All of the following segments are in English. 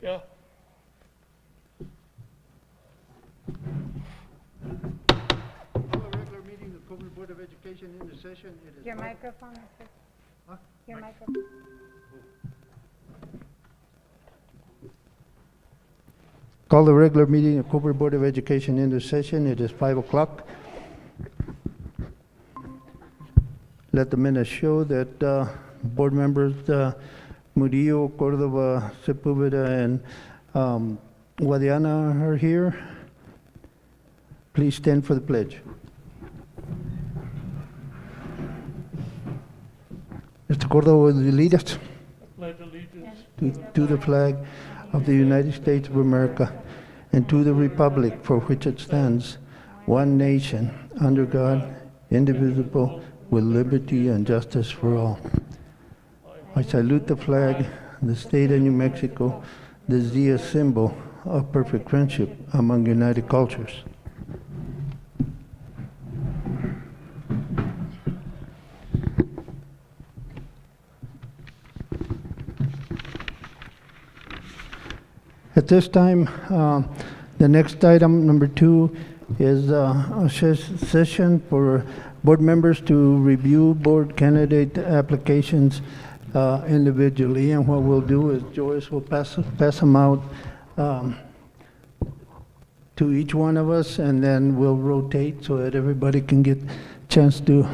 Yeah. Call a regular meeting of Cobre Board of Education into session. It is Your five- microphone, Mr. Huh? Your microphone. Call the regular meeting of Cobre Board of Education into session. It is 5 o'clock. Let the minutes show that board members Murillo, Cordova, Sepúlveda, and Guadiana are here. Please stand for the pledge. Mr. Cordova, will you lead us Pledge allegiance to the flag of the United States of America and to the republic for which it stands, one nation, under God, indivisible, with liberty and justice for all. I salute the flag, the state of New Mexico, this day a symbol of perfect friendship among united cultures. At this time, the next item, number 2, is a session for board members to review board candidate applications individually. And what we'll do is Joyce will pass them out to each one of us, and then we'll rotate so that everybody can get a chance to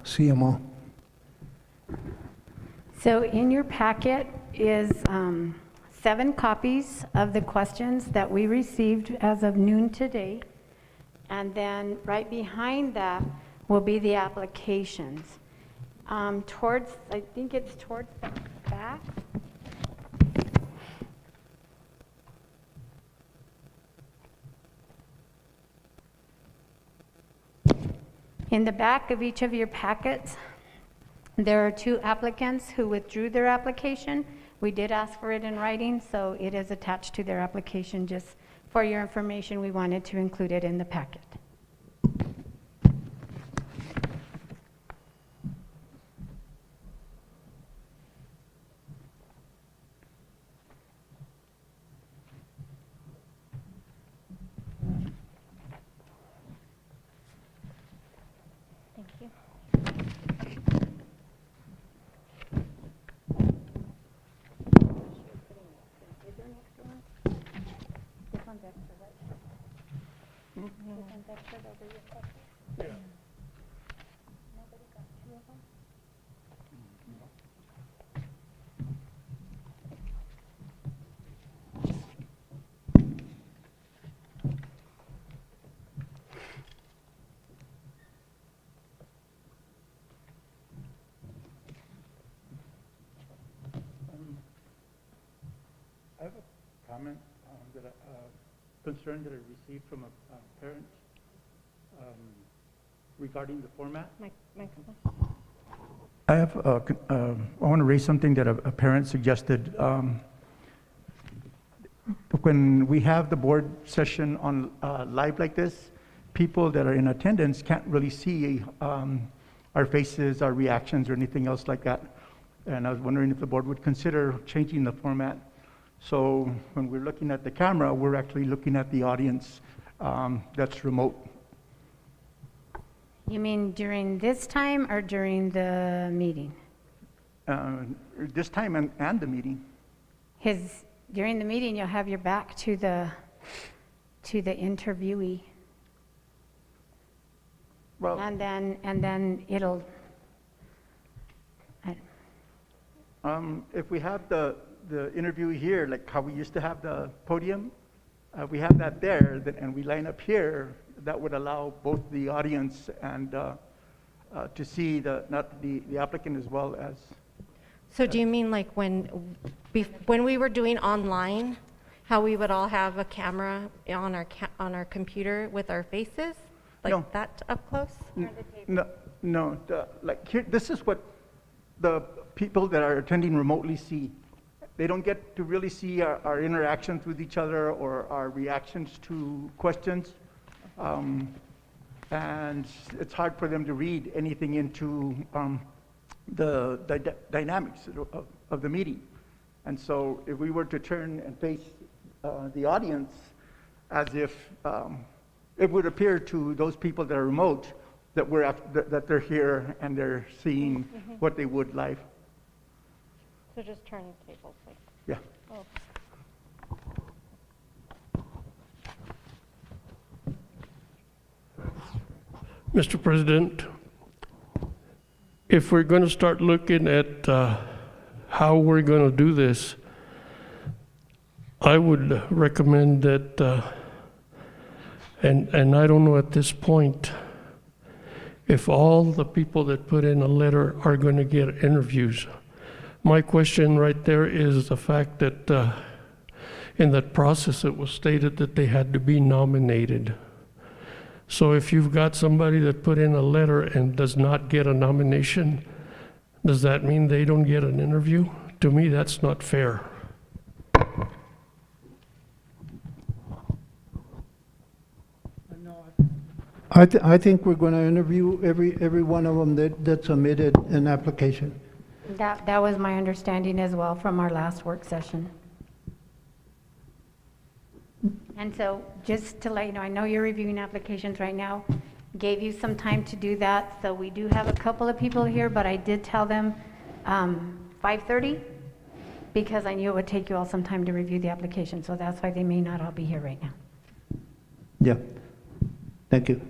see them all. So in your packet is 7 copies of the questions that we received as of noon today. And then right behind that will be the applications. I think it's towards the back. In the back of each of your packets, there are 2 applicants who withdrew their application. We did ask for it in writing, so it is attached to their application. Just for your information, we wanted to include it in the packet. Thank you. This one's extra, right? This one's extra over your copy? Yeah. Nobody got 2 of them? I have a comment concern that I received from a parent regarding the format. Microphone. I have, I want to raise something that a parent suggested. When we have the board session on live like this, people that are in attendance can't really see our faces, our reactions, or anything else like that. And I was wondering if the board would consider changing the format. So when we're looking at the camera, we're actually looking at the audience that's remote. You mean during this time or during the meeting? This time and the meeting. During the meeting, you'll have your back to the interviewee. Well, And then it'll, if we have the interview here, like how we used to have the podium, we have that there, and we line up here, that would allow both the audience and to see the applicant as well as. So do you mean like when we were doing online, how we would all have a camera on our computer with our faces? Like No. that up close? No, like here, this is what the people that are attending remotely see. They don't get to really see our interactions with each other or our reactions to questions. And it's hard for them to read anything into the dynamics of the meeting. And so if we were to turn and face the audience as if it would appear to those people that are remote that that they're here and they're seeing what they would live. So just turn the tables like. Yeah. Oh. Mr. President, if we're going to start looking at how we're going to do this, I would recommend that, and I don't know at this point, if all the people that put in a letter are going to get interviews. My question right there is the fact that in that process it was stated that they had to be nominated. So if you've got somebody that put in a letter and does not get a nomination, does that mean they don't get an interview? To me, that's not fair. I think we're going to interview every one of them that submitted an application. That was my understanding as well from our last work session. And so, just to let you know, I know you're reviewing applications right now, gave you some time to do that, so we do have a couple of people here, but I did tell them 5:30, because I knew it would take you all some time to review the application, so that's why they may not all be here right now. Yeah. Thank you.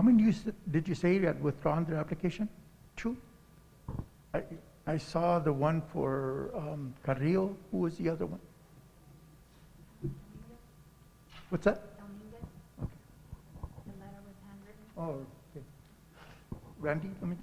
many did you say had withdrawn their application? 2? I saw the one for Carrillo. Who was the other one? What's that? Okay. Oh, okay. Randy, I mean.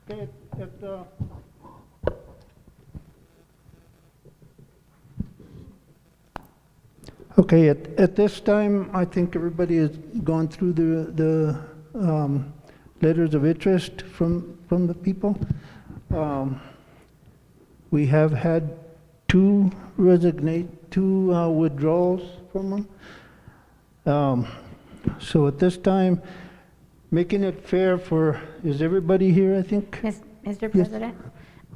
Okay, Okay, at this time, I think everybody has gone through the letters of interest from the people. We have had two withdrawals from them. So at this time, making it fair is everybody here, I think? Mr. President?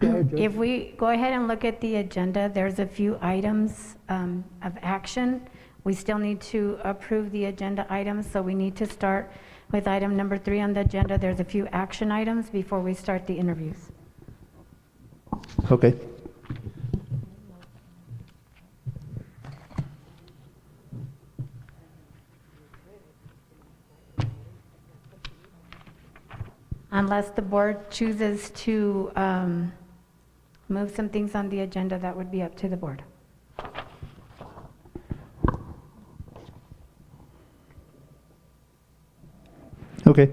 If we go ahead and look at the agenda, there's a few items of action. We still need to approve the agenda items, so we need to start with item number 3 on the agenda. There's a few action items before we start the interviews. Okay. Unless the board chooses to move some things on the agenda, that would be up to the board. Okay.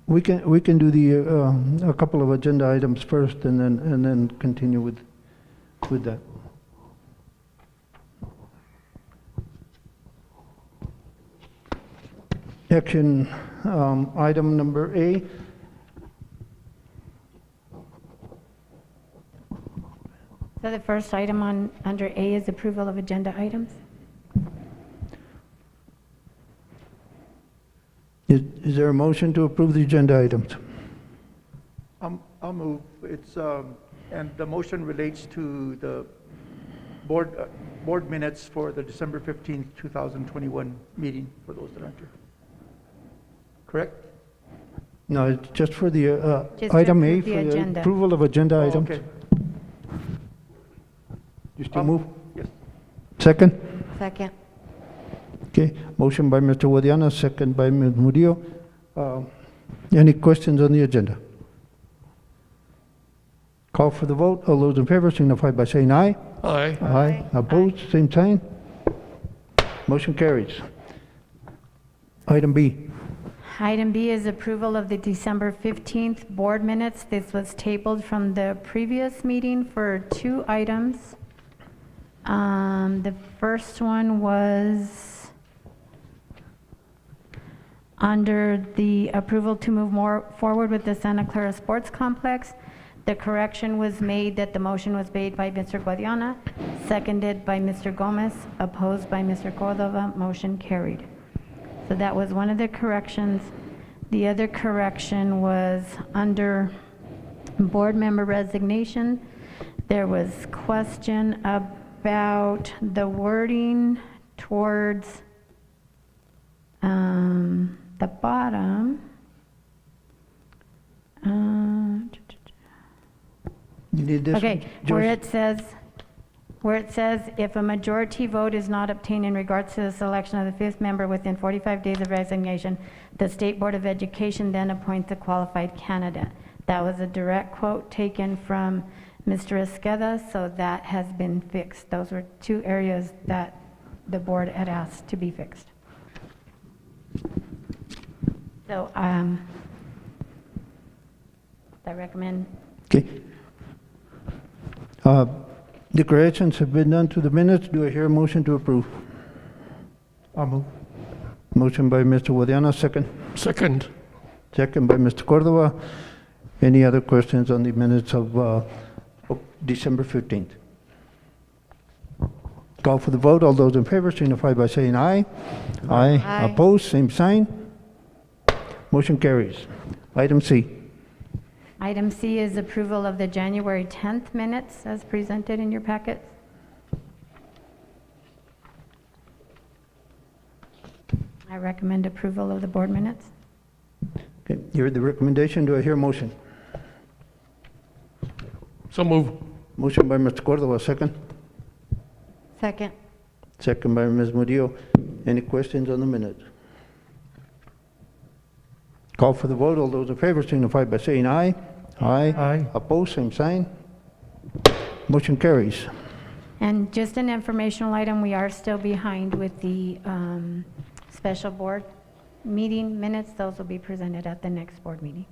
We can do a couple of agenda items first and then continue with that. Action item number A. So the first item under A is approval of agenda items. Is there a motion to approve the agenda items? I'll move. It's, and the motion relates to the board minutes for the December 15th, 2021 meeting for those that aren't here. Correct? No, it's just for the Just to item A, approve the for the agenda. approval of agenda Oh, items. okay. Just to move. Yes. Second? Second. Okay, motion by Mr. Guadiana, second by Ms. Murillo. Any questions on the agenda? Call for the vote. All those in favor signify by saying aye. Aye. Aye. Opposed, same sign. Motion carries. Item B. Item B is approval of the December 15th board minutes. This was tabled from the previous meeting for 2 items. The first one was under the approval to move more forward with the Santa Clara Sports Complex. The correction was made that the motion was made by Mr. Guadiana, seconded by Mr. Gomez, opposed by Mr. Cordova, motion carried. So that was one of the corrections. The other correction was under board member resignation. There was question about the wording towards the bottom. You need this? Okay, one, where Joyce? it says, if a majority vote is not obtained in regards to the selection of the 5th member within 45 days of resignation, the State Board of Education then appoints a qualified candidate. That was a direct quote taken from Mr. Esqueda, so that has been fixed. Those were 2 areas that the board had asked to be fixed. So, I recommend. Okay. The corrections have been done to the minutes. Do I hear a motion to approve? I'll move. Motion by Mr. Guadiana, second. Second. Second by Mr. Cordova. Any other questions on the minutes of December 15th? Call for the vote. All those in favor signify by saying aye. Aye. Aye. Opposed, same sign. Motion carries. Item C. Item C is approval of the January 10th minutes as presented in your packets. I recommend approval of the board minutes. Okay, you heard the recommendation. Do I hear a motion? So move. Motion by Mr. Cordova, second. Second. Second by Ms. Murillo. Any questions on the minute? Call for the vote. All those in favor signify by saying aye. Aye. Aye. Opposed, same sign. Motion carries. And just an informational item, we are still behind with the special board meeting minutes. Those will be presented at the next board meeting.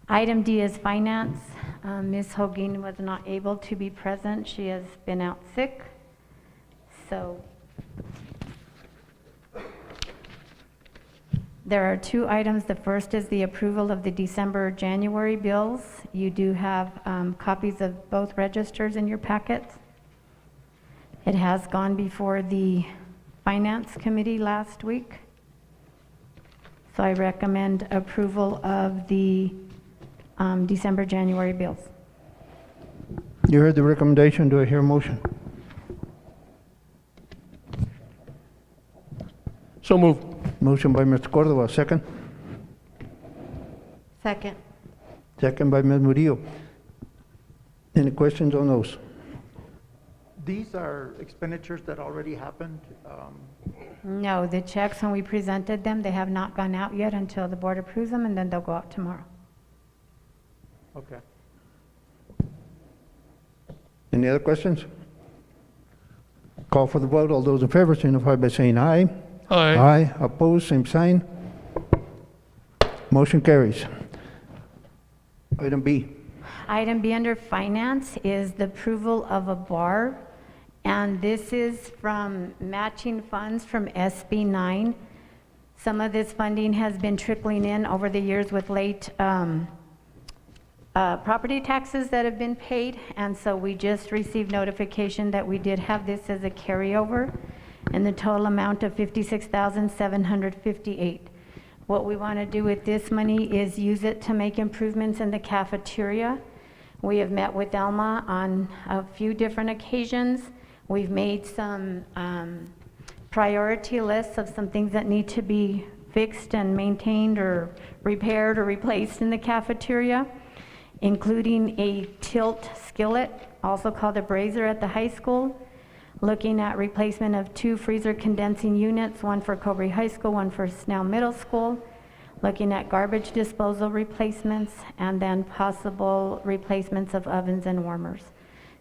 Item D is finance. Ms. Hogan was not able to be present. She has been out sick. So there are two items. The first is the approval of the December, January bills. You do have copies of both registers in your packets. It has gone before the Finance Committee last week. So I recommend approval of the December, January bills. You heard the recommendation. Do I hear a motion? So moved. Motion by Mr. Cordova. Second. Second. Second by Ms. Murillo. Any questions on those? These are expenditures that already happened. No, the checks, when we presented them, they have not gone out yet until the board approves them, and then they'll go out tomorrow. Okay. Any other questions? Call for the vote. All those in favor signify by saying aye. Aye. Aye. Opposed, same sign. Motion carries. Item B. Item B under finance is the approval of a bar, and this is from matching funds from SB 9. Some of this funding has been trickling in over the years with late property taxes that have been paid, and so we just received notification that we did have this as a carryover in the total amount of $56,758. What we want to do with this money is use it to make improvements in the cafeteria. We have met with Elma on a few different occasions. We've made some priority lists of some things that need to be fixed and maintained or repaired or replaced in the cafeteria, including a tilt skillet, also called a brazier at the high school, looking at replacement of 2 freezer condensing units, one for Cobre High School, one for Snell Middle School, looking at garbage disposal replacements, and then possible replacements of ovens and warmers.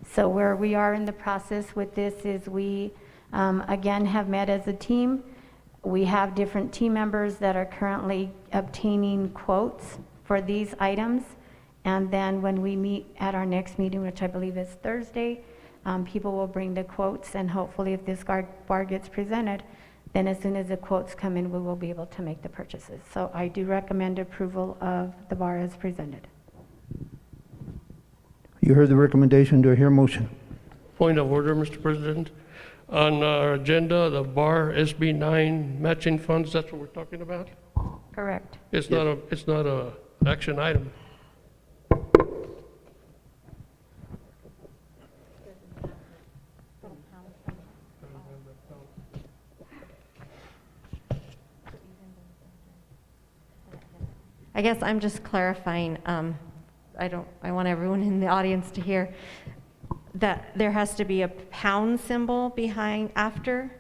So where we are in the process with this is we, again, have met as a team. We have different team members that are currently obtaining quotes for these items. And then when we meet at our next meeting, which I believe is Thursday, people will bring the quotes, and hopefully if this bar gets presented, then as soon as the quotes come in, we will be able to make the purchases. So I do recommend approval of the bar as presented. You heard the recommendation. Do I hear a motion? Point of order, Mr. President. On our agenda, the bar SB 9 matching funds, that's what we're talking about? Correct. It's not a action item. I guess I'm just clarifying, I want everyone in the audience to hear that there has to be a pound symbol behind, after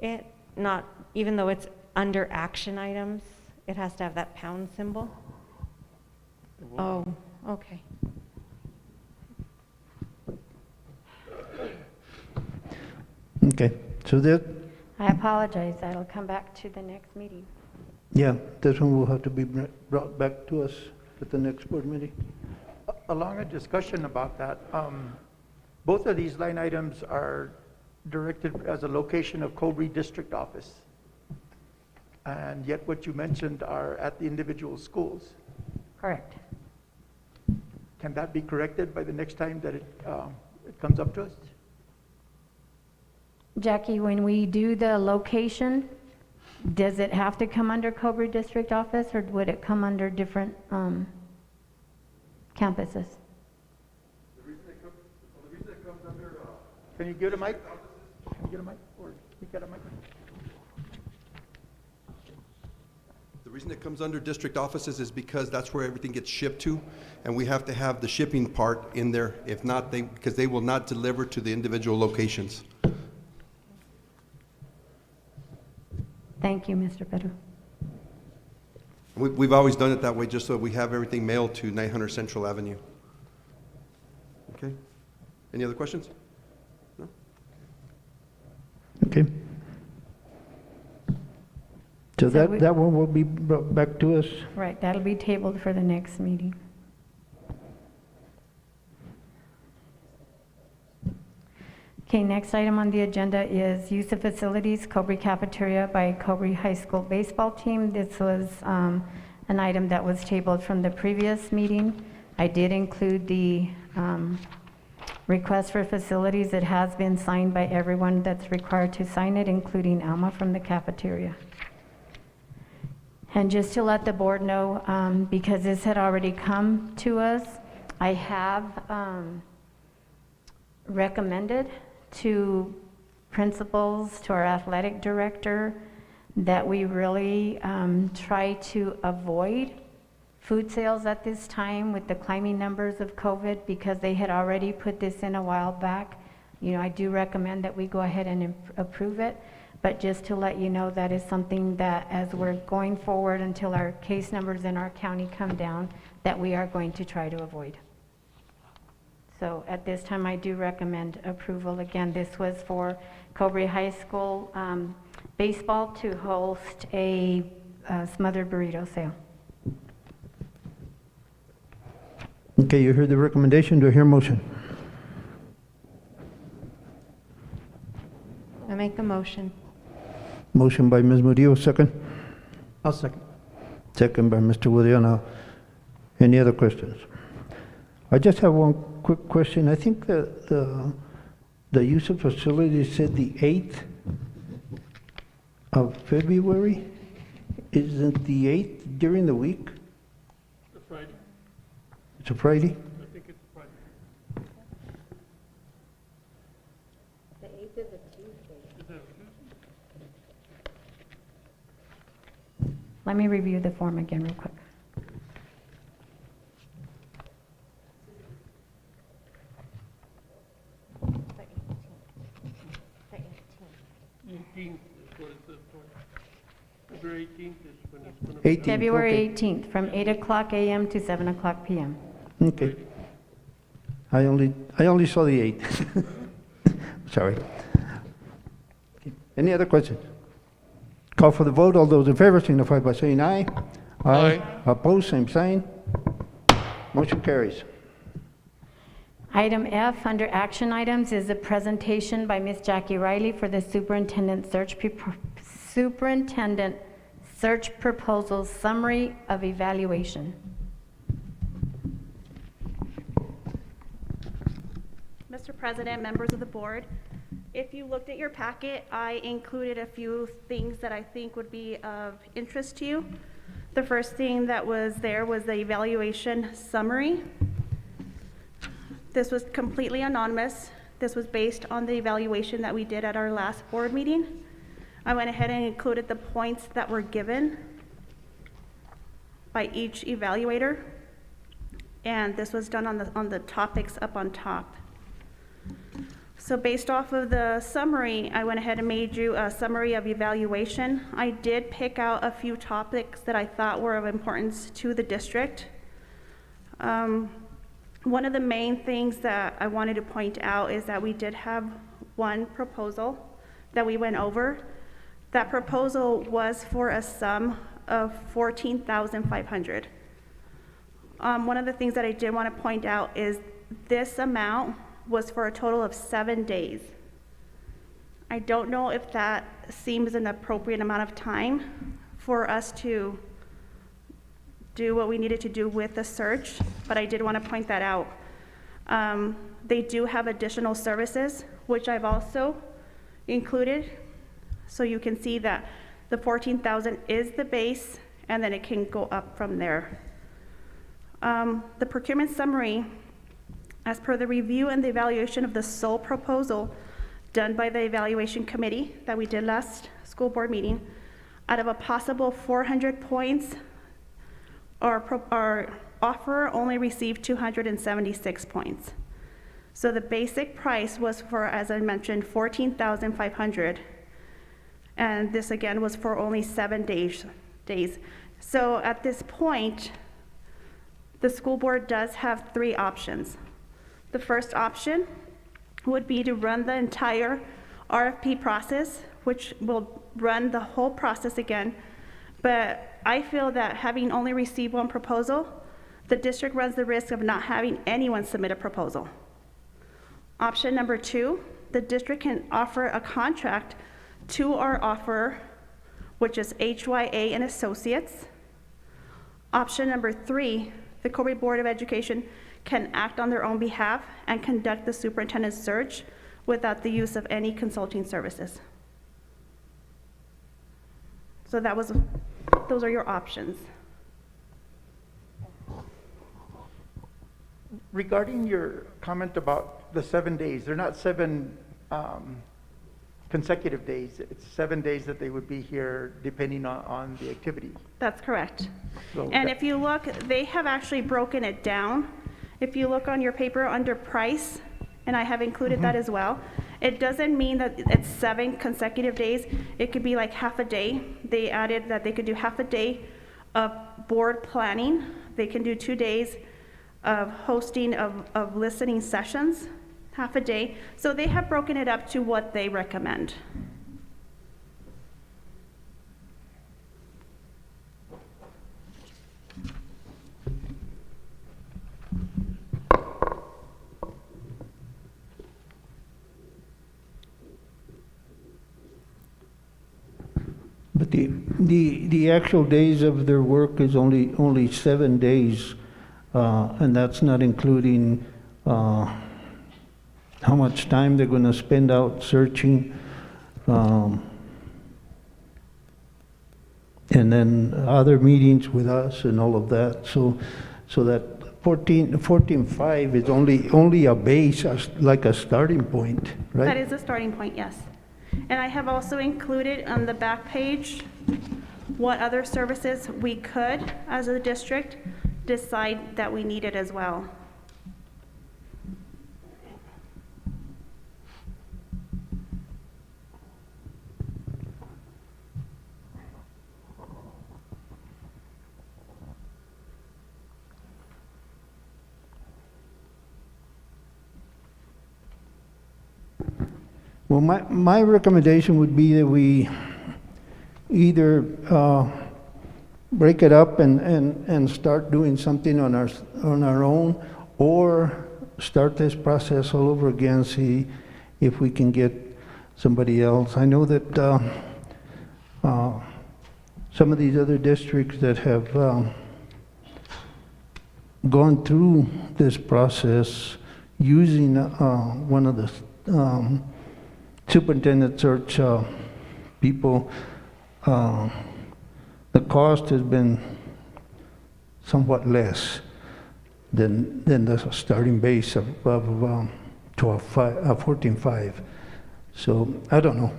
it, not, even though it's under action items, it has to have that pound symbol? Oh, okay. Okay. So that, I apologize. That'll come back to the next meeting. yeah, this one will have to be brought back to us at the next board meeting. Along a discussion about that, both of these line items are directed as a location of Cobre District Office. And yet what you mentioned are at the individual schools. Correct. Can that be corrected by the next time that it comes up to us? Jackie, when we do the location, does it have to come under Cobre District Office, or would it come under different campuses? The reason it comes under, Can you get a mic? Can you get a mic? Or you get a mic? the reason it comes under district offices is because that's where everything gets shipped to, and we have to have the shipping part in there. If not, because they will not deliver to the individual locations. Thank you, Mr. Peru. We've always done it that way, just so we have everything mailed to 900 Central Avenue. Okay? Any other questions? No? Okay. So So we- that one will be brought back to us. Right, that'll be tabled for the next meeting. Okay, next item on the agenda is use of facilities, Cobre Cafeteria by Cobre High School Baseball Team. This was an item that was tabled from the previous meeting. I did include the request for facilities. It has been signed by everyone that's required to sign it, including Alma from the cafeteria. And just to let the board know, because this had already come to us, I have recommended to principals, to our athletic director, that we really try to avoid food sales at this time with the climbing numbers of COVID, because they had already put this in a while back. You know, I do recommend that we go ahead and approve it, but just to let you know, that is something that as we're going forward until our case numbers in our county come down, that we are going to try to avoid. So at this time, I do recommend approval. Again, this was for Cobre High School baseball to host a smothered burrito sale. Okay, you heard the recommendation. Do I hear a motion? I make a motion. Motion by Ms. Murillo, second. I'll second. Second by Mr. Woodiana. Any other questions? I just have one quick question. I think the use of facilities said the 8th of February. Isn't the 8th during the week? The Friday. It's a Friday? I think it's Friday. The 8th is a Tuesday. Is that Let me review the form again real quick. the 18th is what it says for. February 18th is when it's going to be. 18th. February Okay. 18th, from 8 o'clock a.m. to 7 o'clock p.m. Okay. I only saw the 8th. Sorry. Any other questions? Call for the vote. All those in favor signify by saying aye. Aye. Opposed, same sign. Motion carries. Item F, under action items, is a presentation by Ms. Jackie Riley for the superintendent search proposal summary of evaluation. Mr. President, members of the board, if you looked at your packet, I included a few things that I think would be of interest to you. The first thing that was there was the evaluation summary. This was completely anonymous. This was based on the evaluation that we did at our last board meeting. I went ahead and included the points that were given by each evaluator, and this was done on the topics up on top. So based off of the summary, I went ahead and made you a summary of evaluation. I did pick out a few topics that I thought were of importance to the district. One of the main things that I wanted to point out is that we did have one proposal that we went over. That proposal was for a sum of $14,500. One of the things that I did want to point out is this amount was for a total of 7 days. I don't know if that seems an appropriate amount of time for us to do what we needed to do with the search, but I did want to point that out. They do have additional services, which I've also included, so you can see that the $14,000 is the base, and then it can go up from there. The procurement summary, as per the review and the evaluation of the sole proposal done by the evaluation committee that we did last school board meeting, out of a possible 400 points, our offerer only received 276 points. So the basic price was for, as I mentioned, $14,500. And this again was for only 7 days. So at this point, the school board does have 3 options. The first option would be to run the entire RFP process, which will run the whole process again. But I feel that having only received 1 proposal, the district runs the risk of not having anyone submit a proposal. Option number 2, the district can offer a contract to our offeror, which is HYA and Associates. Option number 3, the Cobre Board of Education can act on their own behalf and conduct the superintendent search without the use of any consulting services. So those are your options. Regarding your comment about the 7 days, they're not 7 consecutive days. It's 7 days that they would be here depending on the activity. That's correct. So And that- if you look, they have actually broken it down. If you look on your paper under price, and I have included that as well, it doesn't mean that it's 7 consecutive days. It could be like half a day. They added that they could do half a day of board planning. They can do 2 days of hosting of listening sessions, half a day. So they have broken it up to what they recommend. But the actual days of their work is only 7 days, and that's not including how much time they're gonna spend out searching, and then other meetings with us and all of that. So that 14.5 is only a base, like a starting point, right? That is a starting point, yes. And I have also included on the back page what other services we could, as a district, decide that we needed as well. Well, my recommendation would be that we either break it up and start doing something on our own, or start this process all over again, see if we can get somebody else. I know that some of these other districts that have gone through this process using one of the superintendent search people, the cost has been somewhat less than the starting base of 14.5. So I don't know.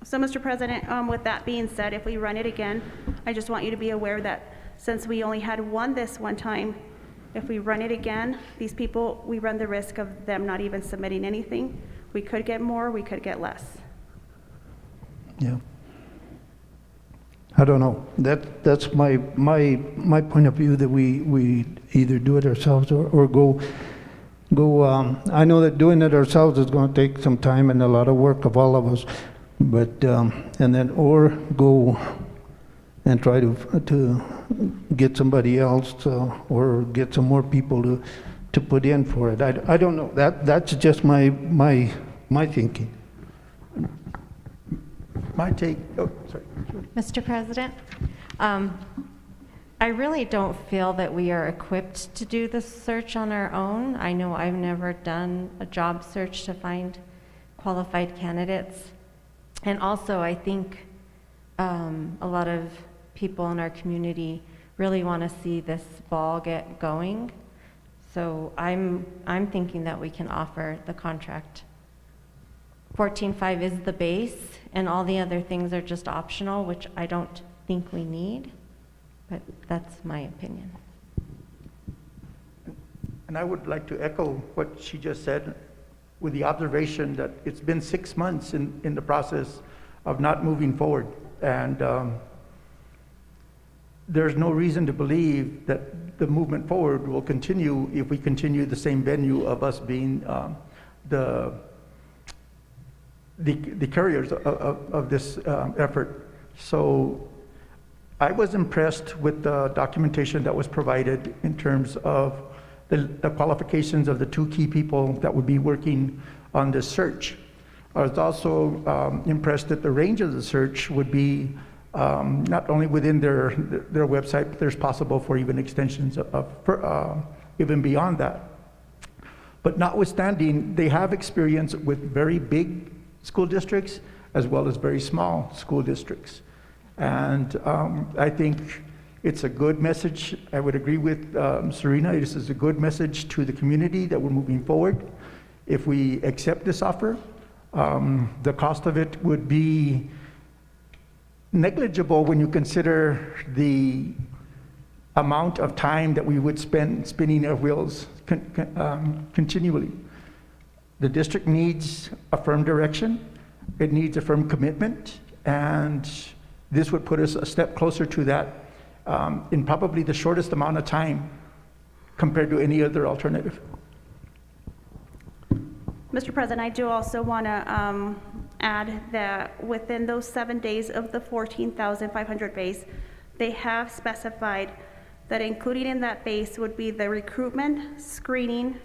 So, Mr. President, with that being said, if we run it again, I just want you to be aware that since we only had 1 this one time, if we run it again, these people, we run the risk of them not even submitting anything. We could get more, we could get less. Yeah. I don't know. That's my point of view, that we either do it ourselves or go. I know that doing it ourselves is going to take some time and a lot of work of all of us, but and then or go and try to get somebody else or get some more people to put in for it. I don't know. That's just my thinking. My take, oh, sorry. Mr. President, I really don't feel that we are equipped to do this search on our own. I know I've never done a job search to find qualified candidates. And also, I think a lot of people in our community really want to see this ball get going. So I'm thinking that we can offer the contract. 14.5 is the base, and all the other things are just optional, which I don't think we need, but that's my opinion. And I would like to echo what she just said, with the observation that it's been 6 months in the process not moving forward. And there's no reason to believe that the movement forward will continue if we continue the same venue of us being the carriers of this effort. So I was impressed with the documentation that was provided in terms of the qualifications of the two key people that would be working on this search. I was also impressed that the range of the search would be not only within their website, but there's possible for even extensions of even beyond that. But notwithstanding, they have experience with very big school districts as well as very small school districts. And I think it's a good message. I would agree with Serena. This is a good message to the community that we're moving forward. If we accept this offer, the cost of it would be negligible when you consider the amount of time that we would spend spinning our wheels continually. The district needs a firm direction. It needs a firm commitment, and this would put us a step closer to that in probably the shortest amount of time compared to any other alternative. Mr. President, I do also want to add that within those 7 days of the 14,500 base, they have specified that including in that base would be the recruitment, screening,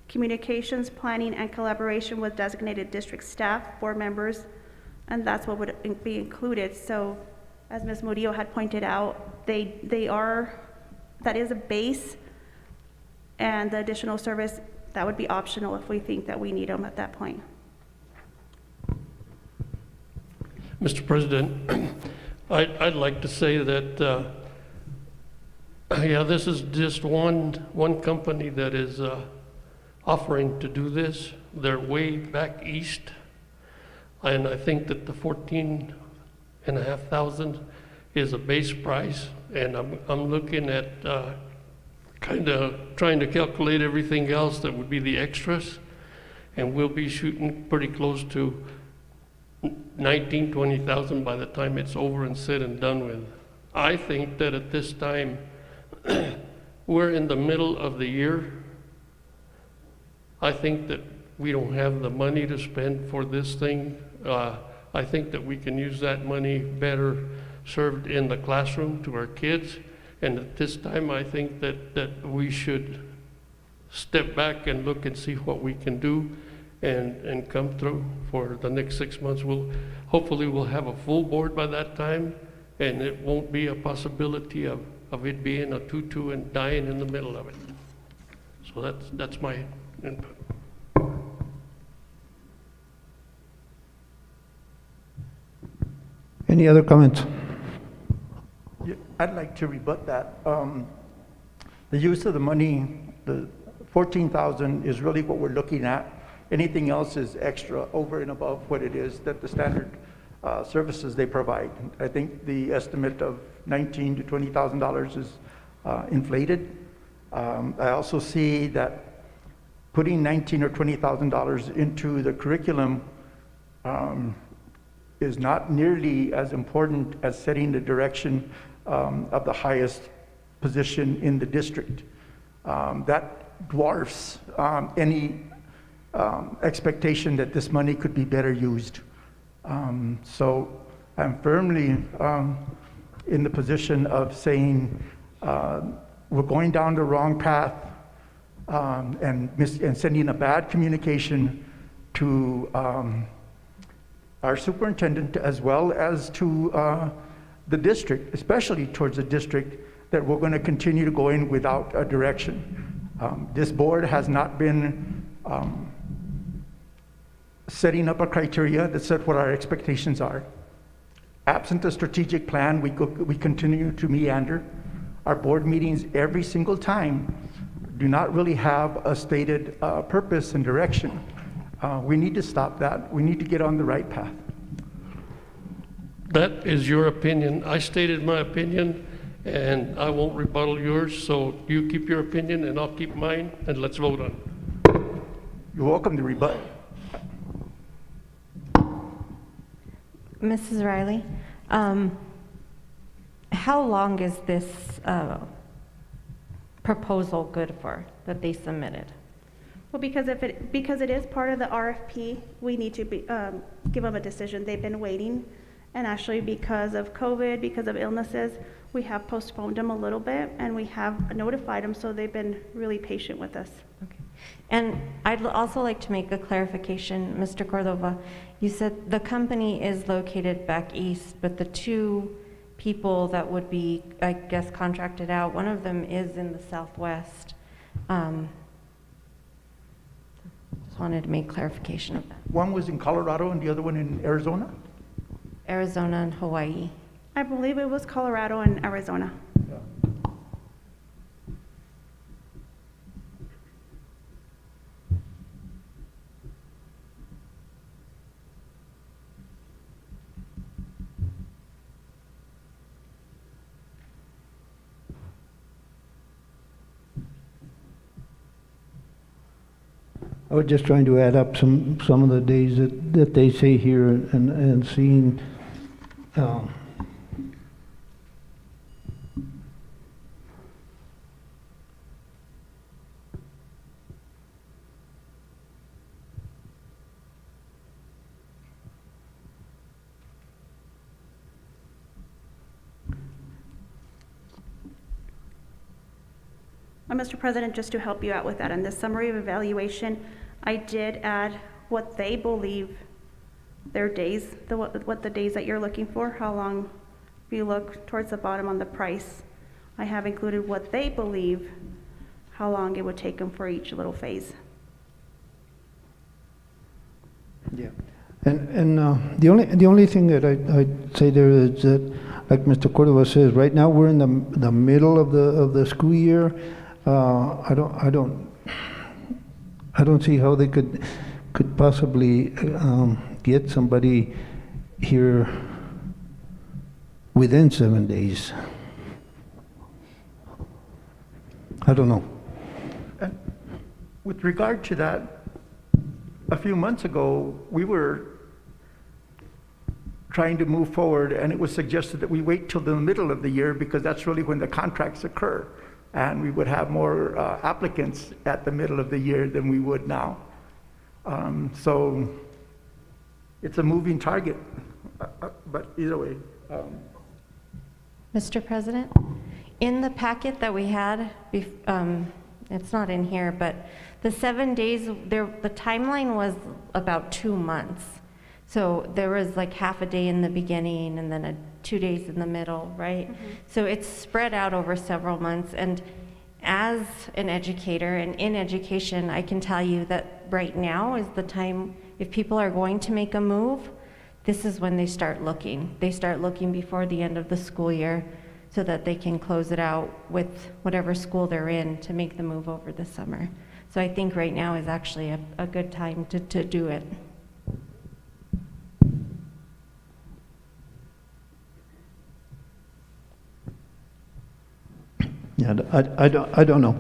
communications, planning, and collaboration with designated district staff, board members, and that's what would be included. So as Ms. Murillo had pointed out, that is a base, and the additional service, that would be optional if we think that we need them at that point. Mr. President, I'd like to say that, yeah, this is just one company that is offering to do this. They're way back east, and I think that the 14,500 is a base price, and I'm looking at kind of trying to calculate everything else that would be the extras, and we'll be shooting pretty close to 20,000 by the time it's over and said and done with. I think that at this time, we're in the middle of the year. I think that we don't have the money to spend for this thing. I think that we can use that money better served in the classroom to our kids. And at this time, I think that we should step back and look and see what we can do and come through for the next 6 months. Hopefully we'll have a full board by that time, and it won't be a possibility of it being a tutu and dying in the middle of it. So that's my input. Any other comments? Yeah, I'd like to rebut that. The use of the money, the 14,000 is really what we're looking at. Anything else is extra over and above what it is that the standard services they provide. I think the estimate of $19,000 to $20,000 is inflated. I also see that putting $19,000 or $20,000 into the curriculum is not nearly as important as setting the direction of the highest position in the district. That dwarfs any expectation that this money could be better used. So I'm firmly in the position of saying we're going down the wrong path and sending a bad communication to our superintendent as well as to the district, especially towards the district, that we're going to continue to go in without a direction. This board has not been setting up a criteria that set what our expectations are. Absent a strategic plan, we continue to meander. Our board meetings every single time do not really have a stated purpose and direction. We need to stop that. We need to get on the right path. That is your opinion. I stated my opinion, and I won't rebuttal yours, so you keep your opinion and I'll keep mine, and let's vote on it. You're welcome to rebut. Mrs. Riley, how long is this proposal good for that they submitted? Well, because it is part of the RFP, we need to give them a decision. They've been waiting, and actually because of COVID, because of illnesses, we have postponed them a little bit, and we have notified them, so they've been really patient with us. Okay. And I'd also like to make a clarification, Mr. Cordova. You said the company is located back east, but the two people that would be, I guess, contracted out, one of them is in the southwest. Just wanted to make clarification of that. One was in Colorado and the other one in Arizona? Arizona and Hawaii. I believe it was Colorado and Arizona. I was just trying to add up some of the days that they say here and seeing, Mr. President, just to help you out with that, in the summary of evaluation, I did add what they believe their days, what the days that you're looking for, how long, if you look towards the bottom on the price, I have included what they believe, how long it would take them for each little phase. yeah. And the only thing that I'd say there is that, like Mr. Cordova says, right now we're in the middle of the school year. I don't see how they could possibly get somebody here within 7 days. I don't know. And with regard to that, a few months ago, we were trying to move forward, and it was suggested that we wait till the middle of the year because that's really when the contracts occur. And we would have more applicants at the middle of the year than we would now. So it's a moving target, but either way. Mr. President, in the packet that we had, it's not in here, but the 7 days, the timeline was about 2 months. So there was like half a day in the beginning and then 2 days in the middle, right? Mm-hmm. So it's spread out over several months. And as an educator and in education, I can tell you that right now is the time, if people are going to make a move, this is when they start looking. They start looking before the end of the school year so that they can close it out with whatever school they're in to make the move over the summer. So I think right now is actually a good time to do it. Yeah, I don't know.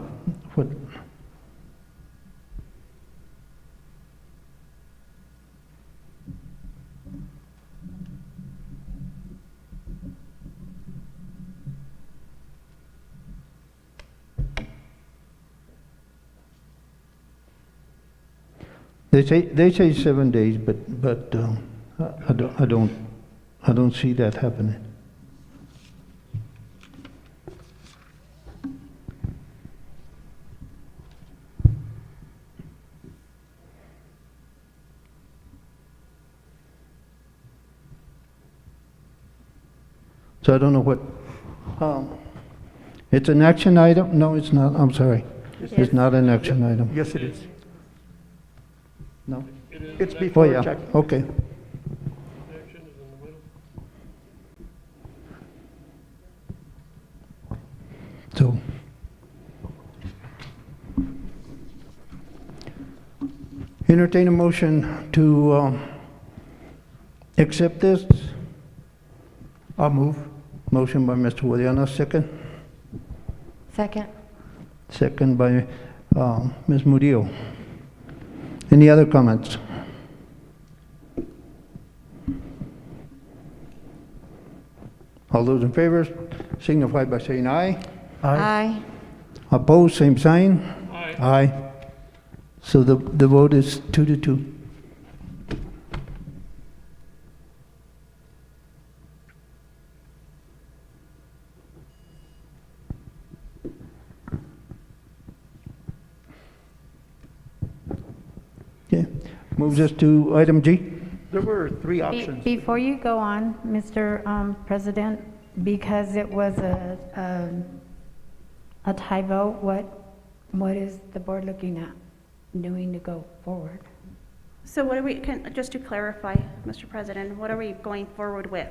What? They say 7 days, but I don't see that happening. So I don't know what, it's an action item? No, it's not, I'm sorry. It's not an action item. Yes, it is. No? It's Oh, before yeah, check. okay. So, entertain a motion to accept this. I'll move. Motion by Mr. Guadiana, second. Second. Second by Ms. Murillo. Any other comments? All those in favor signify by saying aye. Aye. Opposed, same sign. Aye. Aye. So the vote is 2-2. Okay, moves us to item G. There were three options. Before you go on, Mr. President, because it was a tie vote, what is the board looking at doing to go forward? So what are we, just to clarify, Mr. President, what are we going forward with?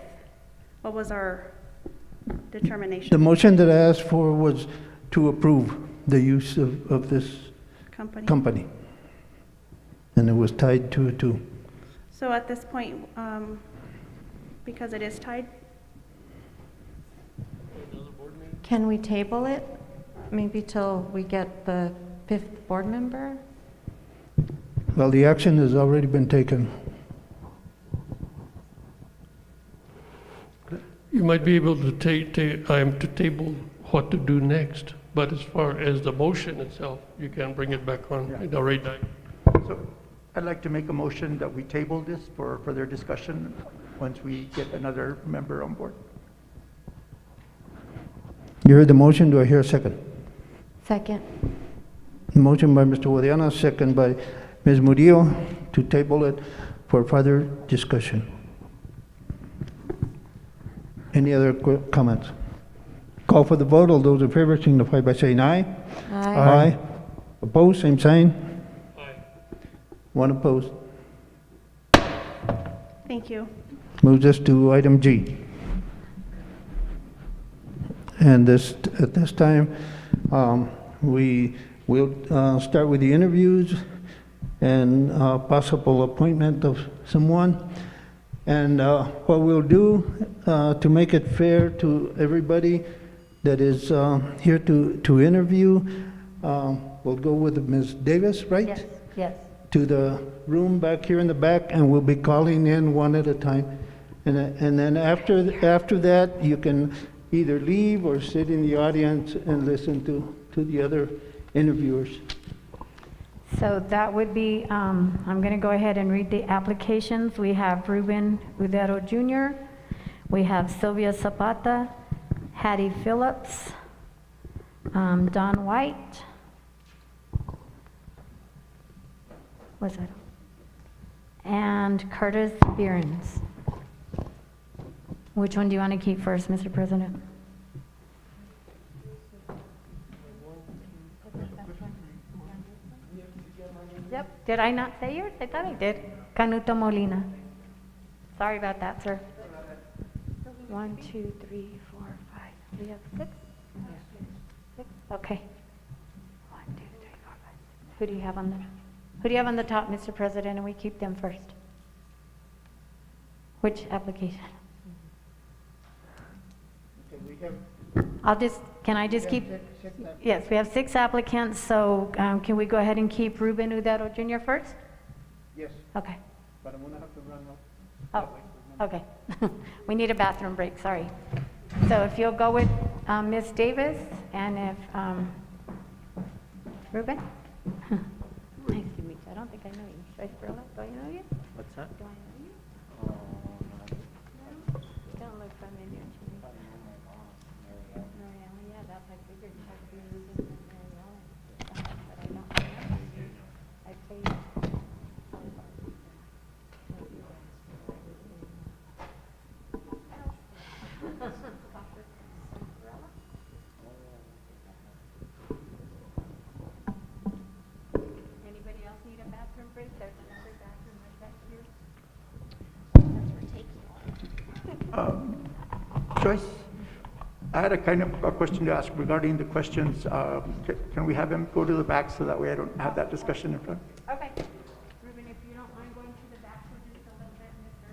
What was our The determination? motion that I asked for was to approve the use of this company. And it was tied 2-2. So at this point, because it is tied, Can we table it? Maybe till we get the 5th board member? Well, the action has already been taken. You might be able to to table what to do next, but as far as the motion itself, you can bring it back on. Yeah. It already died. So I'd like to make a motion that we table this for further discussion once we get another member on board. You heard the motion, do I hear a second? Second. Motion by Mr. Guadiana, second by Ms. Murillo, to table it for further discussion. Any other comments? Call for the vote. All those in favor signify by saying aye. Aye. Opposed, same sign. Aye. One opposed. thank you. Moves us to item G. And at this time, we will start with the interviews and possible appointment of someone. And what we'll do to make it fair to everybody that is here to interview, we'll go with Ms. Davis, right? Yes, yes. To the room back here in the back, and we'll be calling in one at a time. And then after that, you can either leave or sit in the audience and listen to the other interviewers. So that would be, I'm going to go ahead and read the applications. We have Ruben Udero Jr., we have Sylvia Zapata, Hattie Phillips, Don White. What's that? And Curtis Behrens. Which one do you want to keep first, Mr. President? Yep. Did I not say yours? I thought I did. Canuto Molina. Sorry about that, sir. 1, 2, 3, 4, 5. We have 6? 6? Okay. 1, 2, 3, 4, 5. Who do you have on the top, Mr. President, and we keep them first? Which application? Can I just keep? Yes, we have 6 applicants, so can we go ahead and keep Ruben Udero Jr. first? Yes, Okay. but I'm gonna have to run up. Oh, okay. We need a bathroom break, sorry. So if you'll go with Ms. Davis, and if, Ruben? Nice to meet you. I don't think I know you. Should I spell it? Do I know you? What's that? Do I know you? Don't look familiar to me. Mariella, yeah, that's, I figured you had to be Ruben and Mariella. But I don't remember you. I played. Anybody else need a bathroom break? There's another bathroom right back here. Joyce, I had a kind of a question to ask regarding the questions. Can we have him go to the back so that way I don't have that discussion in front? Okay. Ruben, if you don't mind going to the back for just a little bit, Mr.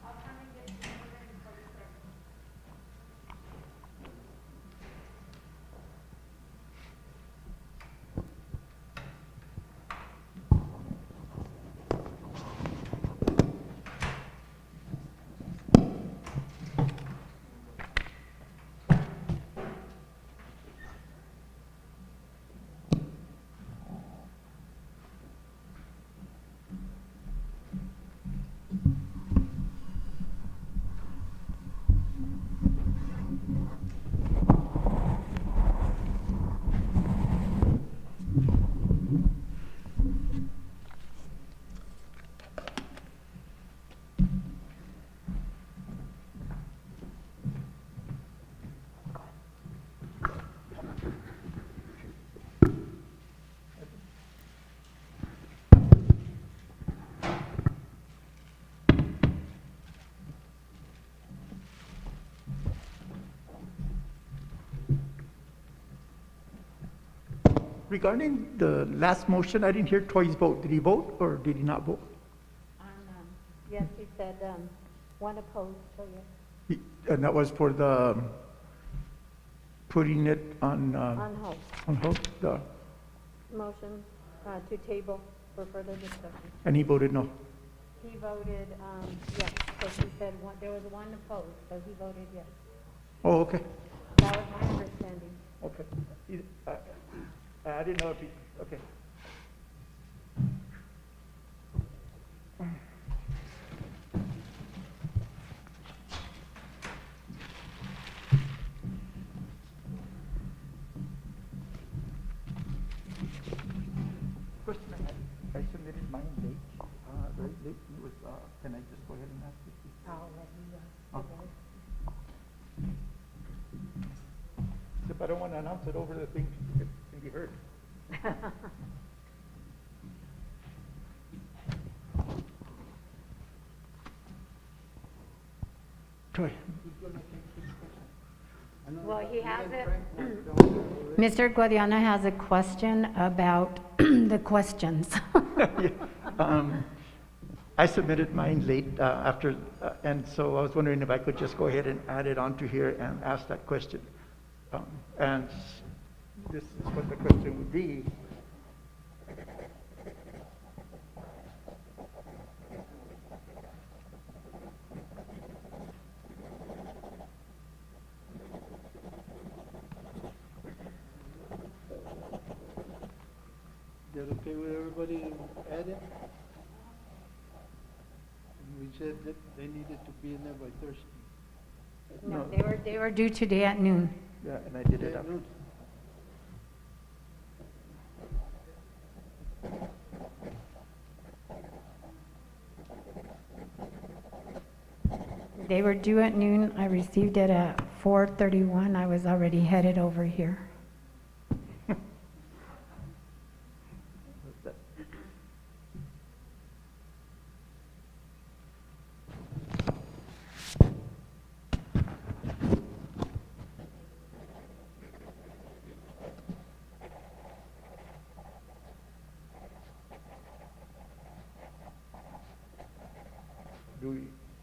I'll come and get you. Regarding the last motion, I didn't hear Troy's vote. Did he vote or did he not vote? Yes, he said, one opposed, so yes. And that was for the, putting it on, On hold. on hold? Motion to table for further discussion. And he voted no. He voted, yes, because he said there was one opposed, so he voted yes. Oh, okay, That was my understanding. okay. I didn't know if he, okay. Question I submitted mine late, very late. It was, can I just go ahead and ask you? I'll let you, If I don't want to announce it over the thing, it can be heard. Troy. Well, he has it. Mr. Guadiana has a question about the questions. Yeah, I submitted mine late after, and so I was wondering if I could just go ahead and add it onto here and ask that question. And this is what the question would be. Is that okay with everybody to add it? We said that they needed to be in there by Thursday. No, they were due today at noon. Yeah, and I did it after. They were due at noon. I received it at 4:31. I was already headed over here.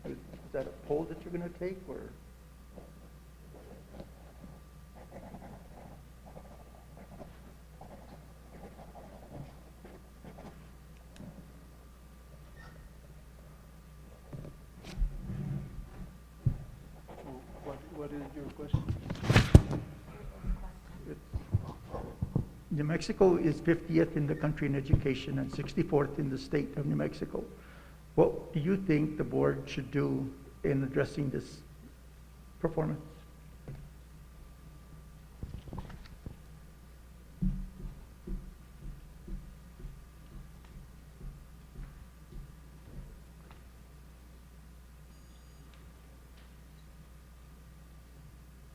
Is that a poll that you're going to take, or? What is your question? New Mexico is 50th in the country in education and 64th in the state of New Mexico. What do you think the board should do in addressing this performance?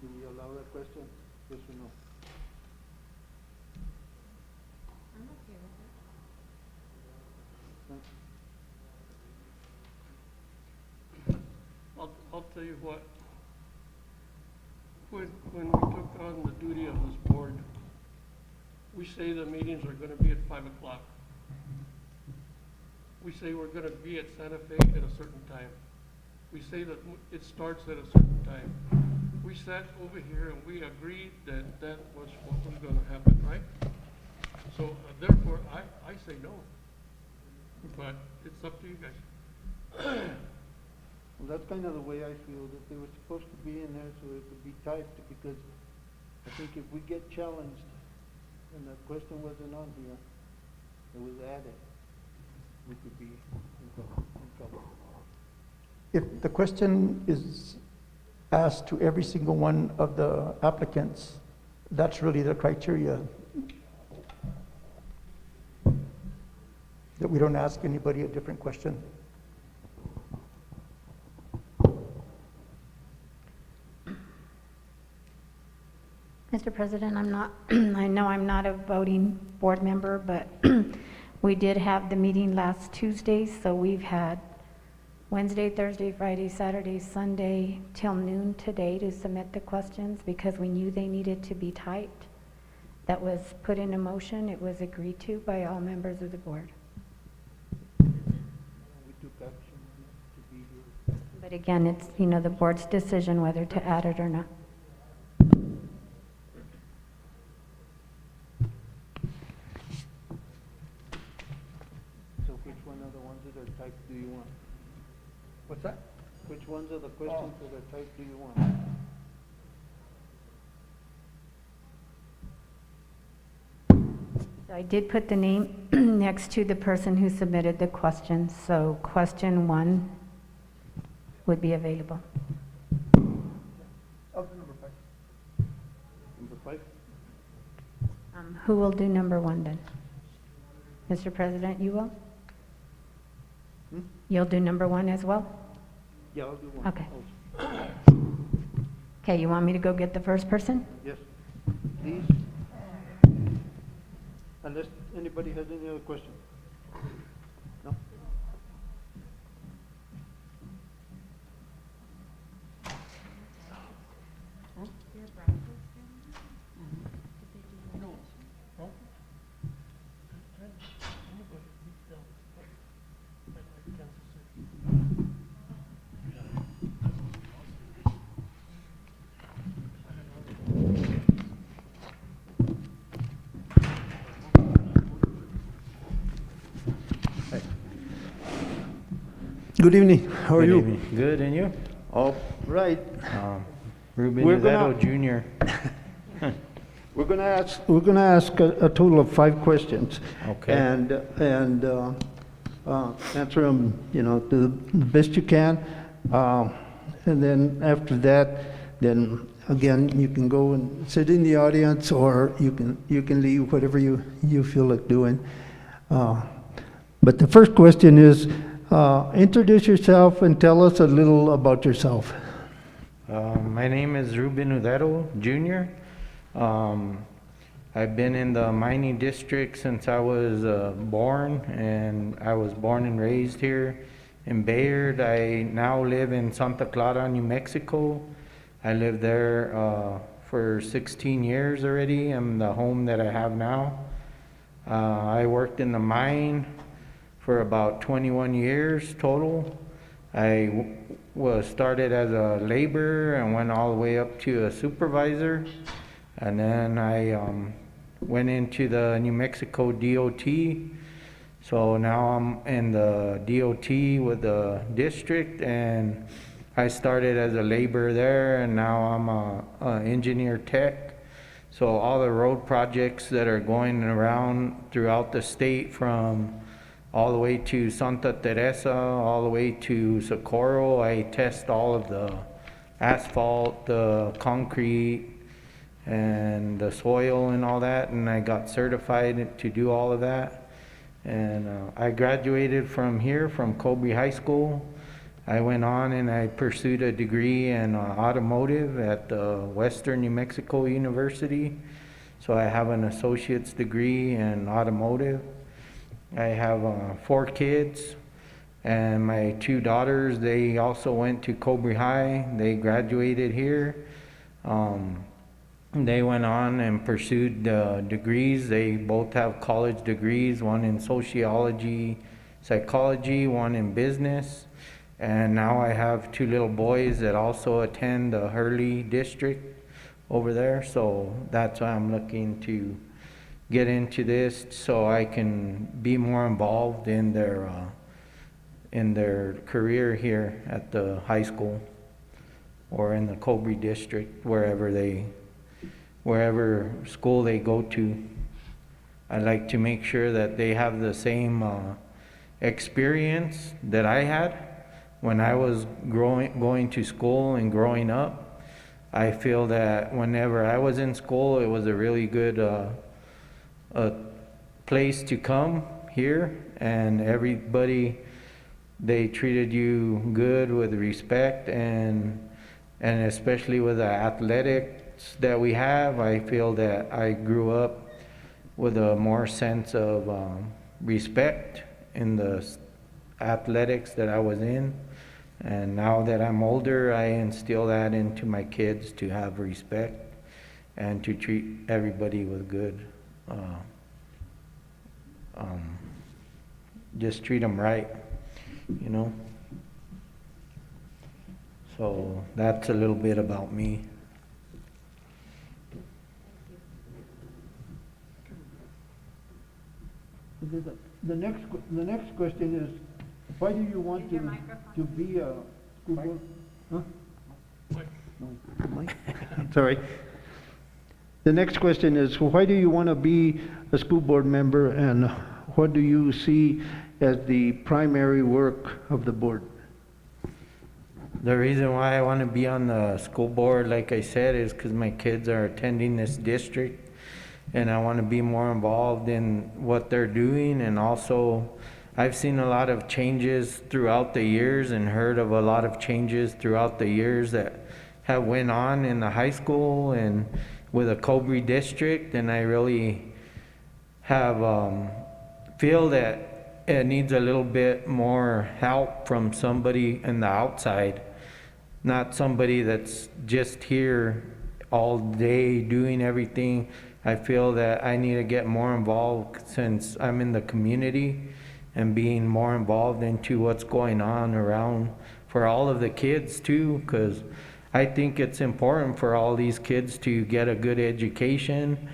Do we allow that question? Yes or no? I'll tell you what, when we took on the duty of this board, we say the meetings are gonna be at 5 o'clock. We say we're gonna be at Santa Fe at a certain time. We say that it starts at a certain time. We sat over here and we agreed that that was what was gonna happen, right? So therefore, I say no, but it's up to you guys. Well, that's kind of the way I feel, that they were supposed to be in there so it could be typed, because I think if we get challenged and the question wasn't on here, it was added, we could be in trouble. If the question is asked to every single one of the applicants, that's really the criteria. That we don't ask anybody a different question. Mr. President, I'm not, I know I'm not a voting board member, but we did have the meeting last Tuesday, so we've had Wednesday, Thursday, Friday, Saturday, Sunday, till noon today to submit the questions because we knew they needed to be typed. that was put in a motion. It was agreed to by all members of the board. But again, it's, the board's decision whether to add it or not. So which one of the ones that are typed do you want? What's that? Which ones of the questions that are typed do you want? So I did put the name next to the person who submitted the question, so question 1 would be available. Oh, number 5. Number 5? Who will do number 1 then? Mr. President, you will? You'll do number 1 as well? Yeah, I'll do one. Okay. Okay, you want me to go get the first person? Yes, please. Unless anybody has any other questions. No? Good evening. How are Good you? evening. Good, and you? All right. Ruben We're Udedo gonna- Jr. We're going to ask a total of 5 questions. Okay. And answer them, to the best you can. And then after that, then again, you can go and sit in the audience, or you can leave, whatever you feel like doing. But the first question is, introduce yourself and tell us a little about yourself. My name is Ruben Udedo Jr. I've been in the mining district since I was born, and I was born and raised here in Bayard. I now live in Santa Clara, New Mexico. I lived there for 16 years already. I'm the home that I have now. I worked in the mine for about 21 years total. I was started as a laborer and went all the way up to a supervisor. And then I went into the New Mexico DOT. So now I'm in the DOT with the district, and I started as a laborer there, and now I'm a engineer tech. So all the road projects that are going around throughout the state, from all the way to Santa Teresa, all the way to Socorro, I test all of the asphalt, the concrete, and the soil and all that, and I got certified to do all of that. And I graduated from here, from Cobre High School. I went on and I pursued a degree in automotive at Western New Mexico University. So I have an associate's degree in automotive. I have 4 kids, and my 2 daughters, they also went to Cobre High. They graduated here. They went on and pursued degrees. They both have college degrees, one in sociology, psychology, one in business. And now I have 2 little boys that also attend the Hurley district over there. So that's why I'm looking to get into this, so I can be more involved in their career here at the high school or in the Cobre district, wherever school they go to. I like to make sure that they have the same experience that I had when I was going to school and growing up. I feel that whenever I was in school, it was a really good a place to come here, and everybody, they treated you good, with respect, and especially with the athletics that we have. I feel that I grew up with a more sense of respect in the athletics that I was in, and now that I'm older, I instill that into my kids to have respect. and to treat everybody with good. Just treat them right, you know? So that's a little bit about me. The next question is, why do you want to be a school board? Huh? No. Sorry. The next question is, why do you want to be a school board member, and what do you see as the primary work of the board? The reason why I want to be on the school board, like I said, is because my kids are attending this district, and I want to be more involved in what they're doing. And also, I've seen a lot of changes throughout the years and heard of a lot of changes throughout the years that have went on in the high school and with the Cobre district, and I really have feel that it needs a little bit more help from somebody in the outside, not somebody that's just here all day doing everything. I feel that I need to get more involved since I'm in the community and being more involved into what's going on around for all of the kids too, because I think it's important for all these kids to get a good education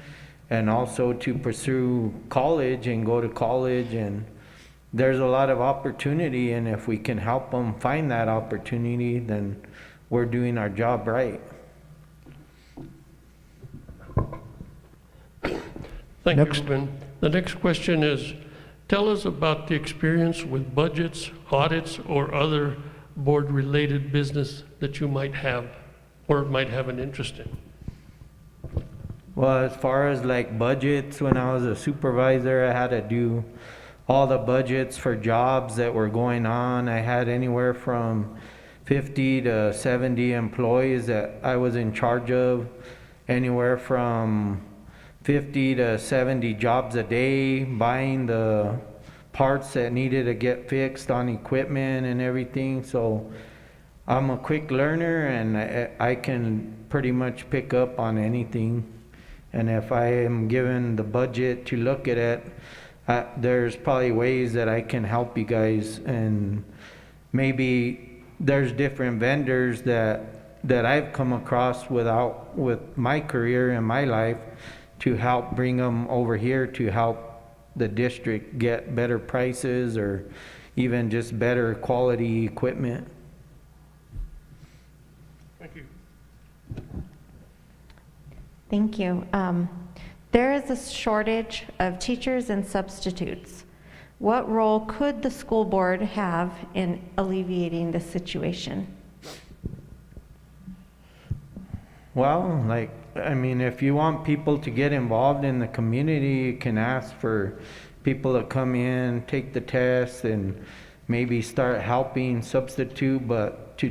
and also to pursue college and go to college, and there's a lot of opportunity, and if we can help them find that opportunity, then we're doing our job right. Thank you, Ruben. The next question is, tell us about the experience with budgets, audits, or other board-related business that you might have or might have an interest in. Well, as far as like budgets, when I was a supervisor, I had to do all the budgets for jobs that were going on. I had anywhere from 50 to 70 employees that I was in charge of, anywhere from 50 to 70 jobs a day, buying the parts that needed to get fixed on equipment and everything. So I'm a quick learner, and I can pretty much pick up on anything. And if I am given the budget to look at it, there's probably ways that I can help you guys. And maybe there's different vendors that I've come across with my career and my life to help bring them over here to help the district get better prices or even just better quality equipment. Thank you. Thank you. There is a shortage of teachers and substitutes. What role could the school board have in alleviating this situation? Well, if you want people to get involved in the community, you can ask for people to come in, take the test, and maybe start helping substitute. But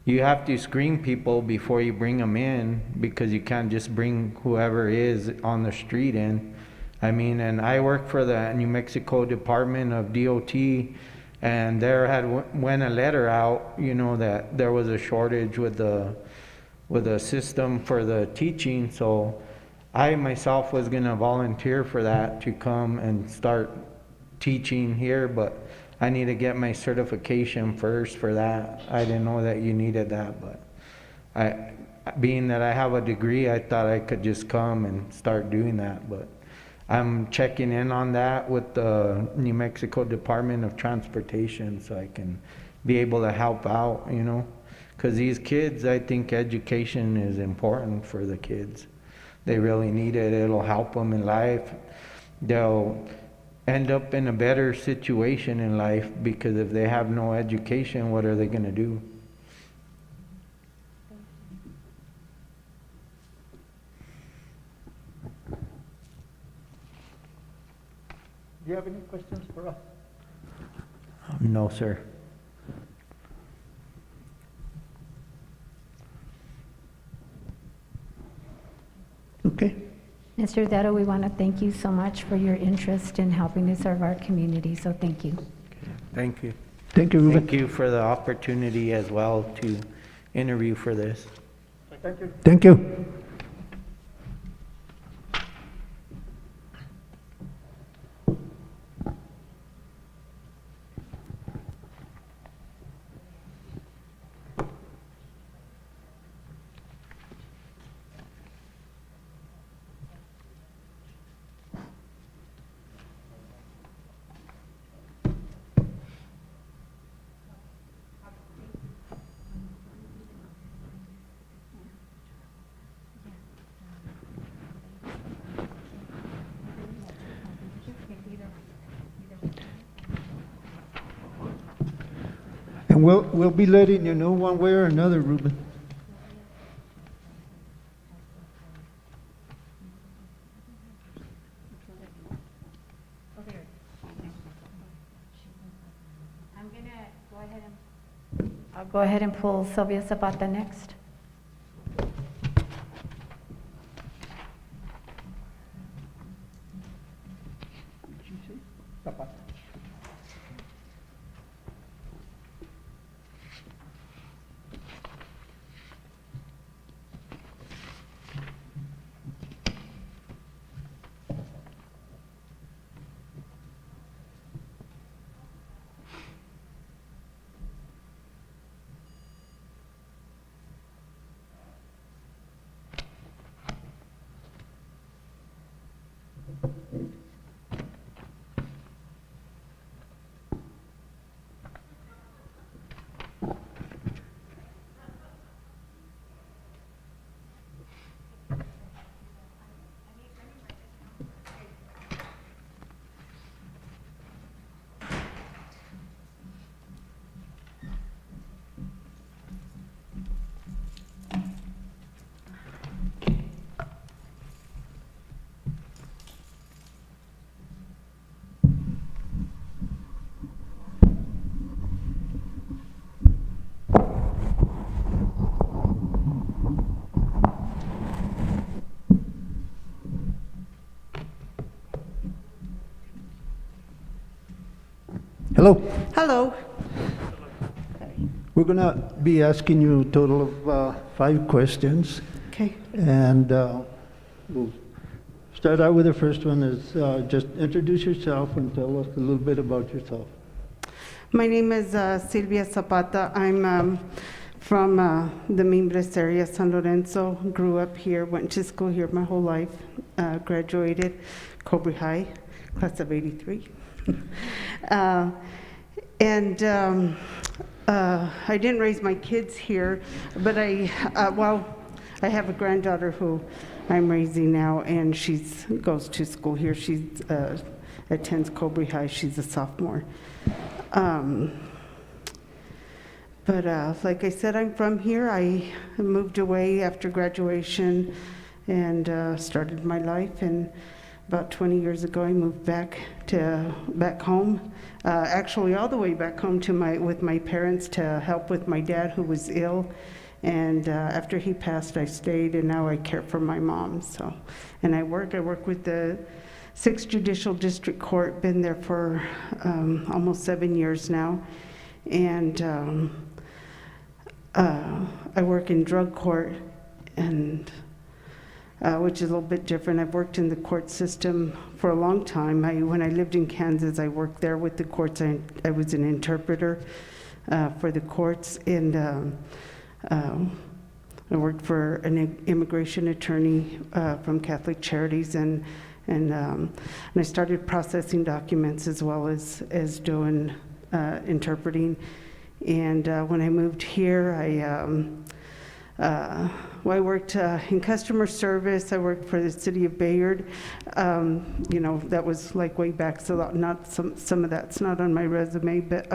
you have to screen people before you bring them in, because you can't just bring whoever is on the street in. And I work for the New Mexico Department of DOT, and there went a letter out, that there was a shortage with the system for the teaching. So I myself was going to volunteer for that, to come and start teaching here, but I need to get my certification first for that. I didn't know that you needed that, but being that I have a degree, I thought I could just come and start doing that. But I'm checking in on that with the New Mexico Department of Transportation, so I can be able to help out, because these kids, I think education is important for the kids. They really need it. It'll help them in life. They'll end up in a better situation in life, because if they have no education, what are they going to do? Do you have any questions for us? No, sir. Okay. Mr. Hurtado, we want to thank you so much for your interest in helping to serve our community, so thank you. Thank you. Thank you, Ruben. Thank you for the opportunity as well to interview for this. Thank you. we'll be letting you know one way or another, Ruben. I'll go ahead and pull Sylvia Zapata next. Hello. Hello. We're going to be asking you a total of 5 questions. Okay. And we'll start out with the first one is just introduce yourself and tell us a little bit about yourself. My name is Silvia Zapata. I'm from the Mimbres area, San Lorenzo. Grew up here, went to school here my whole life. Graduated Cobre High, class of '83. I didn't raise my kids here, but I have a granddaughter who I'm raising now, and she goes to school here. She attends Cobre High. She's a sophomore. Like I said, I'm from here. I moved away after graduation and started my life. And about 20 years ago, I moved back home. Actually, all the way back home with my parents to help with my dad, who was ill. And after he passed, I stayed, and now I care for my mom. And I work with the 6th Judicial District Court. Been there for almost 7 years now, and I work in drug court, and which is a little bit different. I've worked in the court system for a long time. When I lived in Kansas, I worked there with the courts. I was an interpreter for the courts, and I worked for an immigration attorney from Catholic Charities, and I started processing documents as well as doing interpreting. And when I moved here, I worked in customer service. I worked for the city of Bayard. That was like way back, so not some of that's not on my resume. But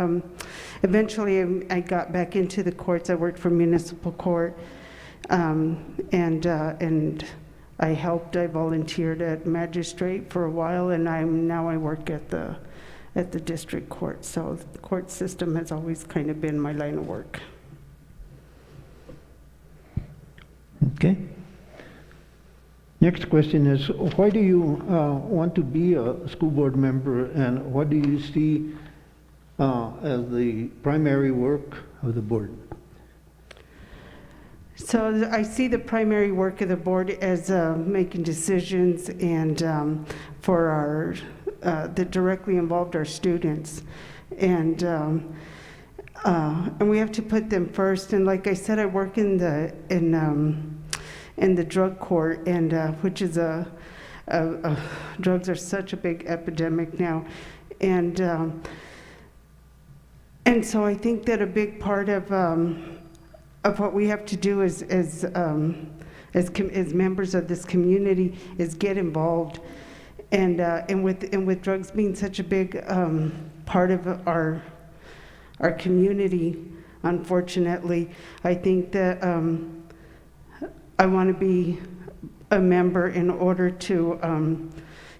eventually, I got back into the courts. I worked for municipal court, and I volunteered at magistrate for a while, and now I work at the district court. So the court system has always kind of been my line of work. Okay. Next question is, why do you want to be a school board member, and what do you see as the primary work of the board? So I see the primary work of the board as making decisions and for our that directly involved our students, and we have to put them first. And like I said, I work in the drug court, and which is drugs are such a big epidemic now, and so I think that a big part of what we have to do as members of this community is get involved, and with drugs being such a big part of our community, unfortunately, I think that I want to be a member in order to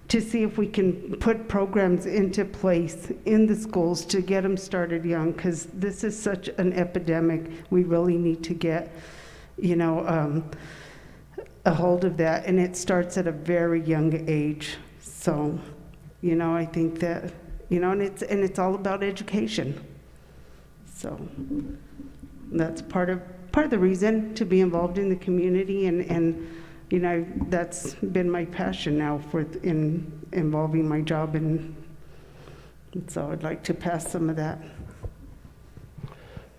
see if we can put programs into place in the schools to get them started young, because this is such an epidemic. We really need to get, you know, a hold of that, and it starts at a very young age. So, you know, I think that, you know, and it's all about education. So that's part of the reason to be involved in the community, and you know, that's been my passion now in involving my job, and so I'd like to pass some of that.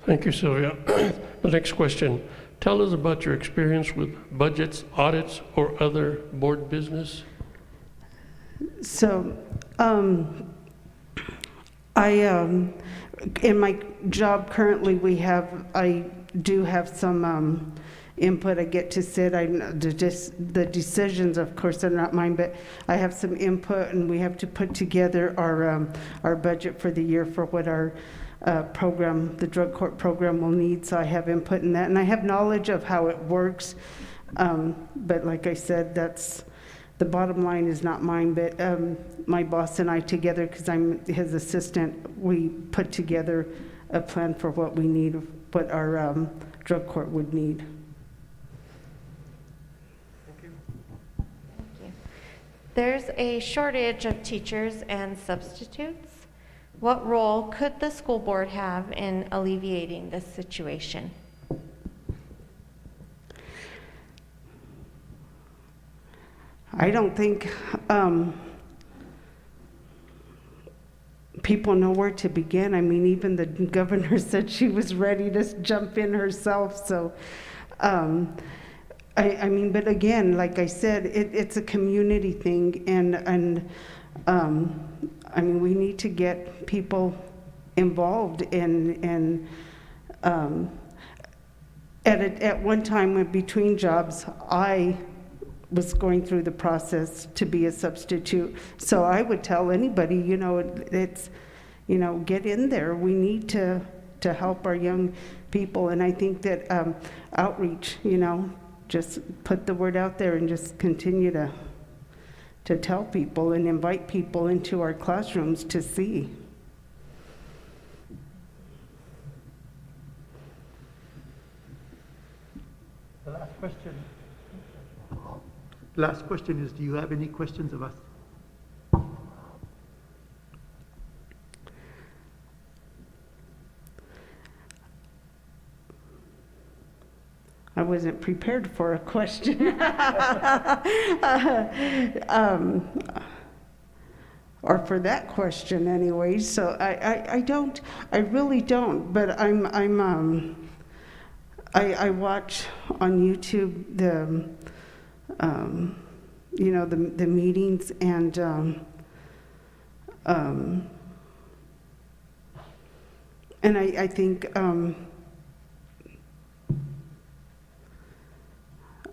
Thank you, Sylvia. The next question. Tell us about your experience with budgets, audits, or other board business. So, in my job currently, I do have some input. I get to sit. The decisions, of course, are not mine, but I have some input, and we have to put together our budget for the year for what our program, the drug court program, will need. So I have input in that, and I have knowledge of how it works. But like I said, that's the bottom line is not mine, but my boss and I together, because I'm his assistant, we put together a plan for what we need, what our drug court would need. There's a shortage of teachers and substitutes. What role could the school board have in alleviating this situation? I don't think people know where to begin. I mean, even the governor said she was ready to jump in herself. So, I mean, but again, like I said, it's a community thing, and I mean, we need to get people involved in. At one time, between jobs, I was going through the process to be a substitute. So I would tell anybody, you know, it's, you know, get in there. We need to help our young people, and I think that outreach, you know, just put the word out there and just continue to tell people and invite people into our classrooms to see. The last question. Last question is, do you have any questions of us? I wasn't prepared for a question. Or for that question anyway. So I really don't, but I watch on YouTube the you know, the meetings, and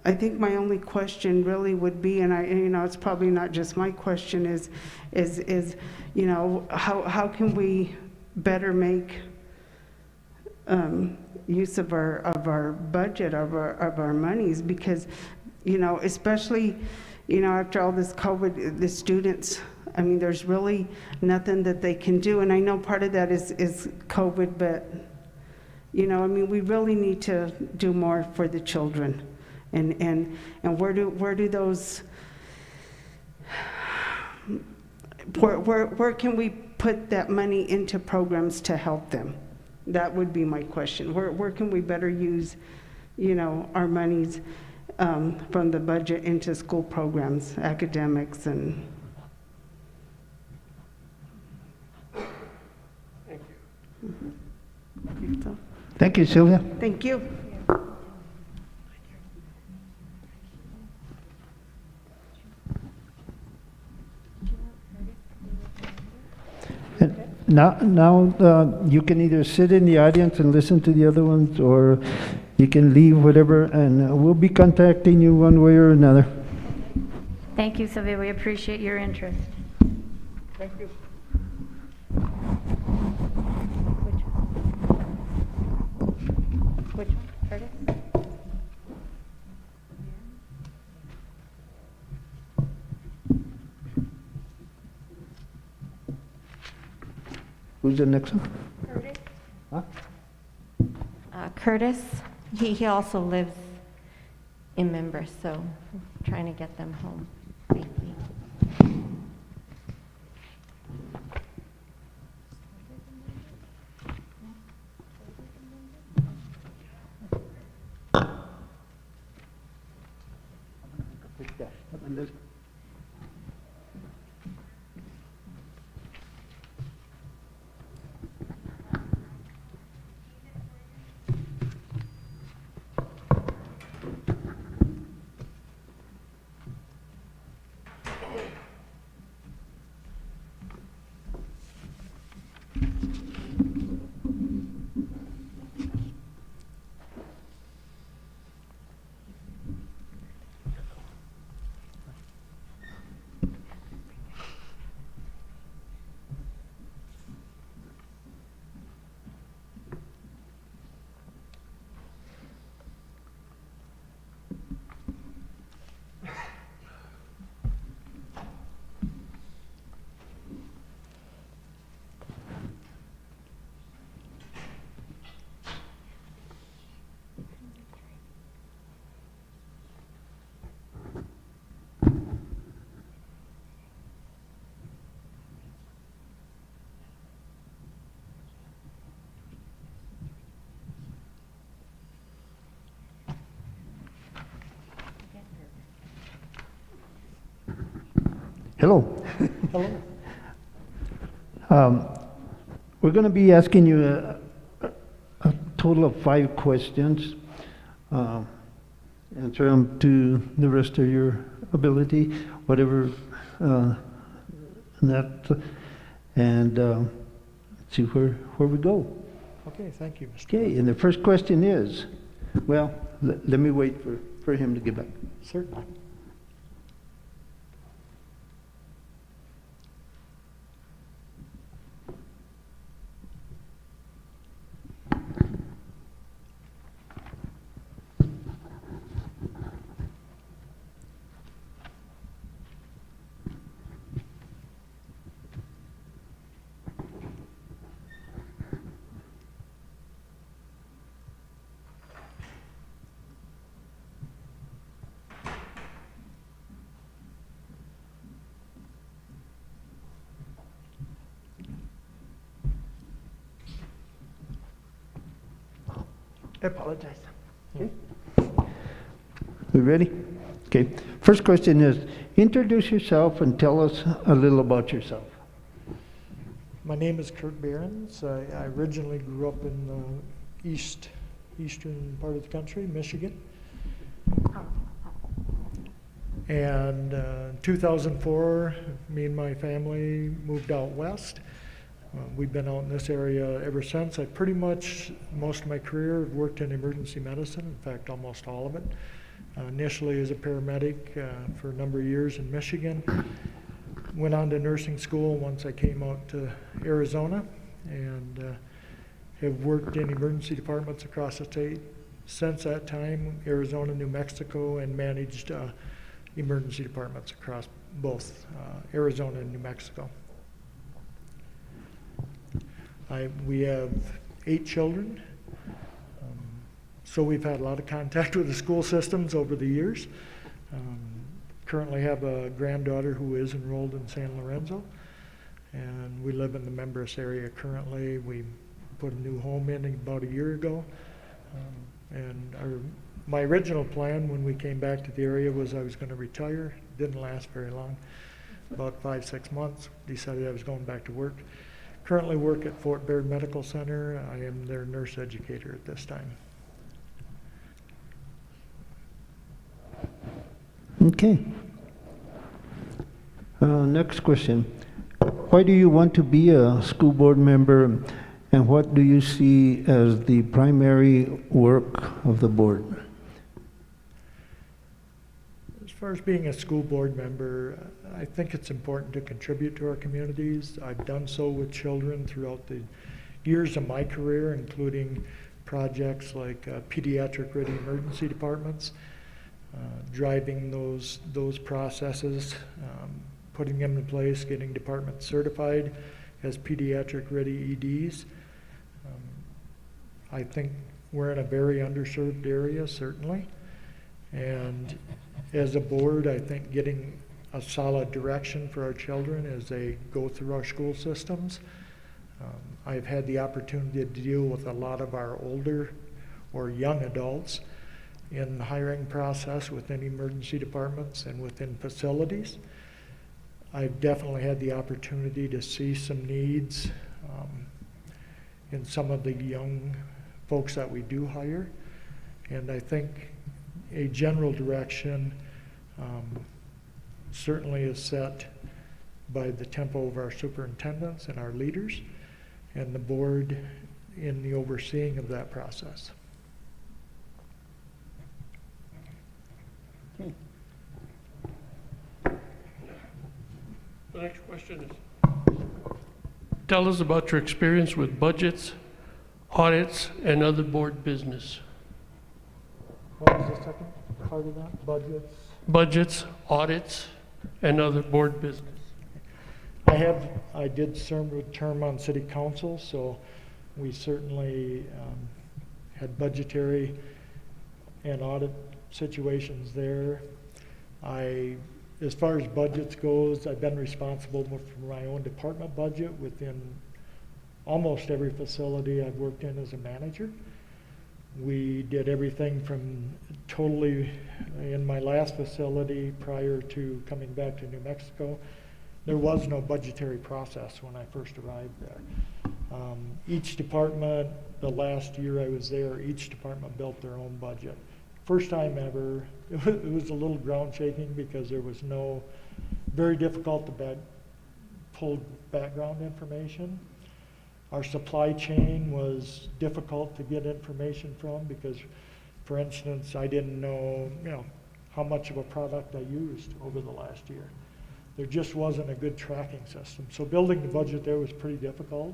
I think my only question really would be, and you know, it's probably not just my question, is you know, how can we better make use of our budget, of our monies, because, you know, especially, you know, after all this COVID, the students, I mean, there's really nothing that they can do, and I know part of that is COVID, but, you know, I mean, we really need to do more for the children, and where do those, where can we put that money into programs to help them? That would be my question. Where can we better use, you know, our monies from the budget into school programs, academics, and. Thank you. So, Thank you, Sylvia. thank you. Now you can either sit in the audience and listen to the other ones, or you can leave, whatever, and we'll be contacting you one way or another. Thank you, Sylvia. We appreciate your interest. Thank you. Which one, Curtis? Who's the next one? Curtis, he also lives in Members, so I'm trying to get them home safely. Hello. We're going to be asking you a total of 5 questions. Answer them to the best of your ability, whatever that, and see where we go. Okay, thank you, Mr. Okay, and the first question is, well, let me wait for him to get back. Certainly. I apologize. We ready? Okay. First question is, introduce yourself and tell us a little about yourself. My name is Kurt Behrens. I originally grew up in the eastern part of the country, Michigan. And in 2004, me and my family moved out west. We've been out in this area ever since. I pretty much, most of my career, have worked in emergency medicine, in fact, almost all of it. Initially as a paramedic for a number of years in Michigan. Went on to nursing school once I came out to Arizona, and have worked in emergency departments across the state since that time, Arizona, New Mexico, and managed emergency departments across both Arizona and New Mexico. We have 8 children, so we've had a lot of contact with the school systems over the years. Currently have a granddaughter who is enrolled in San Lorenzo, and we live in the Members area currently. We put a new home in about a year ago, and my original plan when we came back to the area was I was going to retire. Didn't last very long, about 5-6 months. Decided I was going back to work. Currently work at Fort Bayard Medical Center. I am their nurse educator at this time. Okay. Next question. Why do you want to be a school board member, and what do you see as the primary work of the board? As far as being a school board member, I think it's important to contribute to our communities. I've done so with children throughout the years of my career, including projects like pediatric-ready emergency departments, driving those processes, putting them in place, getting departments certified as pediatric-ready EDs. I think we're in a very underserved area, certainly. And as a board, I think getting a solid direction for our children as they go through our school systems. I've had the opportunity to deal with a lot of our older or young adults in the hiring process within emergency departments and within facilities. I've definitely had the opportunity to see some needs in some of the young folks that we do hire. And I think a general direction certainly is set by the tempo of our superintendents and our leaders and the board in the overseeing of that process. The next question is, tell us about your experience with budgets, audits, and other board business. What was the second part of that? Budgets? Budgets, audits, and other board business. I did serve a term on city council, so we certainly had budgetary and audit situations there. As far as budgets goes, I've been responsible for my own department budget within almost every facility I've worked in as a manager. We did everything from totally, in my last facility prior to coming back to New Mexico, there was no budgetary process when I first arrived there. Each department, the last year I was there, each department built their own budget. First time ever, it was a little ground shaking because there was very difficult to pull background information. Our supply chain was difficult to get information from because, for instance, I didn't know, how much of a product I used over the last year. There just wasn't a good tracking system. So building the budget there was pretty difficult.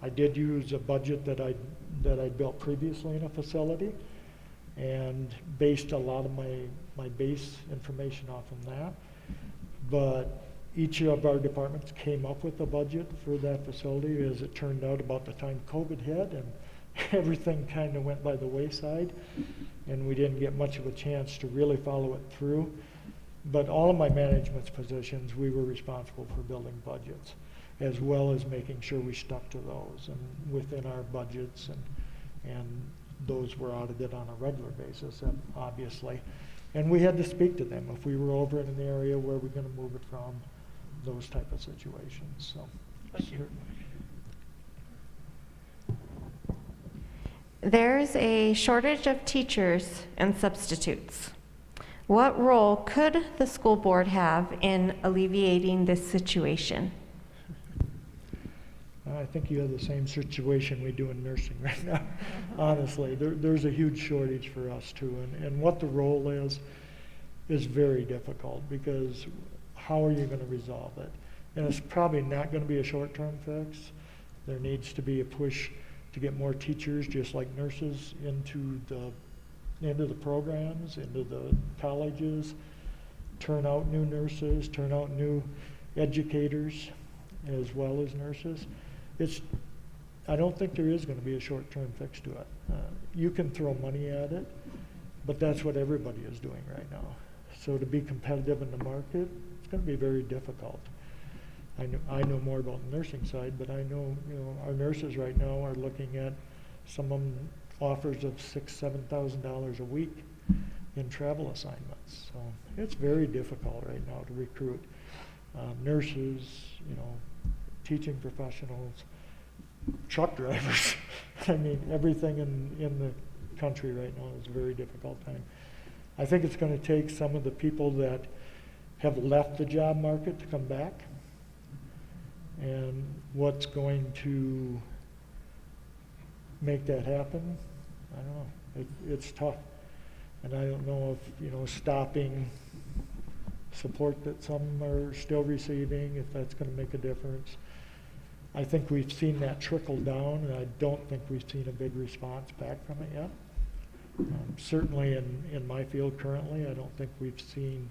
I did use a budget that I'd built previously in a facility and based a lot of my base information off of that. But each of our departments came up with a budget for that facility. As it turned out, about the time COVID hit and everything kind of went by the wayside and we didn't get much of a chance to really follow it through. But all of my management's positions, we were responsible for building budgets, as well as making sure we stuck to those and within our budgets, and those were audited on a regular basis, obviously. And we had to speak to them if we were over in an area where we're going to move it from, those type of situations. So, Thank you. There's a shortage of teachers and substitutes. What role could the school board have in alleviating this situation? I think you have the same situation we do in nursing right now. Honestly, there's a huge shortage for us too, and what the role is very difficult because how are you going to resolve it? And it's probably not going to be a short-term fix. There needs to be a push to get more teachers, just like nurses, into the programs, into the colleges, turn out new nurses, turn out new educators as well as nurses. I don't think there is going to be a short-term fix to it. You can throw money at it, but that's what everybody is doing right now. So to be competitive in the market, it's going to be very difficult. I know more about the nursing side, but I know, our nurses right now are looking at some of them offers of $6,000, $7,000 a week in travel assignments. So it's very difficult right now to recruit nurses, teaching professionals, truck drivers. I mean, everything in the country right now is a very difficult time. I think it's going to take some of the people that have left the job market to come back. And what's going to make that happen? I don't know. It's tough. And I don't know if, stopping support that some are still receiving, if that's going to make a difference. I think we've seen that trickle down, and I don't think we've seen a big response back from it yet. Certainly in my field currently, I don't think we've seen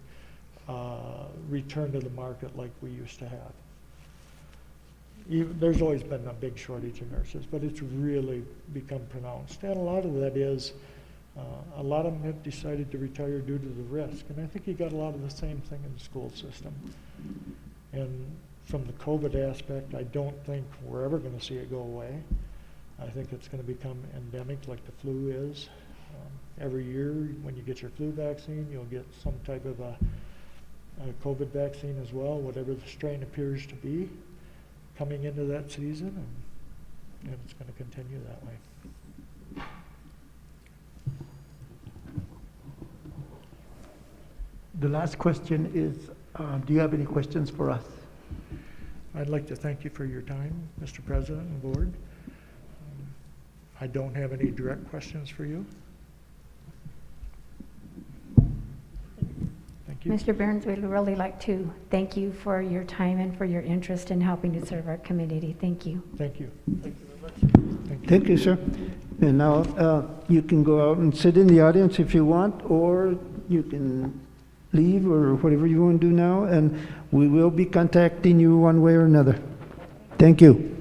return to the market like we used to have. There's always been a big shortage of nurses, but it's really become pronounced. And a lot of that is, a lot of them have decided to retire due to the risk. And I think you got a lot of the same thing in the school system. And from the COVID aspect, I don't think we're ever going to see it go away. I think it's going to become endemic like the flu is. Every year when you get your flu vaccine, you'll get some type of a COVID vaccine as well, whatever the strain appears to be coming into that season, and it's going to continue that way. The last question is, do you have any questions for us? I'd like to thank you for your time, Mr. President and Board. I don't have any direct questions for you. Thank you. Mr. Burns, we'd really like to thank you for your time and for your interest in helping to serve our community. Thank you. Thank you. Thank you very much. Thank you. Thank you, sir. And now you can go out and sit in the audience if you want, or you can leave, or whatever you want to do now, and we will be contacting you one way or another. Thank you.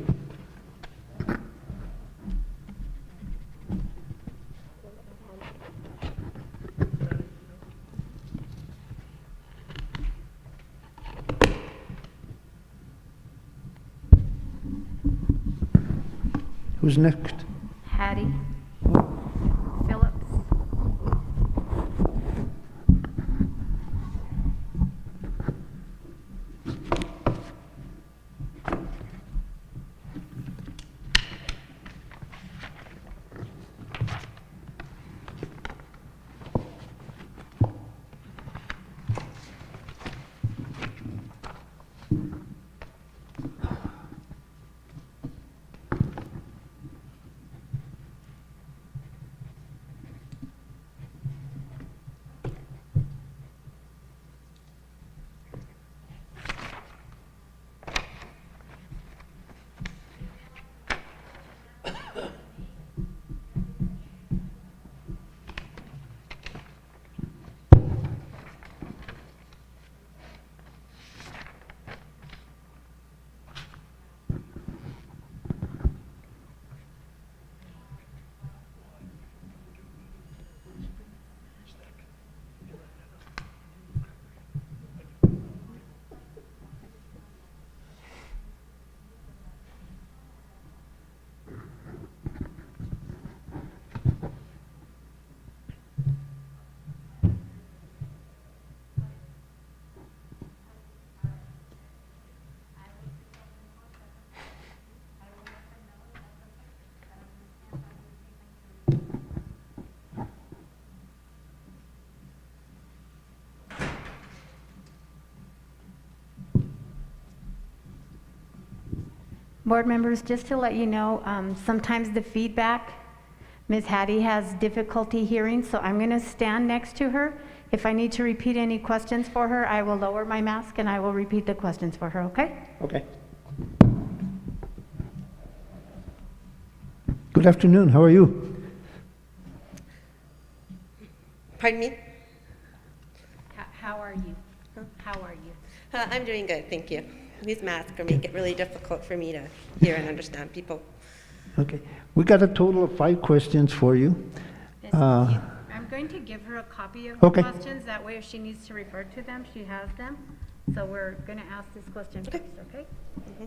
Who's next? Hattie Phillips. Board members, just to let you know, sometimes the feedback, Ms. Hattie has difficulty hearing, so I'm going to stand next to her. If I need to repeat any questions for her, I will lower my mask and I will repeat the questions for her, okay? Okay. Good afternoon. How are you? Pardon me? How are you? How are you? I'm doing good, thank you. These masks make it really difficult for me to hear and understand people. Okay. We got a total of 5 questions for you. I'm going to give her a copy of the questions. That way, if she needs to refer to them, she has them. So we're going to ask this question first, okay? Mm-hmm.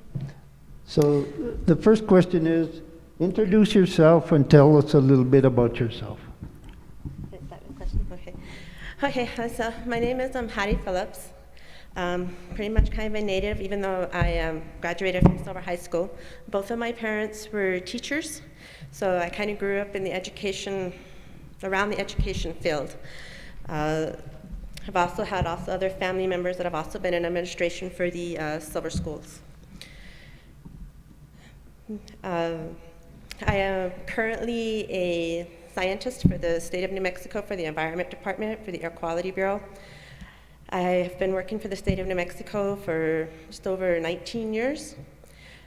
So the first question is, introduce yourself and tell us a little bit about yourself. Is that a question? Okay. Okay, so my name is Hattie Phillips. Pretty much kind of a native, even though I graduated from Silver High School. Both of my parents were teachers, so I kind of grew up in the education, around the education field. I've also had other family members that have also been in administration for the Silver schools. I am currently a scientist for the state of New Mexico for the Environment Department for the Air Quality Bureau. I have been working for the state of New Mexico for just over 19 years.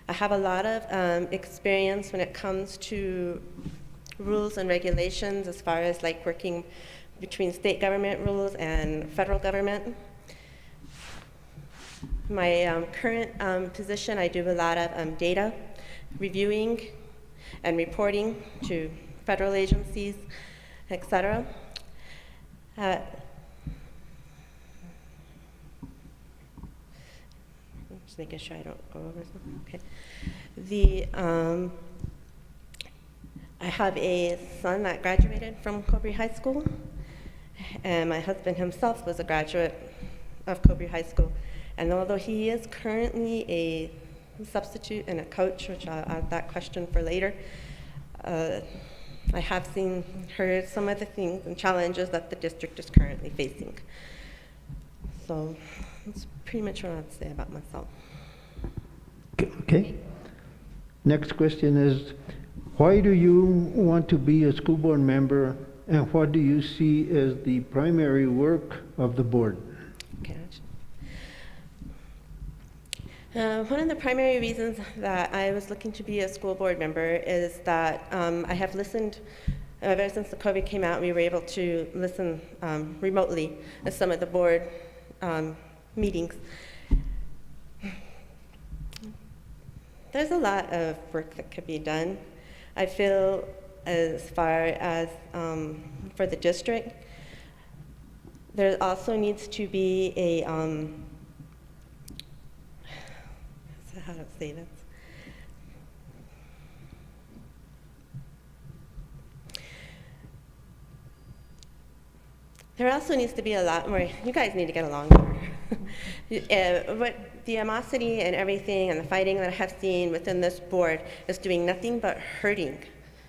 I have a lot of experience when it comes to rules and regulations as far as like working between state government rules and federal government. My current position, I do a lot of data reviewing and reporting to federal agencies, etc. Just making sure I don't go over something. Okay. I have a son that graduated from Cobre High School, and my husband himself was a graduate of Cobre High School. And although he is currently a substitute and a coach, which I'll add that question for later, I have heard some of the things and challenges that the district is currently facing. So that's pretty much what I have to say about myself. Okay. Next question is, why do you want to be a school board member, and what do you see as the primary work of the board? Okay. One of the primary reasons that I was looking to be a school board member is that I have listened, ever since the COVID came out, we were able to listen remotely at some of the board meetings. There's a lot of work that could be done. I feel as far as for the district, there also needs to be a, how to say this? There also needs to be a lot more, you guys need to get along more. What the animosity and everything and the fighting that I have seen within this board is doing nothing but hurting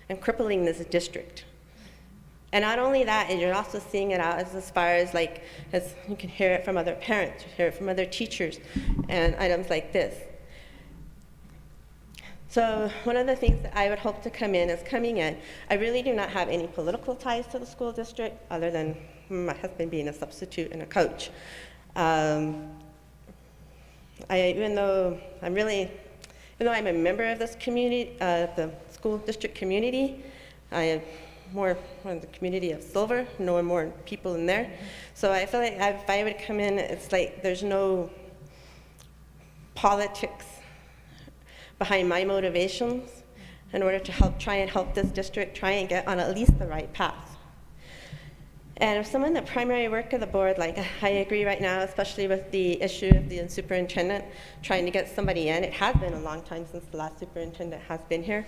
and crippling this district. And not only that, and you're also seeing it out as far as like, as you can hear it from other parents, you hear it from other teachers, and items like this. So one of the things that I would hope to come in is coming in. I really do not have any political ties to the school district other than my husband being a substitute and a coach. Even though I'm a member of this community, the school district community, I am more in the community of Silver, know more people in there. So I feel like if I would come in, it's like there's no politics behind my motivations in order to try and help this district try and get on at least the right path. And if someone, the primary work of the board, like I agree right now, especially with the issue of the superintendent, trying to get somebody in. It has been a long time since the last superintendent has been here.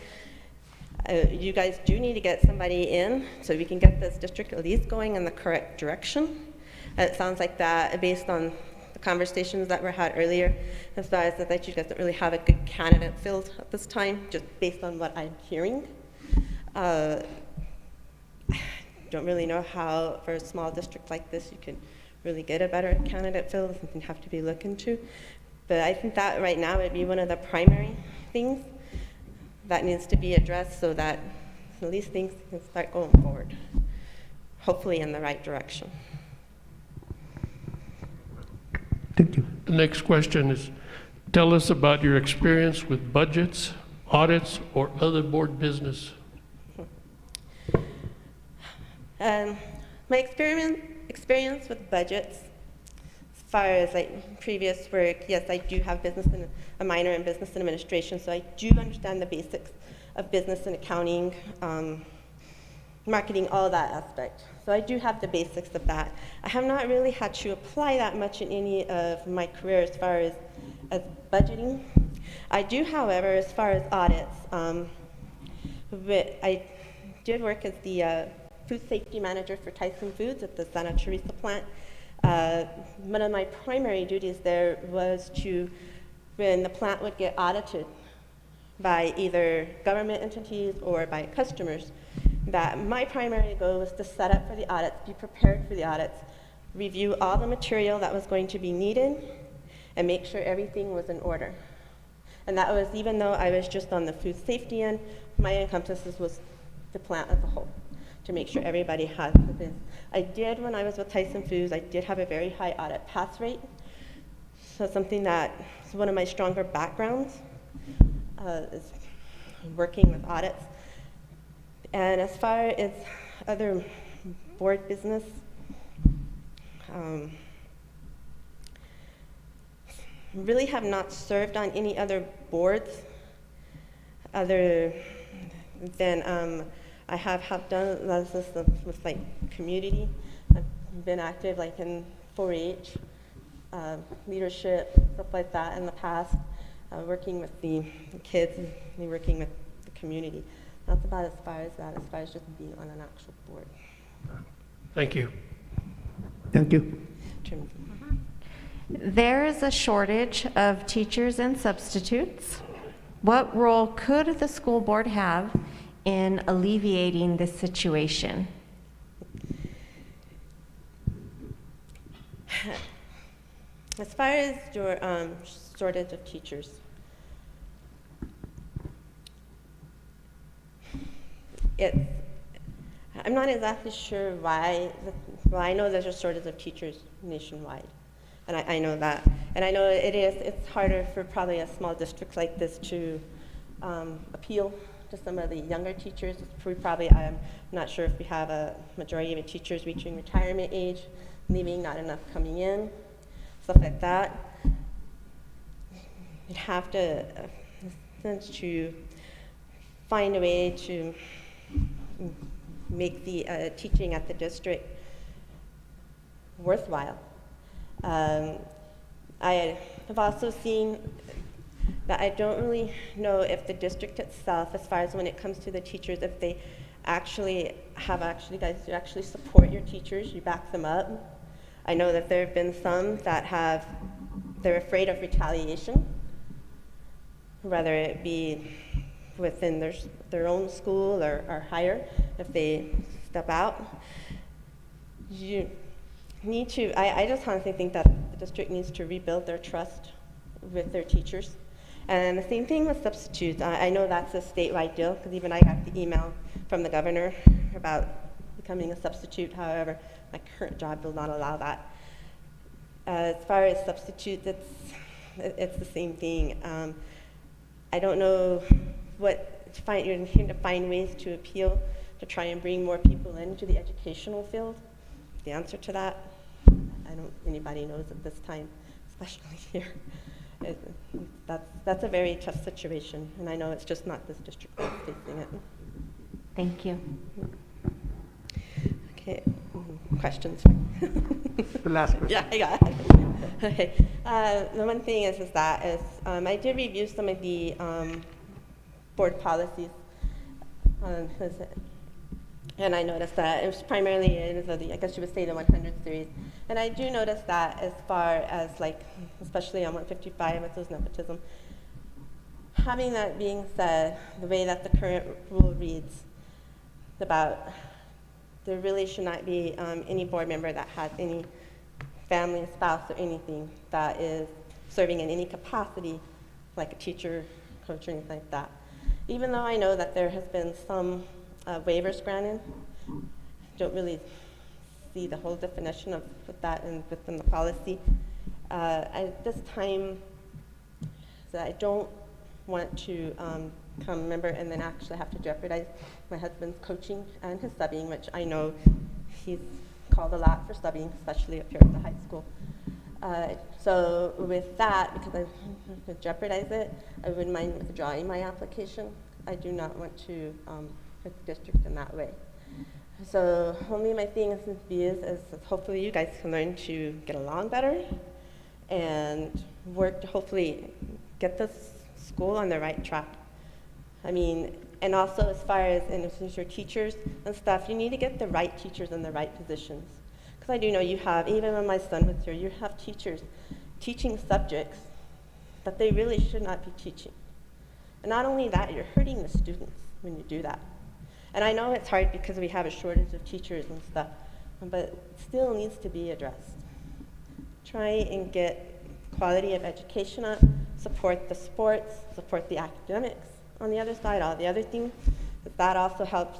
You guys do need to get somebody in so we can get this district at least going in the correct direction. It sounds like that, based on the conversations that were had earlier, as far as that you guys don't really have a good candidate filled at this time, just based on what I'm hearing. Don't really know how, for a small district like this, you can really get a better candidate filled. It's something you have to be looking to. But I think that right now would be one of the primary things that needs to be addressed so that at least things can start going forward, hopefully in the right direction. Thank you. The next question is, tell us about your experience with budgets, audits, or other board business. My experience with budgets, as far as like previous work, yes, I do have a minor in business and administration, so I do understand the basics of business and accounting, marketing, all that aspect. So I do have the basics of that. I have not really had to apply that much in any of my career as far as budgeting. I do, however, as far as audits, I did work as the food safety manager for Tyson Foods at the Santa Teresa plant. One of my primary duties there was to, when the plant would get audited by either government entities or by customers, that my primary goal was to set up for the audits, be prepared for the audits, review all the material that was going to be needed, and make sure everything was in order. And that was, even though I was just on the food safety end, my encompasses was the plant as a whole, to make sure everybody has this. I did, when I was with Tyson Foods, I did have a very high audit pass rate. So something that is one of my stronger backgrounds. is working with audits. And as far as other board business, really have not served on any other boards other than I have helped done a lot of this with like community. I've been active like in 4-H, leadership, stuff like that in the past, working with the kids and working with the community. That's about as far as that, as far as just being on an actual board. Thank you. Thank you. There is a shortage of teachers and substitutes. What role could the school board have in alleviating this situation? As far as your shortage of teachers, I'm not exactly sure why. Well, I know there's a shortage of teachers nationwide, and I know that. And I know it's harder for probably a small district like this to appeal to some of the younger teachers. I'm not sure if we have a majority of the teachers reaching retirement age, leaving, not enough coming in, stuff like that. You'd have to, to find a way to make the teaching at the district worthwhile. I have also seen that I don't really know if the district itself, as far as when it comes to the teachers, if they actually guys, you actually support your teachers, you back them up. I know that there have been some that they're afraid of retaliation, whether it be within their own school or higher, if they step out. You need to, I just honestly think that the district needs to rebuild their trust with their teachers. And the same thing with substitutes. I know that's a statewide deal, because even I got the email from the governor about becoming a substitute. However, my current job will not allow that. As far as substitutes, it's the same thing. I don't know you're here to find ways to appeal, to try and bring more people into the educational field. The answer to that, I don't, anybody knows at this time, especially here. That's a very tough situation, and I know it's just not this district that's facing it. Thank you. Okay, questions? The last question. Yeah, I got it. Okay, the one thing is that I did review some of the board policies, and I noticed that it was primarily I guess you would say the 100 series. And I do notice that as far as like, especially on 155 with those nepotism, having that being said, the way that the current rule reads about there really should not be any board member that has any family, spouse, or anything that is serving in any capacity, like a teacher, coach, or anything like that. Even though I know that there has been some waivers granted, don't really see the whole definition of that within the policy. At this time, so I don't want to become a member and then actually have to jeopardize my husband's coaching and his subbing, which I know he's called a lot for subbing, especially up here at the high school. So with that, because I would jeopardize it, I wouldn't mind withdrawing my application. I do not want to hurt the district in that way. So only my thing is hopefully you guys can learn to get along better and work to hopefully get this school on the right track. I mean, and also as far as your teachers and stuff, you need to get the right teachers in the right positions. Because I do know you have, even when my son was here, you have teachers teaching subjects that they really should not be teaching. And not only that, you're hurting the students when you do that. And I know it's hard because we have a shortage of teachers and stuff, but it still needs to be addressed. Try and get quality of education up, support the sports, support the academics. On the other side, all the other things, that also helps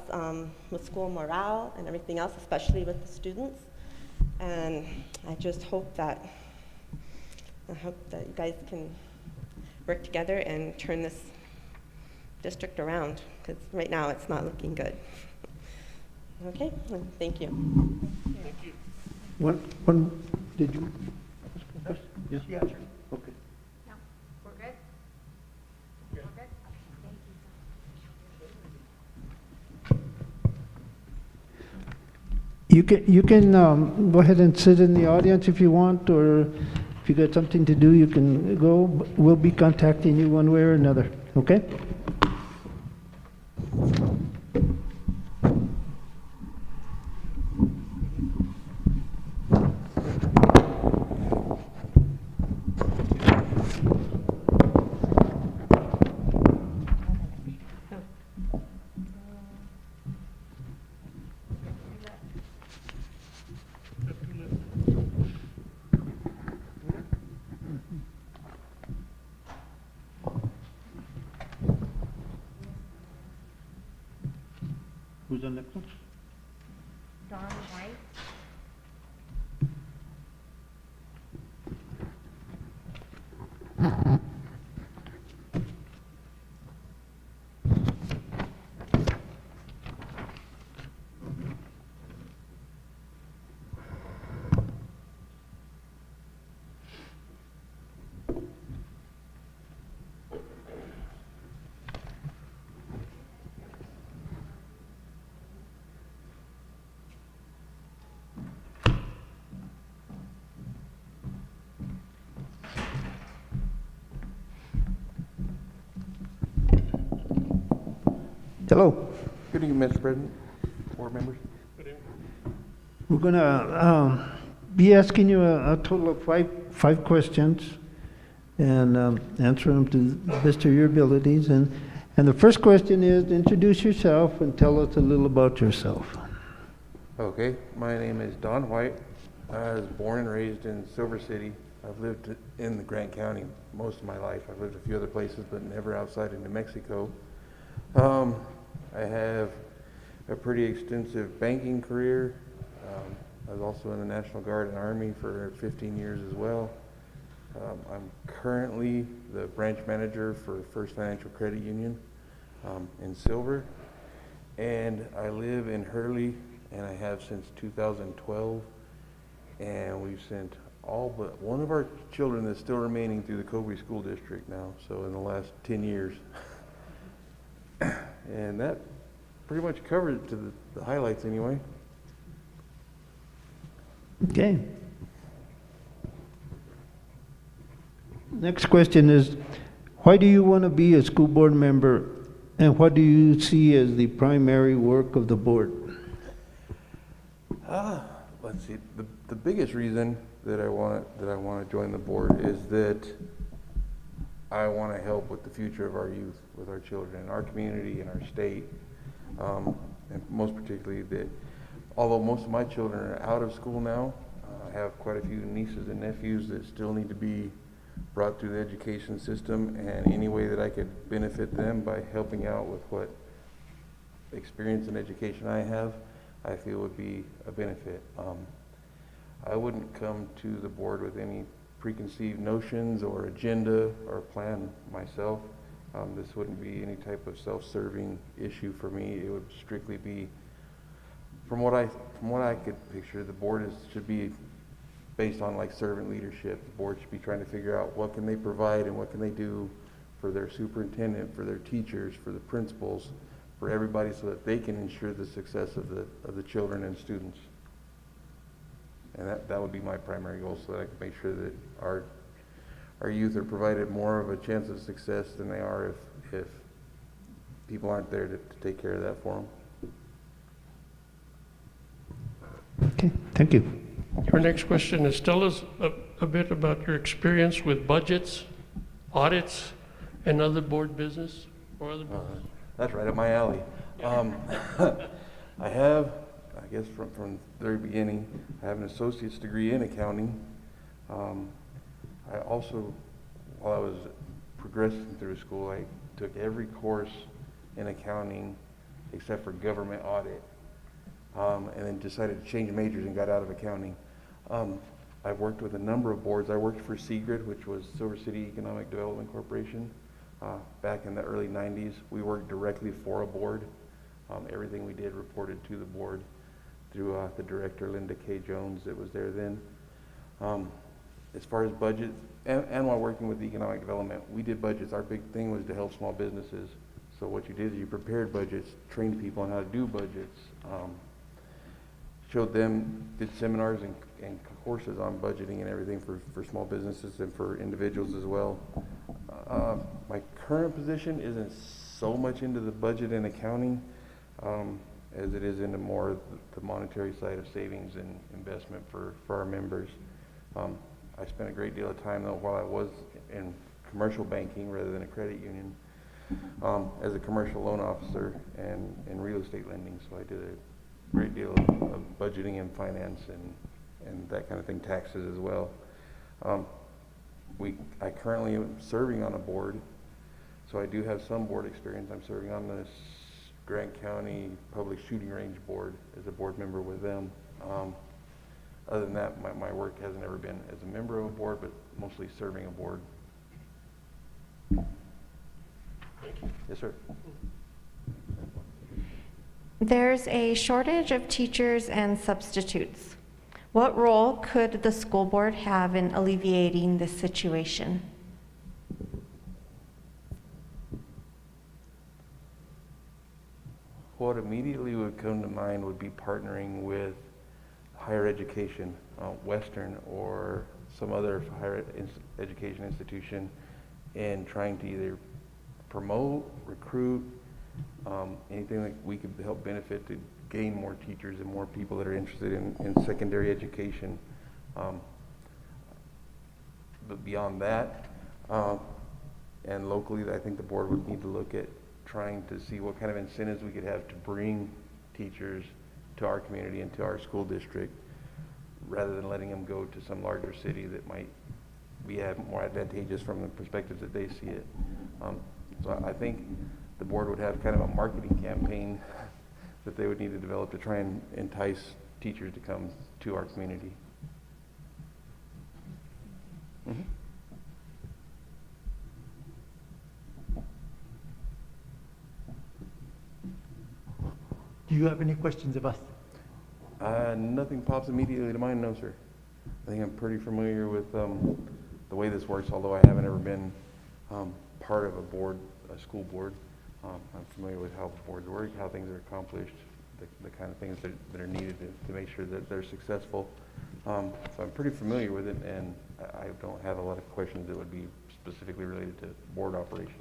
with school morale and everything else, especially with the students. And I just hope that you guys can work together and turn this district around, because right now it's not looking good. Okay, well, thank you. One, did you? Yes? Yeah, sure. Okay. No, we're good? We're good? You can go ahead and sit in the audience if you want, or if you got something to do, you can go. We'll be contacting you one way or another, okay? Who's the next one? Dawn White? Hello. Good evening, Mr. President, board members. We're gonna be asking you a total of five questions and answer them to the best of your abilities. And the first question is, introduce yourself and tell us a little about yourself. Okay, my name is Don White. I was born and raised in Silver City. I've lived in the Grant County most of my life. I've lived a few other places, but never outside of New Mexico. I have a pretty extensive banking career. I was also in the National Guard and Army for 15 years as well. I'm currently the branch manager for First Financial Credit Union in Silver. And I live in Hurley, and I have since 2012. And we've sent all but one of our children that's still remaining through the Cobre School District now, so in the last 10 years. And that pretty much covered it to the highlights anyway. Okay. Next question is, why do you want to be a school board member, and what do you see as the primary work of the board? Let's see. The biggest reason that I want to join the board is that I want to help with the future of our youth, with our children, in our community, in our state, and most particularly that although most of my children are out of school now, I have quite a few nieces and nephews that still need to be brought through the education system, and any way that I could benefit them by helping out with what experience and education I have, I feel would be a benefit. I wouldn't come to the board with any preconceived notions or agenda or plan myself. This wouldn't be any type of self-serving issue for me. It would strictly be, from what I could picture, the board should be based on like servant leadership. The board should be trying to figure out what can they provide and what can they do for their superintendent, for their teachers, for the principals, for everybody, so that they can ensure the success of the children and students. And that would be my primary goal, so that I can make sure that our youth are provided more of a chance of success than they are if people aren't there to take care of that for them. Okay, thank you. Our next question is, tell us a bit about your experience with budgets, audits, and other board business or other business. That's right up my alley. I have, I guess from the very beginning, I have an associate's degree in accounting. I also, while I was progressing through school, I took every course in accounting except for government audit, and then decided to change majors and got out of accounting. I've worked with a number of boards. I worked for SEGRID, which was Silver City Economic Development Corporation. back in the early 90s. We worked directly for a board. Everything we did reported to the board through the director, Linda K. Jones, that was there then. As far as budget, and while working with economic development, we did budgets. Our big thing was to help small businesses. So what you did is you prepared budgets, trained people on how to do budgets, showed them, did seminars and courses on budgeting and everything for small businesses and for individuals as well. My current position isn't so much into the budget and accounting as it is into more the monetary side of savings and investment for our members. I spent a great deal of time, though, while I was in commercial banking rather than a credit union, as a commercial loan officer and in real estate lending. So I did a great deal of budgeting and finance and that kind of thing, taxes as well. I currently am serving on a board, so I do have some board experience. I'm serving on the Grant County Public Shooting Range Board as a board member with them. Other than that, my work hasn't ever been as a member of a board, but mostly serving a board. Yes, sir. There's a shortage of teachers and substitutes. What role could the school board have in alleviating this situation? What immediately would come to mind would be partnering with higher education, Western or some other higher education institution, and trying to either promote, recruit, anything that we could help benefit to gain more teachers and more people that are interested in secondary education. But beyond that, and locally, I think the board would need to look at trying to see what kind of incentives we could have to bring teachers to our community and to our school district, rather than letting them go to some larger city that might be more advantageous from the perspective that they see it. So I think the board would have kind of a marketing campaign that they would need to develop to try and entice teachers to come to our community. Mm-hmm. Do you have any questions of us? Nothing pops immediately to mind, no, sir. I think I'm pretty familiar with the way this works, although I haven't ever been part of a school board. I'm familiar with how boards work, how things are accomplished, the kind of things that are needed to make sure that they're successful. So I'm pretty familiar with it, and I don't have a lot of questions that would be specifically related to board operation.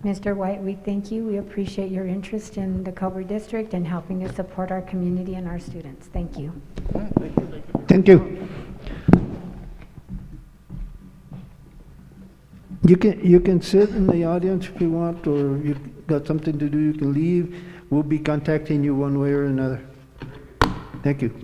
Mr. White, we thank you. We appreciate your interest in the Cobre District and helping us support our community and our students. Thank you. Thank you. You can sit in the audience if you want, or you've got something to do, you can leave. We'll be contacting you one way or another. Thank you.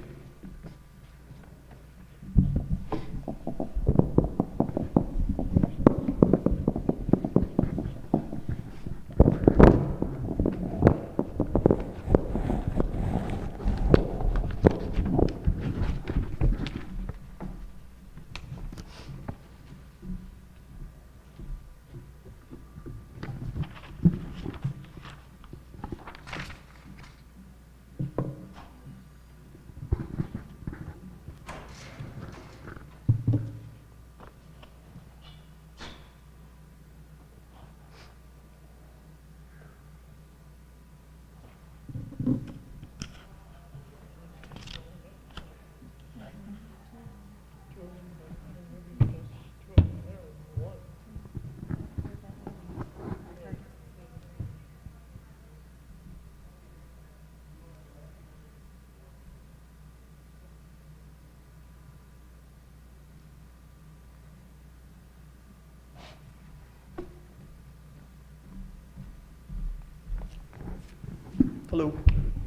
Hello.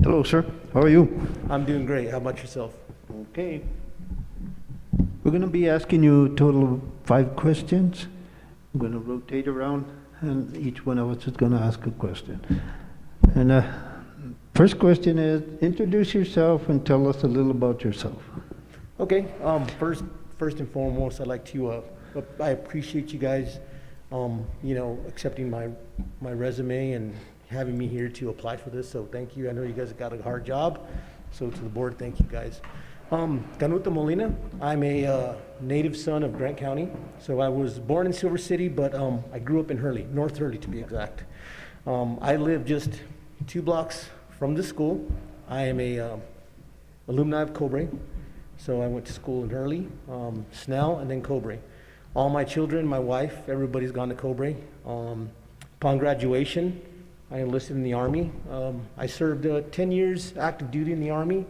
Hello, sir. How are you? I'm doing great. How about yourself? Okay. We're going to be asking you a total of 5 questions. I'm going to rotate around, and each one of us is going to ask a question. And first question is, introduce yourself and tell us a little about yourself. Okay. First and foremost, I'd like to. I appreciate you guys accepting my resume and having me here to apply for this. So thank you. I know you guys have got a hard job. So to the board, thank you guys. Canuto Molina. I'm a native son of Grant County. So I was born in Silver City, but I grew up in Hurley, North Hurley to be exact. I live just 2 blocks from the school. I am a alumni of Cobre. So I went to school in Hurley, Snell, and then Cobre. All my children, my wife, everybody's gone to Cobre. Upon graduation, I enlisted in the Army. I served 10 years active duty in the Army,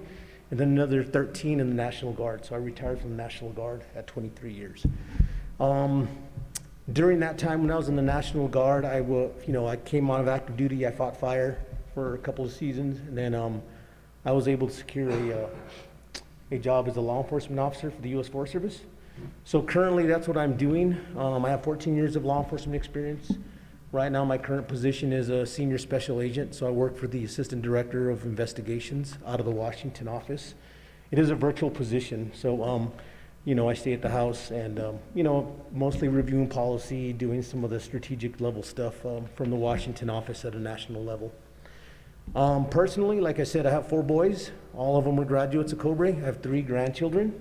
and then another 13 in the National Guard. So I retired from the National Guard at 23 years. During that time when I was in the National Guard, I came out of active duty. I fought fire for a couple of seasons, and then I was able to secure a job as a law enforcement officer for the U.S. Forest Service. So currently, that's what I'm doing. I have 14 years of law enforcement experience. Right now, my current position is a senior special agent, so I work for the Assistant Director of Investigations out of the Washington office. It is a virtual position, so I stay at the house and mostly reviewing policy, doing some of the strategic level stuff from the Washington office at a national level. Personally, like I said, I have 4 boys. All of them are graduates of Cobre. I have 3 grandchildren.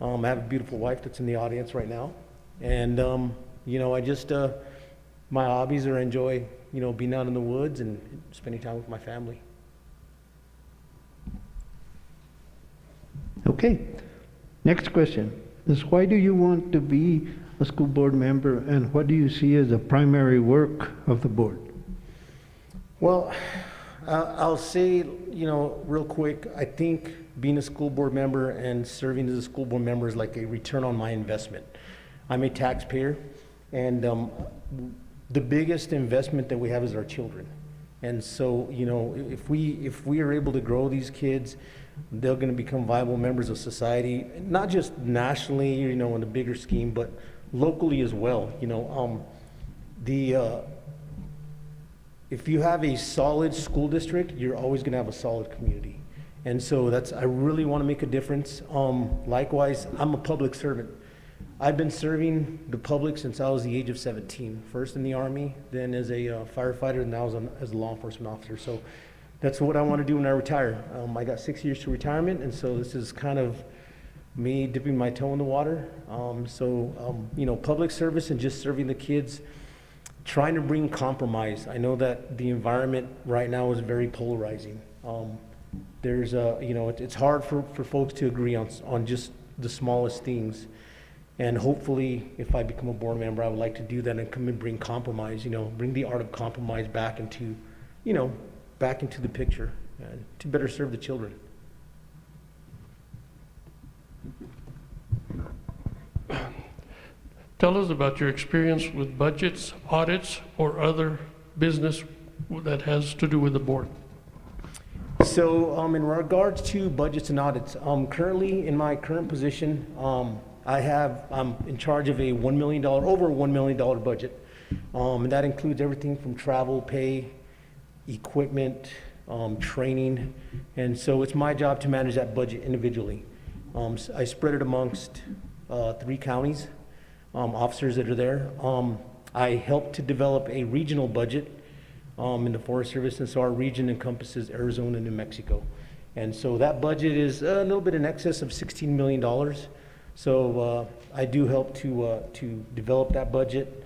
I have a beautiful wife that's in the audience right now. And, I just, my hobbies are enjoy, being out in the woods and spending time with my family. Okay. Next question is, why do you want to be a school board member, and what do you see as the primary work of the board? Well, I'll say, real quick, I think being a school board member and serving as a school board member is like a return on my investment. I'm a taxpayer, and the biggest investment that we have is our children. And so, if we are able to grow these kids, they're going to become viable members of society, not just nationally, in a bigger scheme, but locally as well. If you have a solid school district, you're always going to have a solid community. And so I really want to make a difference. Likewise, I'm a public servant. I've been serving the public since I was the age of 17, first in the Army, then as a firefighter, and now as a law enforcement officer. So that's what I want to do when I retire. I got 6 years to retirement, and so this is kind of me dipping my toe in the water. Public service and just serving the kids, trying to bring compromise. I know that the environment right now is very polarizing. It's hard for folks to agree on just the smallest things. And hopefully, if I become a board member, I would like to do that and come and bring compromise, bring the art of compromise back into the picture to better serve the children. Tell us about your experience with budgets, audits, or other business that has to do with the board. So in regards to budgets and audits, currently in my current position, I'm in charge of over $1 million budget. And that includes everything from travel, pay, equipment, training. And so it's my job to manage that budget individually. I spread it amongst 3 counties, officers that are there. I help to develop a regional budget in the Forest Service, and so our region encompasses Arizona and New Mexico. And so that budget is a little bit in excess of $16 million. So I do help to develop that budget.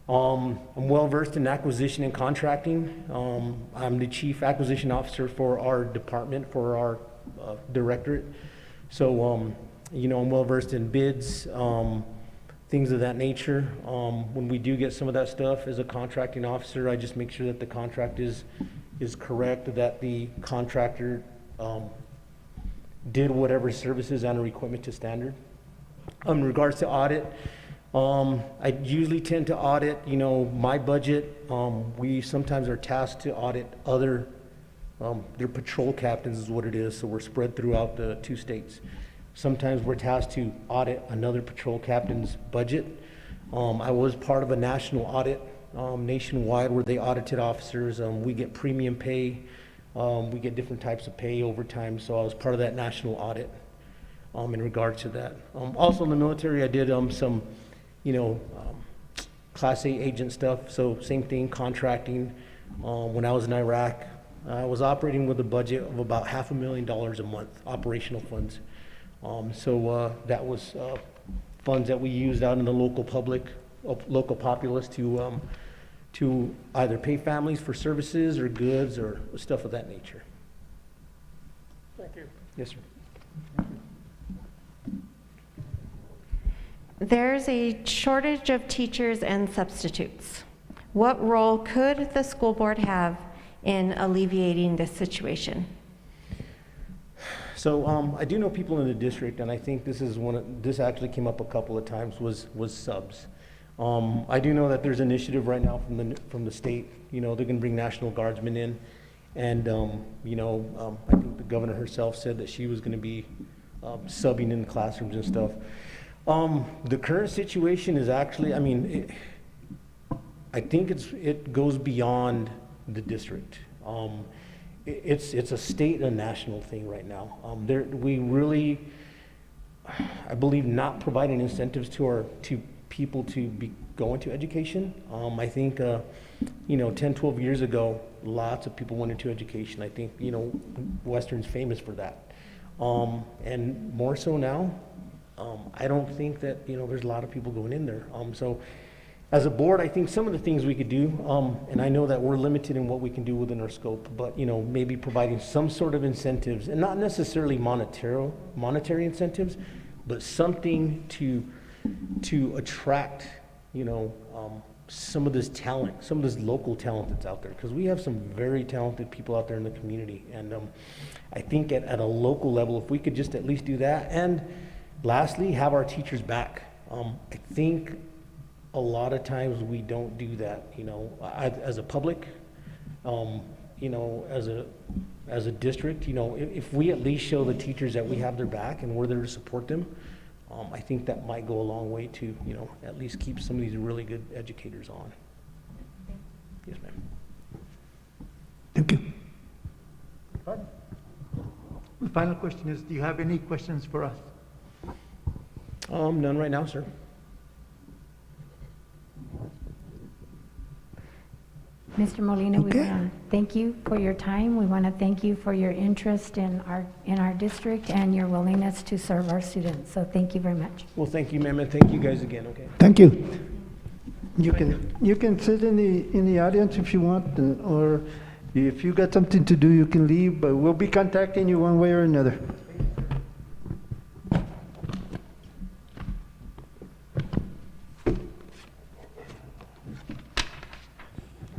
I'm well versed in acquisition and contracting. I'm the chief acquisition officer for our department, for our directorate. So I'm well versed in bids, things of that nature. When we do get some of that stuff as a contracting officer, I just make sure that the contract is correct, that the contractor did whatever services and or equipment to standard. In regards to audit, I usually tend to audit, my budget. We sometimes are tasked to audit other, their patrol captains is what it is, so we're spread throughout the 2 states. Sometimes we're tasked to audit another patrol captain's budget. I was part of a national audit nationwide where they audited officers. We get premium pay, we get different types of pay overtime, so I was part of that national audit in regards to that. Also in the military, I did some, Class A agent stuff, so same thing, contracting. When I was in Iraq, I was operating with a budget of about $500,000 a month, operational funds. That was funds that we used out in the local local populace to either pay families for services or goods or stuff of that nature. Thank you. Yes, sir. There's a shortage of teachers and substitutes. What role could the school board have in alleviating this situation? So I do know people in the district, and I think this actually came up a couple of times, was subs. I do know that there's an initiative right now from the state. They're going to bring National Guardsmen in, and I think the governor herself said that she was going to be subbing in the classrooms and stuff. The current situation is actually, I think it goes beyond the district. It's a state and national thing right now. We really, I believe, not providing incentives to people to go into education. I think, 10, 12 years ago, lots of people went into education. I think, Western's famous for that. And more so now, I don't think that, there's a lot of people going in there. So as a board, I think some of the things we could do, and I know that we're limited in what we can do within our scope, but, maybe providing some sort of incentives, and not necessarily monetary incentives, but something to attract, some of this talent, some of this local talent that's out there, because we have some very talented people out there in the community. And I think at a local level, if we could just at least do that, and lastly, have our teachers back. I think a lot of times we don't do that, as a public, as a district, if we at least show the teachers that we have their back and we're there to support them, I think that might go a long way to, at least keep some of these really good educators on. Yes, ma'am. Thank you. The final question is, do you have any questions for us? None right now, sir. Mr. Molina, we Okay. want to thank you for your time. We want to thank you for your interest in our district and your willingness to serve our students. So thank you very much. Well, thank you, ma'am, and thank you guys again, okay? Thank you. You can sit in the audience if you want, or if you got something to do, you can leave, but we'll be contacting you one way or another.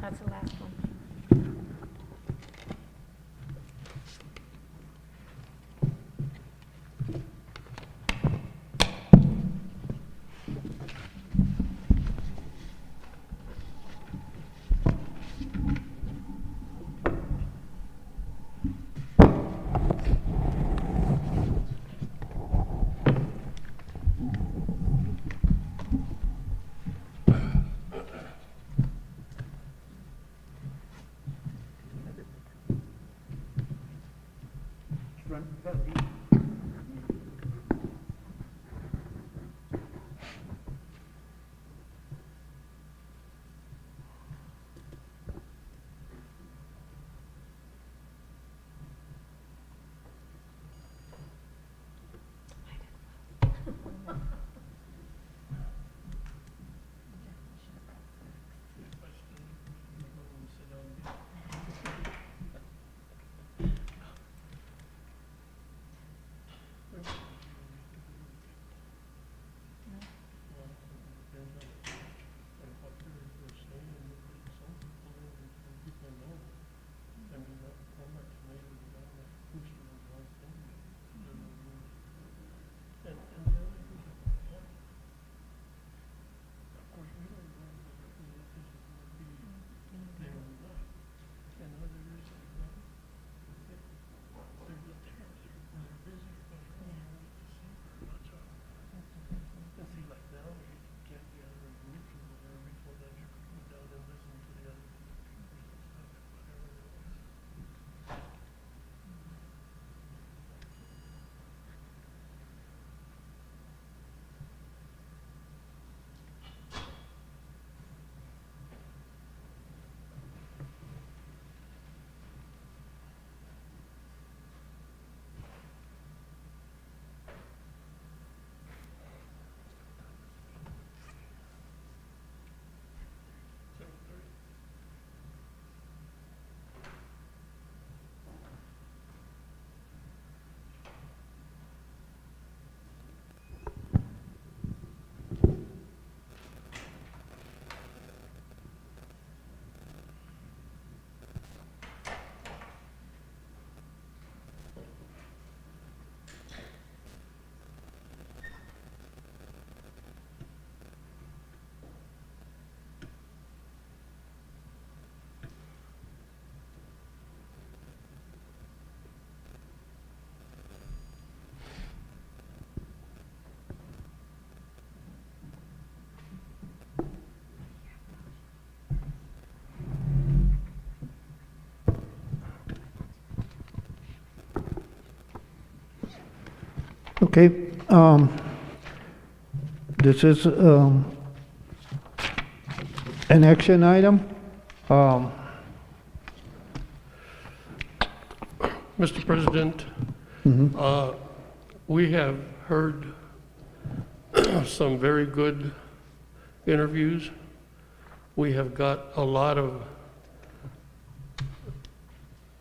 That's the last one. Okay, this is an action item. Mr. President, we have heard some very good interviews. We have got a lot of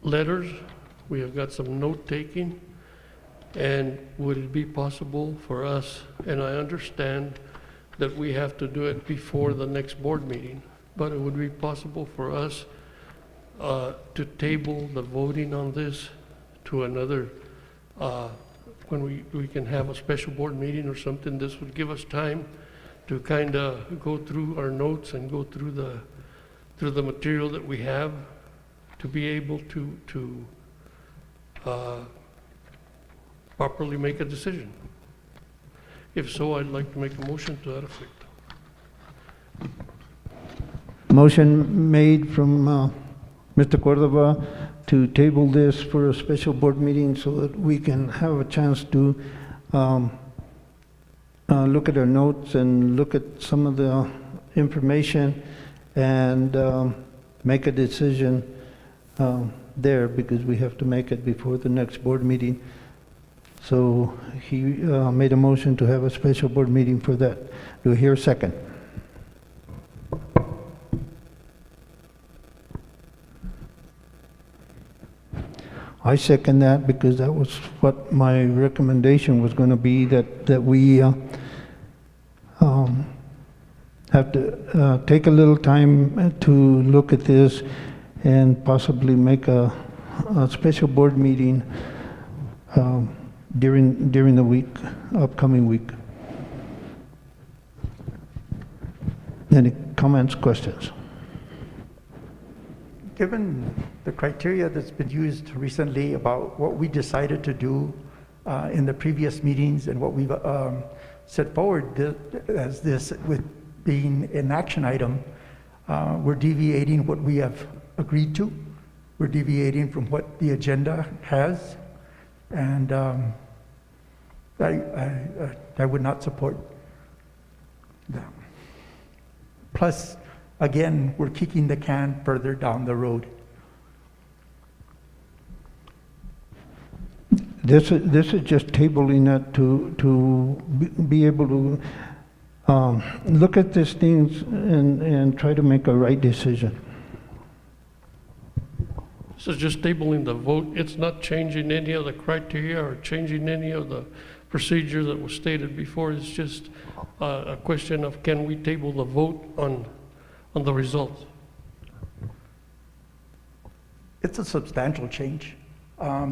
letters. We have got some note-taking. And would it be possible for us, and I understand that we have to do it before the next board meeting, but it would be possible for us to table the voting on this to another, when we can have a special board meeting or something. This would give us time to kind of go through our notes and go through the material that we have to be able to properly make a decision. If so, I'd like to make a motion to that effect. Motion made from Mr. Cordova to table this for a special board meeting so that we can have a chance to look at our notes and look at some of the information and make a decision there, because we have to make it before the next board meeting. So he made a motion to have a special board meeting for that. Do I hear a second? I second that, because that was what my recommendation was going to be, that we have to take a little time to look at this and possibly make a special board meeting during the week, upcoming week. Any comments, questions? Given the criteria that's been used recently about what we decided to do in the previous meetings and what we've set forward as this with being an action item, we're deviating what we have agreed to. We're deviating from what the agenda has, and I would not support that. Plus, again, we're kicking the can further down the road. This is just tabling it to be able to look at these things and try to make a right decision. So just tabling the vote, it's not changing any of the criteria or changing any of the procedure that was stated before. It's just a question of, can we table the vote on the results? It's a substantial change.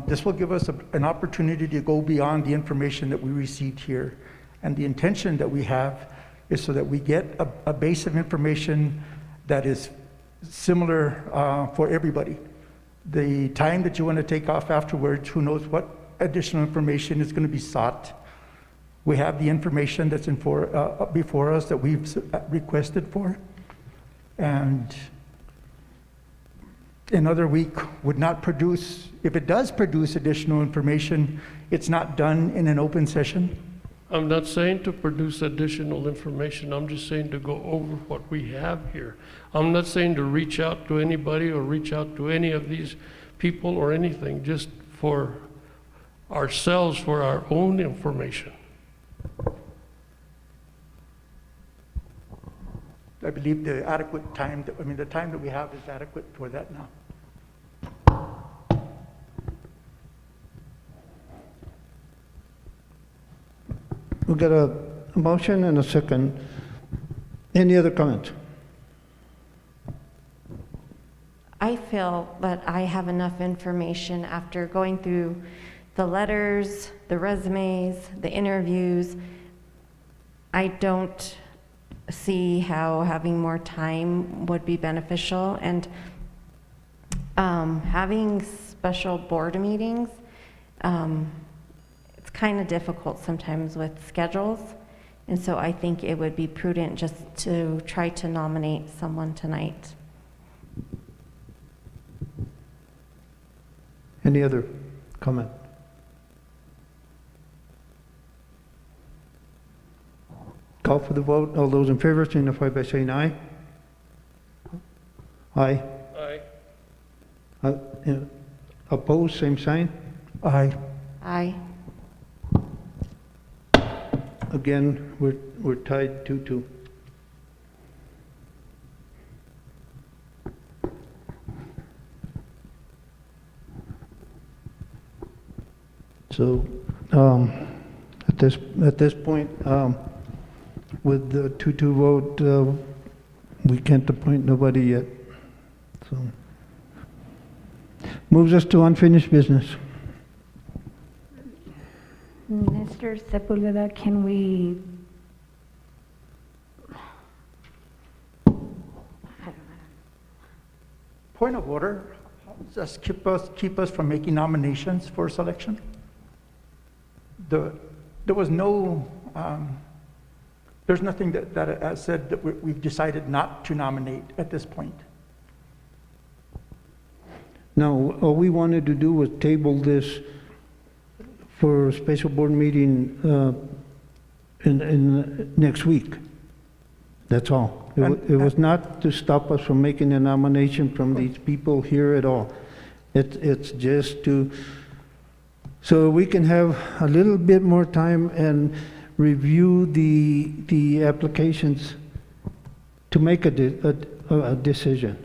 This will give us an opportunity to go beyond the information that we received here. And the intention that we have is so that we get a base of information that is similar for everybody. The time that you want to take off afterwards, who knows what additional information is going to be sought. We have the information that's before us that we've requested for. And another week would not produce, if it does produce additional information, it's not done in an open session. I'm not saying to produce additional information. I'm just saying to go over what we have here. I'm not saying to reach out to anybody or reach out to any of these people or anything, just for ourselves, for our own information. I believe the adequate time, the time that we have is adequate for that now. We've got a motion and a second. Any other comments? I feel that I have enough information after going through the letters, the resumes, the interviews. I don't see how having more time would be beneficial, and having special board meetings, it's kind of difficult sometimes with schedules, and so I think it would be prudent just to try to nominate someone tonight. Any other comment? Call for the vote. All those in favor signify by saying aye. Aye. Aye. Opposed, same sign. Aye. Aye. Again, we're tied 2-2. So, at this point, with the 2-2 vote, we can't appoint nobody yet. So, moves us to unfinished business. Mr. Sepulveda, can we, Point of order, just keep us from making nominations for selection. There was no, there's nothing that said that we've decided not to nominate at this point. No, all we wanted to do was table this for a special board meeting in next week. That's all. It was not to stop us from making a nomination from these people here at all. It's just to, so we can have a little bit more time and review the applications to make a decision.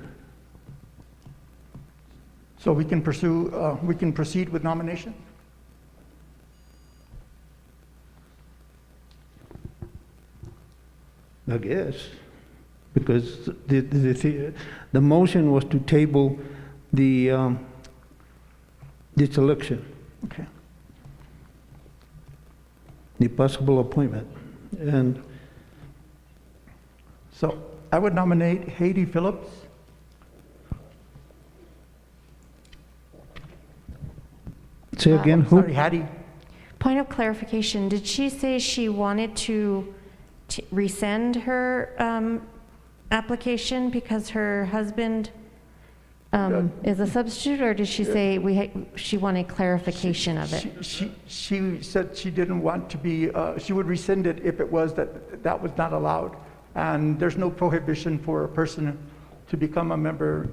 So we can proceed with nomination? I guess, because the motion was to table the selection, Okay. the possible appointment, and So I would nominate Haiti Phillips. say again, who? Sorry, Hattie. Point of clarification, did she say she wanted to rescind her application because her husband is a substitute, or did she say she wanted clarification of it? She said she didn't want to be, she would rescind it if it was that was not allowed. And there's no prohibition for a person to become a member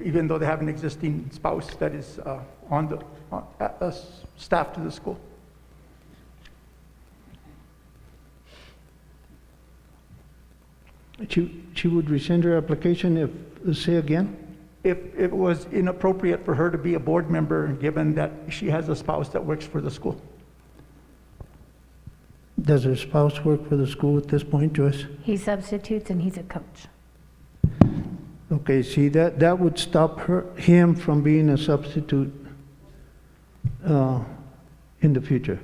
even though they have an existing spouse that is staff to the school. She would rescind her application if, say again? If it was inappropriate for her to be a board member, given that she has a spouse that works for the school. Does her spouse work for the school at this point, Joyce? he substitutes and he's a coach. Okay, see, that would stop him from being a substitute in the future,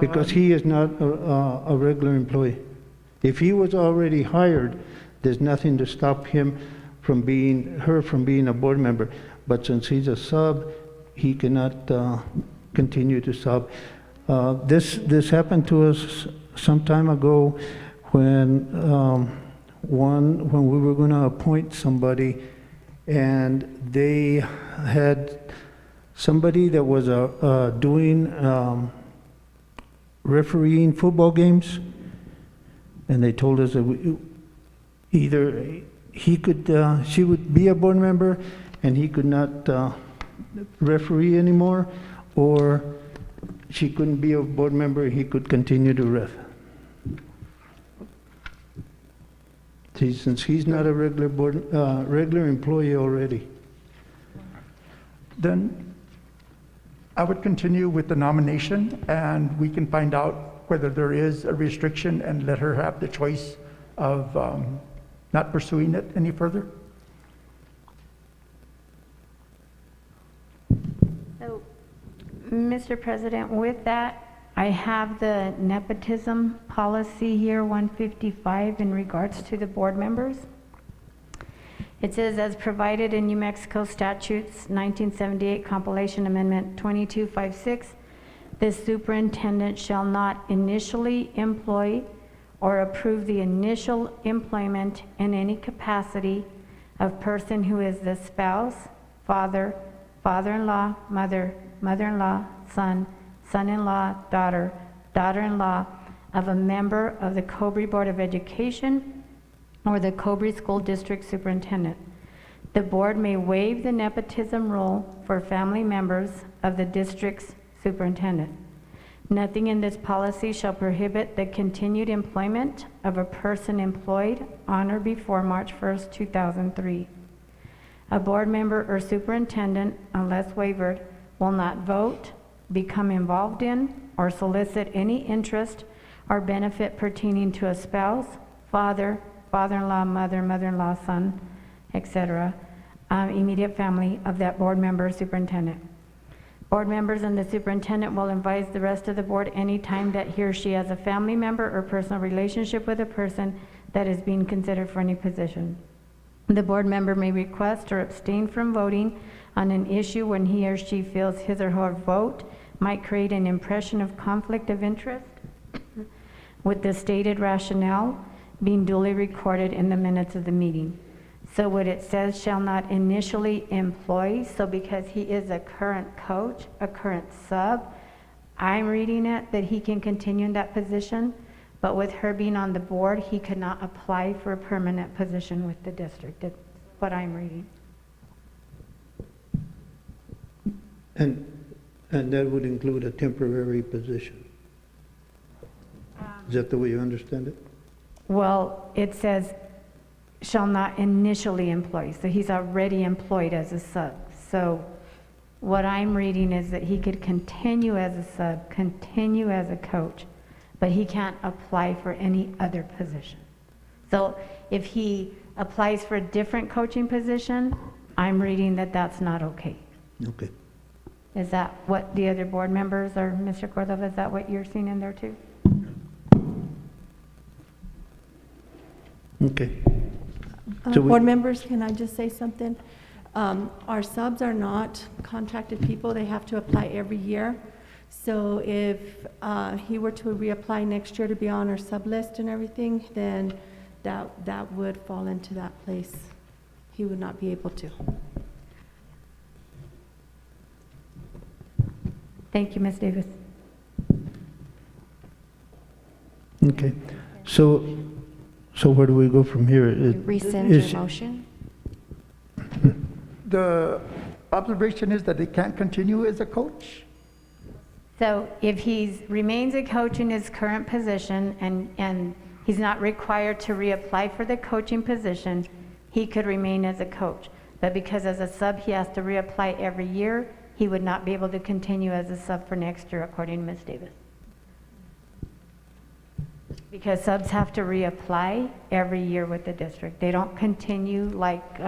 because he is not a regular employee. If he was already hired, there's nothing to stop him from being a board member. But since he's a sub, he cannot continue to sub. This happened to us some time ago when we were going to appoint somebody, and they had somebody that was doing refereeing football games, and they told us that either she would be a board member and he could not referee anymore, or she couldn't be a board member, he could continue to ref. See, since he's not a regular employee already. Then I would continue with the nomination, and we can find out whether there is a restriction and let her have the choice of not pursuing it any further. So, Mr. President, with that, I have the nepotism policy here, 155, in regards to the board members. It says, as provided in New Mexico Statutes 1978 Compilation Amendment 2256, the superintendent shall not initially employ or approve the initial employment in any capacity of person who is the spouse, father, father-in-law, mother, mother-in-law, son, son-in-law, daughter, daughter-in-law, of a member of the Cobre Board of Education or the Cobre School District Superintendent. The board may waive the nepotism rule for family members of the district's superintendent. Nothing in this policy shall prohibit the continued employment of a person employed on or before March 1st, 2003. A board member or superintendent, unless waived, will not vote, become involved in, or solicit any interest or benefit pertaining to a spouse, father, father-in-law, mother, mother-in-law, son, etc., immediate family of that board member or superintendent. Board members and the superintendent will advise the rest of the board anytime that he or she has a family member or personal relationship with a person that is being considered for any position. The board member may request or abstain from voting on an issue when he or she feels his or her vote might create an impression of conflict of interest, with the stated rationale being duly recorded in the minutes of the meeting. So what it says shall not initially employ, so because he is a current coach, a current sub, I'm reading it that he can continue in that position, but with her being on the board, he could not apply for a permanent position with the district. That's what I'm reading. And that would include a temporary position. Is that the way you understand it? Well, it says shall not initially employ, so he's already employed as a sub. So what I'm reading is that he could continue as a sub, continue as a coach, but he can't apply for any other position. So if he applies for a different coaching position, I'm reading that that's not okay. Okay. Is that what the other board members, or Mr. Cordova, is that what you're seeing in there too? Okay. So we- Board members, can I just say something? Our subs are not contracted people. They have to apply every year. So if he were to reapply next year to be on our sub list and everything, then that would fall into that place. He would not be able to. Thank you, Ms. Davis. Okay. So where do we go from here? Rescind Is- your motion? The observation is that they can't continue as a coach? So if he remains a coach in his current position and he's not required to reapply for the coaching position, he could remain as a coach. But because as a sub, he has to reapply every year, he would not be able to continue as a sub for next year, according to Ms. Davis. Because subs have to reapply every year with the district. They don't continue like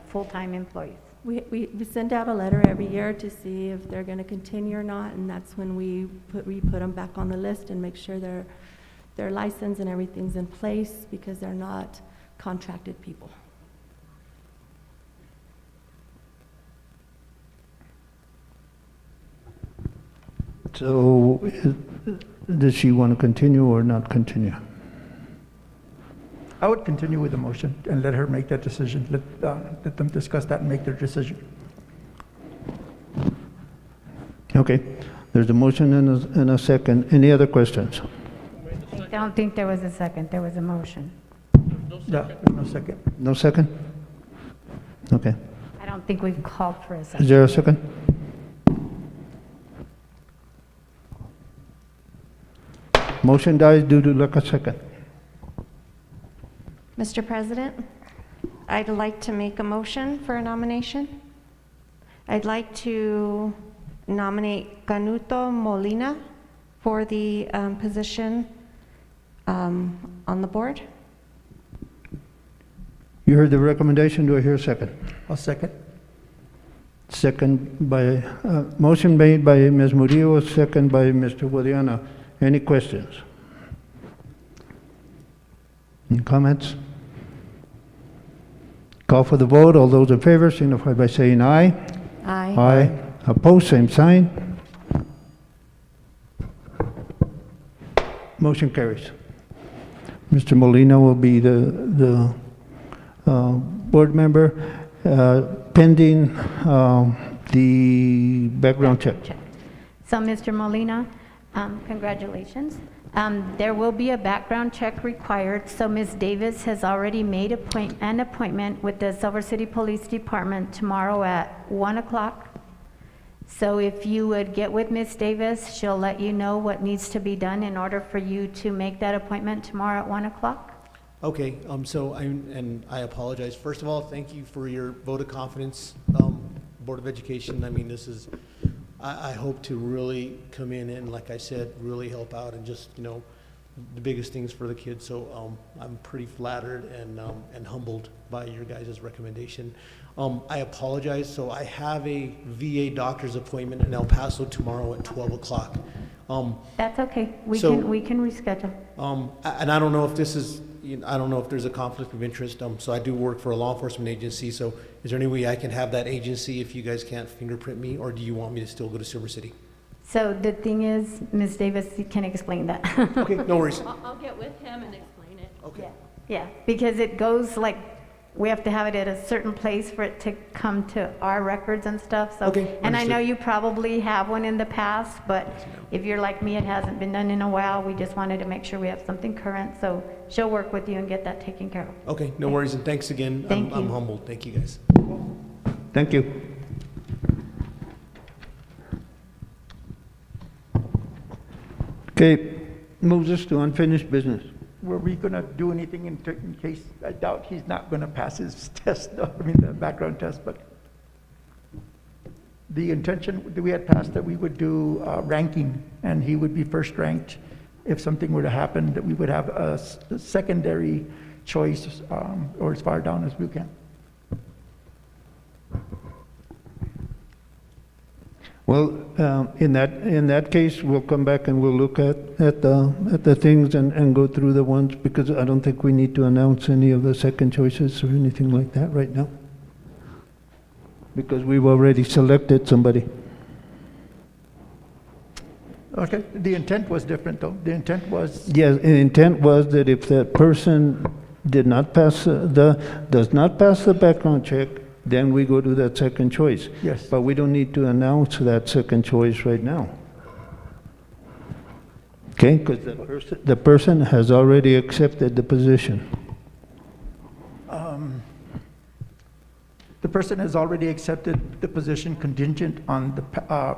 full-time employees. We send out a letter every year to see if they're going to continue or not, and that's when we put them back on the list and make sure their license and everything's in place, because they're not contracted people. So does she want to continue or not continue? I would continue with the motion and let her make that decision. Let them discuss that and make their decision. Okay. There's a motion and a second. Any other questions? I don't think there was a second. There was a motion. Yeah, no second. No second? Okay. I don't think we've called for a Is second. there a second? Motion dies due to lack of second. Mr. President, I'd like to make a motion for a nomination. I'd like to nominate Canuto Molina for the position on the board. You heard the recommendation. Do I hear a second? I'll second. Second by, motion made by Ms. Murillo, second by Mr. Guadiana. Any questions? Any comments? Call for the vote. All those in favor signify by saying aye. Aye. Aye. Opposed, same sign. Motion carries. Mr. Molina will be the board member pending the background check. So, Mr. Molina, congratulations. There will be a background check required, so Ms. Davis has already made an appointment with the Silver City Police Department tomorrow at 1 o'clock. So if you would get with Ms. Davis, she'll let you know what needs to be done in order for you to make that appointment tomorrow at 1 o'clock. Okay, I apologize. First of all, thank you for your vote of confidence, Board of Education. I mean, this is, I hope to really come in and, like I said, really help out and just, the biggest things for the kids. So I'm pretty flattered and humbled by your guys' recommendation. I apologize. So I have a VA doctor's appointment in El Paso tomorrow at 12 o'clock. That's okay. We can reschedule. And I don't know if this is, I don't know if there's a conflict of interest. So I do work for a law enforcement agency. So is there any way I can have that agency if you guys can't fingerprint me, or do you want me to still go to Silver City? So the thing is, Ms. Davis can explain that. Okay, no worries. I'll get with him and explain it. Okay. Yeah, because it goes like, we have to have it at a certain place for it to come to our records and stuff, so. Okay, And I know understood. you probably have one in the past, but if you're like me, it hasn't been done in a while. We just wanted to make sure we have something current, so she'll work with you and get that taken care of. Okay, no worries, and thanks again. Thank I'm you. humbled. Thank you, guys. Thank you. Okay, moves us to unfinished business. Were we going to do anything in case, I doubt he's not going to pass his test, the background test, but the intention that we had passed that we would do ranking, and he would be first ranked. If something were to happen, that we would have a secondary choice, or as far down as we can. Well, in that case, we'll come back and we'll look at the things and go through the ones, because I don't think we need to announce any of the second choices or anything like that right now, because we've already selected somebody. Okay, the intent was different though. The intent was, Yes, the intent was that if that person does not pass the background check, then we go to that second choice. yes. But we don't need to announce that second choice right now. Okay, because the person has already accepted the position. The person has already accepted the position contingent on the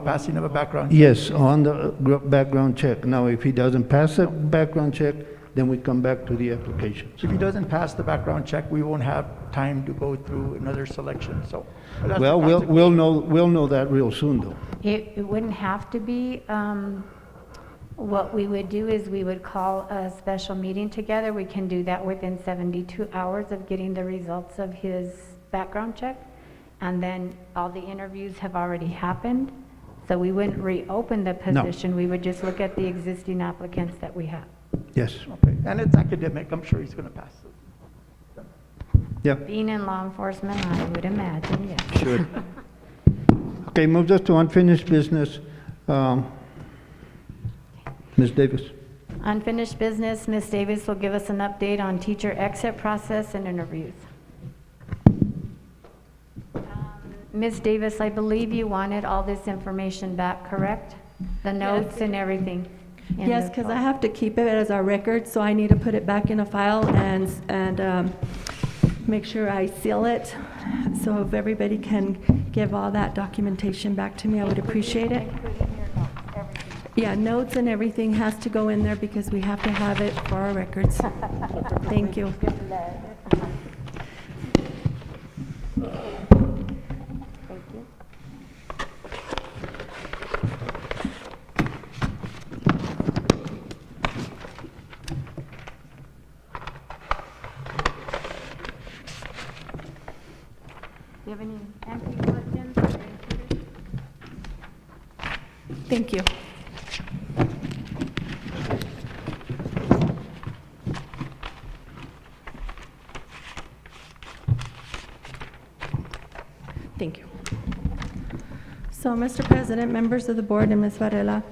passing of a background check. Yes, on the background check. Now, if he doesn't pass the background check, then we come back to the applications. If he doesn't pass the background check, we won't have time to go through another selection, so. that's the Well, consequence. we'll know that real soon, though. It wouldn't have to be. What we would do is we would call a special meeting together. We can do that within 72 hours of getting the results of his background check. And then all the interviews have already happened. So we wouldn't reopen the No. position. We would just look at the existing applicants that we have. Yes, Okay, and it's academic, I'm sure he's gonna pass. yeah, Being in law enforcement, I would imagine, yes. sure. Okay, moves us to unfinished business. Ms. Davis. Unfinished business, Ms. Davis will give us an update on teacher exit process and interviews. Ms. Davis, I believe you wanted all this information back, correct? The notes and everything? in Yes, the because I file. have to keep it as our record, so I need to put it back in a file and make sure I seal it. So if everybody can give all that documentation back to me, I would appreciate it. Yeah, notes and everything has to go in there because we have to have it for our records. Thank you. Thank you. Do you have any questions? Thank you. Thank you. So, Mr. President, members of the board, and Ms. Varela,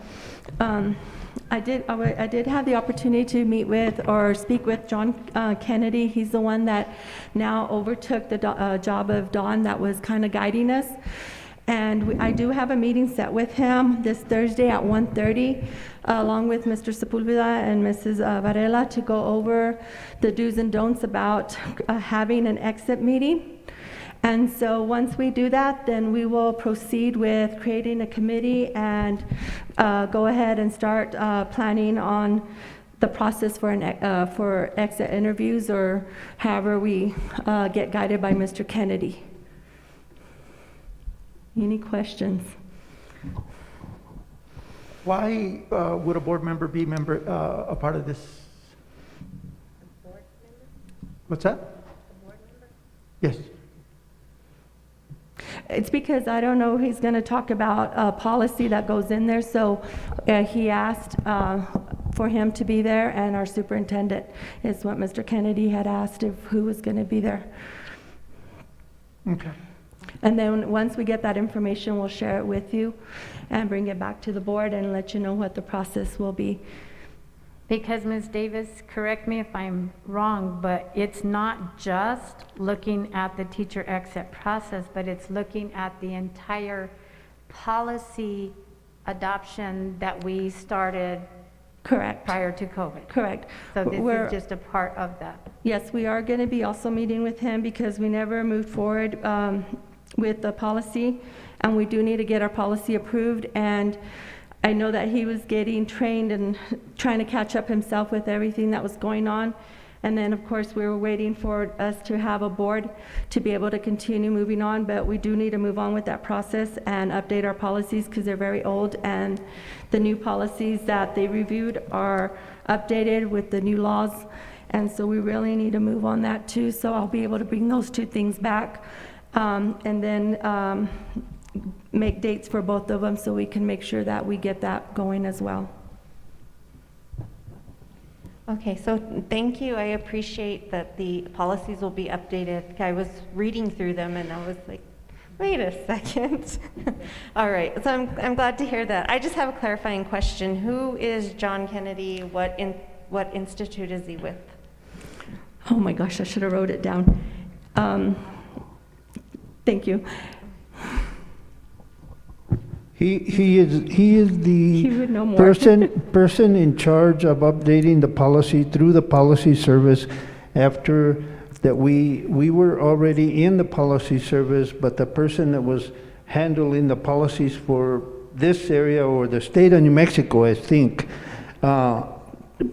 I did have the opportunity to meet with or speak with John Kennedy. He's the one that now overtook the job of Dawn that was kind of guiding us. And I do have a meeting set with him this Thursday at 1:30, along with Mr. Sepulveda and Mrs. Varela, to go over the do's and don'ts about having an exit meeting. And so once we do that, then we will proceed with creating a committee and go ahead and start planning on the process for for exit interviews, or however we get guided by Mr. Kennedy. Any questions? Why would a board member be a part of this? A board member? What's that? A board member? Yes. It's because I don't know, he's going to talk about a policy that goes in there, so he asked for him to be there, and our superintendent is what Mr. Kennedy had asked, if who was going to be there. Okay. And then once we get that information, we'll share it with you and bring it back to the board and let you know what the process will be. Because Ms. Davis, correct me if I'm wrong, but it's not just looking at the teacher exit process, but it's looking at the entire policy adoption that we started Correct. prior to COVID. Correct. So this We're- is just a part of that. Yes, we are going to be also meeting with him because we never moved forward with the policy, and we do need to get our policy approved. And I know that he was getting trained and trying to catch up himself with everything that was going on. And then, of course, we were waiting for us to have a board to be able to continue moving on, but we do need to move on with that process and update our policies because they're very old, and the new policies that they reviewed are updated with the new laws. And so we really need to move on that too. So I'll be able to bring those two things back and then make dates for both of them so we can make sure that we get that going as well. Okay, so thank you. I appreciate that the policies will be updated. I was reading through them and I was like, wait a second. All right, so I'm glad to hear that. I just have a clarifying question. Who is John Kennedy? What institute is he with? Oh my gosh, I should have wrote it down. Thank you. He is He would know the more. person in charge of updating the policy through the policy service after that we were already in the policy service, but the person that was handling the policies for this area or the state of New Mexico, I think,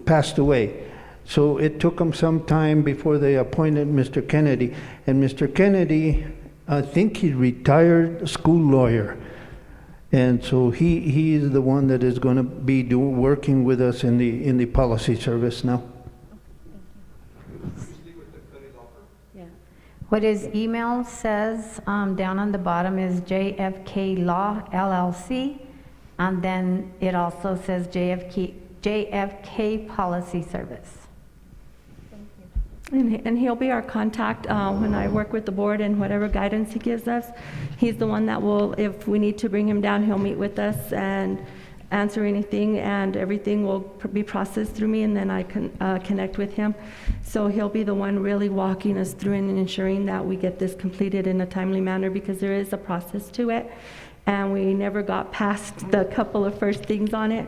passed away. So it took them some time before they appointed Mr. Kennedy. And Mr. Kennedy, I think he's retired school lawyer. And so he is the one that is going to be working with us in the policy service now. Yeah. What his email says down on the bottom is JFK Law LLC, and then it also says JFK Policy Service. And he'll be our contact when I work with the board and whatever guidance he gives us. He's the one that will, if we need to bring him down, he'll meet with us and answer anything, and everything will be processed through me, and then I can connect with him. So he'll be the one really walking us through and ensuring that we get this completed in a timely manner, because there is a process to it, and we never got past the couple of first things on it.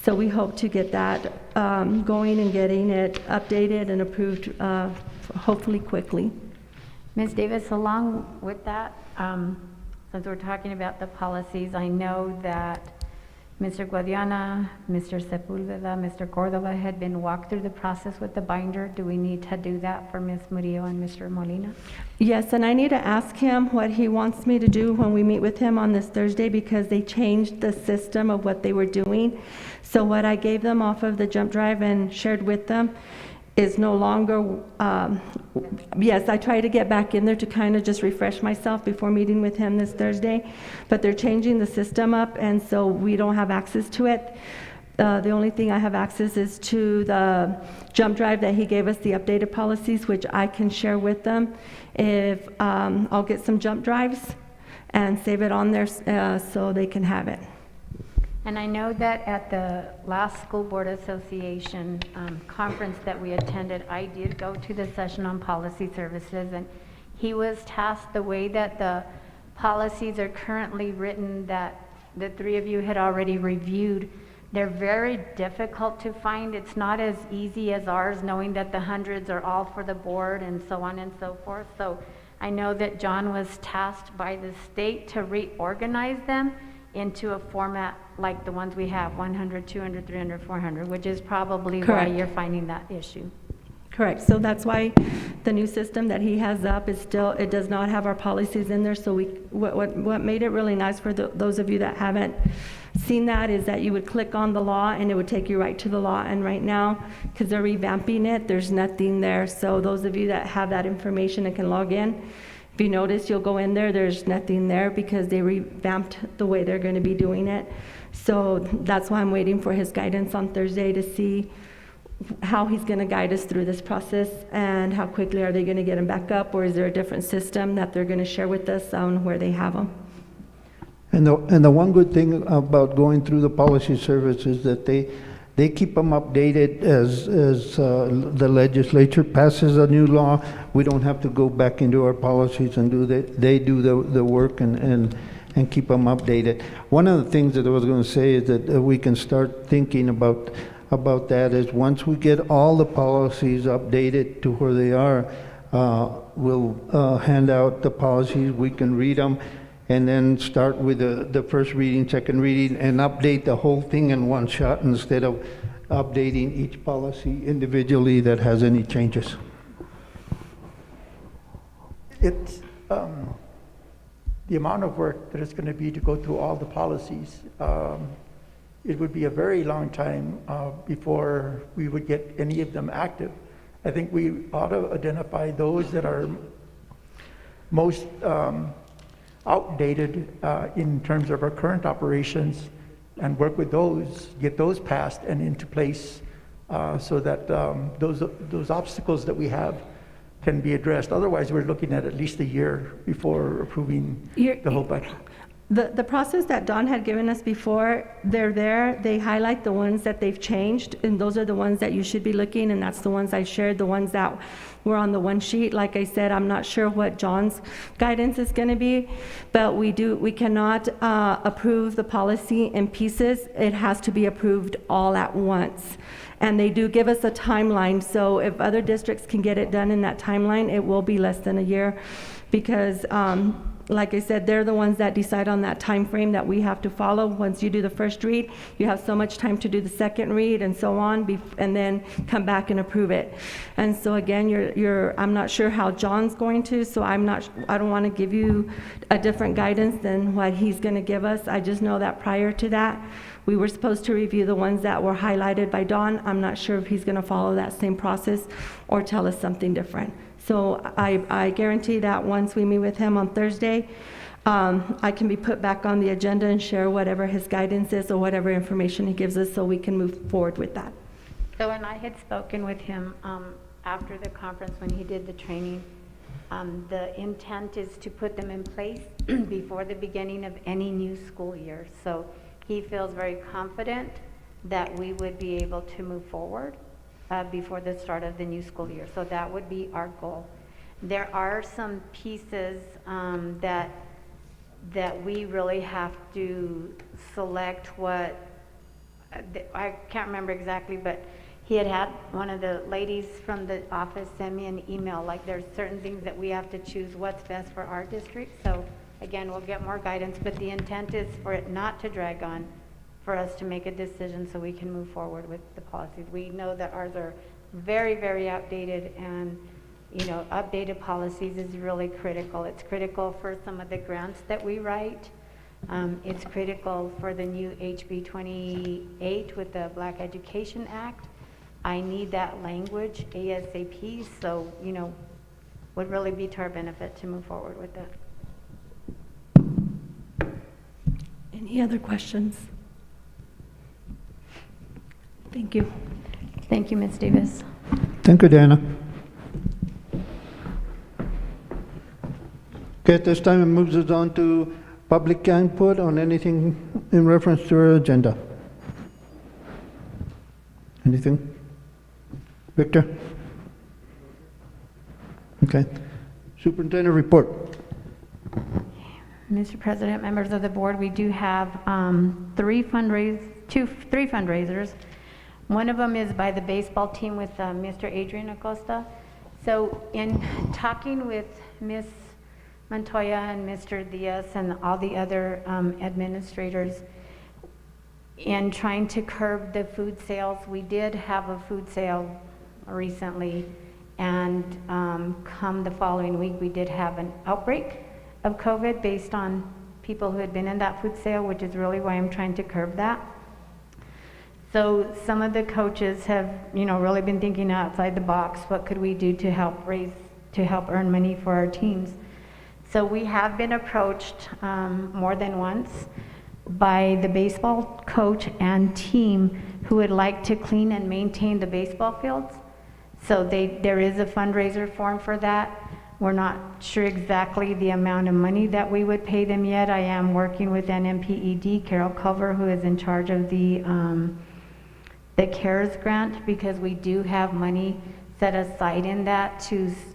So we hope to get that going and getting it updated and approved hopefully quickly. Ms. Davis, along with that, since we're talking about the policies, I know that Mr. Guadiana, Mr. Sepulveda, Mr. Cordova had been walked through the process with the binder. Do we need to do that for Ms. Murillo and Mr. Molina? Yes, and I need to ask him what he wants me to do when we meet with him on this Thursday, because they changed the system of what they were doing. So what I gave them off of the jump drive and shared with them is no longer, yes, I try to get back in there to kind of just refresh myself before meeting with him this Thursday, but they're changing the system up, and so we don't have access to it. The only thing I have access is to the jump drive that he gave us, the updated policies, which I can share with them. If I'll get some jump drives and save it on there so they can have it. And I know that at the last School Board Association conference that we attended, I did go to the session on policy services, and he was tasked the way that the policies are currently written that the three of you had already reviewed. They're very difficult to find. It's not as easy as ours, knowing that the hundreds are all for the board and so on and so forth. So I know that John was tasked by the state to reorganize them into a format like the ones we have, 100, 200, 300, 400, which is probably why Correct. you're finding that issue. Correct, so that's why the new system that he has up is still, it does not have our policies in there, so what made it really nice for those of you that haven't seen that is that you would click on the law and it would take you right to the law, and right now, because they're revamping it, there's nothing there, so those of you that have that information and can log in, if you notice, you'll go in there, there's nothing there because they revamped the way they're going to be doing it, so that's why I'm waiting for his guidance on Thursday to see how he's going to guide us through this process and how quickly are they going to get them back up, or is there a different system that they're going to share with us on where they have them. And the one good thing about going through the policy service is that they keep them updated as the legislature passes a new law. We don't have to go back into our policies and do that. They do the work and keep them updated. One of the things that I was going to say is that we can start thinking about that is once we get all the policies updated to where they are, we'll hand out the policies, we can read them, and then start with the first reading, second reading, and update the whole thing in one shot instead of updating each policy individually that has any changes. It's the amount of work that it's going to be to go through all the policies. It would be a very long time before we would get any of them active. I think we ought to identify those that are most outdated in terms of our current operations and work with those, get those passed and into place so that those obstacles that we have can be addressed. Otherwise, we're looking at least a year before approving the whole budget. The process that Don had given us before, they're there, they highlight the ones that they've changed, and those are the ones that you should be looking, and that's the ones I shared, the ones that were on the one sheet. Like I said, I'm not sure what John's guidance is going to be, but we cannot approve the policy in pieces. It has to be approved all at once. And they do give us a timeline, so if other districts can get it done in that timeline, it will be less than a year, because like I said, they're the ones that decide on that time frame that we have to follow. Once you do the first read, you have so much time to do the second read and so on, and then come back and approve it. And so again, I'm not sure how John's going to, so I don't want to give you a different guidance than what he's going to give us. I just know that prior to that, we were supposed to review the ones that were highlighted by Don. I'm not sure if he's going to follow that same process or tell us something different. So I guarantee that once we meet with him on Thursday, I can be put back on the agenda and share whatever his guidance is or whatever information he gives us so we can move forward with that. So when I had spoken with him after the conference when he did the training, the intent is to put them in place before the beginning of any new school year. So he feels very confident that we would be able to move forward before the start of the new school year. So that would be our goal. There are some pieces that we really have to select what, I can't remember exactly, but he had one of the ladies from the office send me an email, like there's certain things that we have to choose what's best for our district. So again, we'll get more guidance, but the intent is for it not to drag on, for us to make a decision so we can move forward with the policies. We know that ours are very, very outdated, and updated policies is really critical. It's critical for some of the grants that we write. It's critical for the new HB 28 with the Black Education Act. I need that language ASAP, so would really be to our benefit to move forward with that. Any other questions? Thank you. Thank you, Ms. Davis. Thank you, Diana. Okay, at this time it moves us on to public input on anything in reference to our agenda. Anything? Victor? Okay. Superintendent report. Mr. President, members of the board, we do have three fundraisers. One of them is by the baseball team with Mr. Adrian Acosta. So in talking with Ms. Montoya and Mr. Diaz and all the other administrators, in trying to curb the food sales, we did have a food sale recently, and come the following week, we did have an outbreak of COVID based on people who had been in that food sale, which is really why I'm trying to curb that. So some of the coaches have, really been thinking outside the box. What could we do to help earn money for our teams? So we have been approached more than once by the baseball coach and team who would like to clean and maintain the baseball fields. So there is a fundraiser form for that. We're not sure exactly the amount of money that we would pay them yet. I am working with NMPED, Carol Culver, who is in charge of the CARES grant, because we do have money set aside in that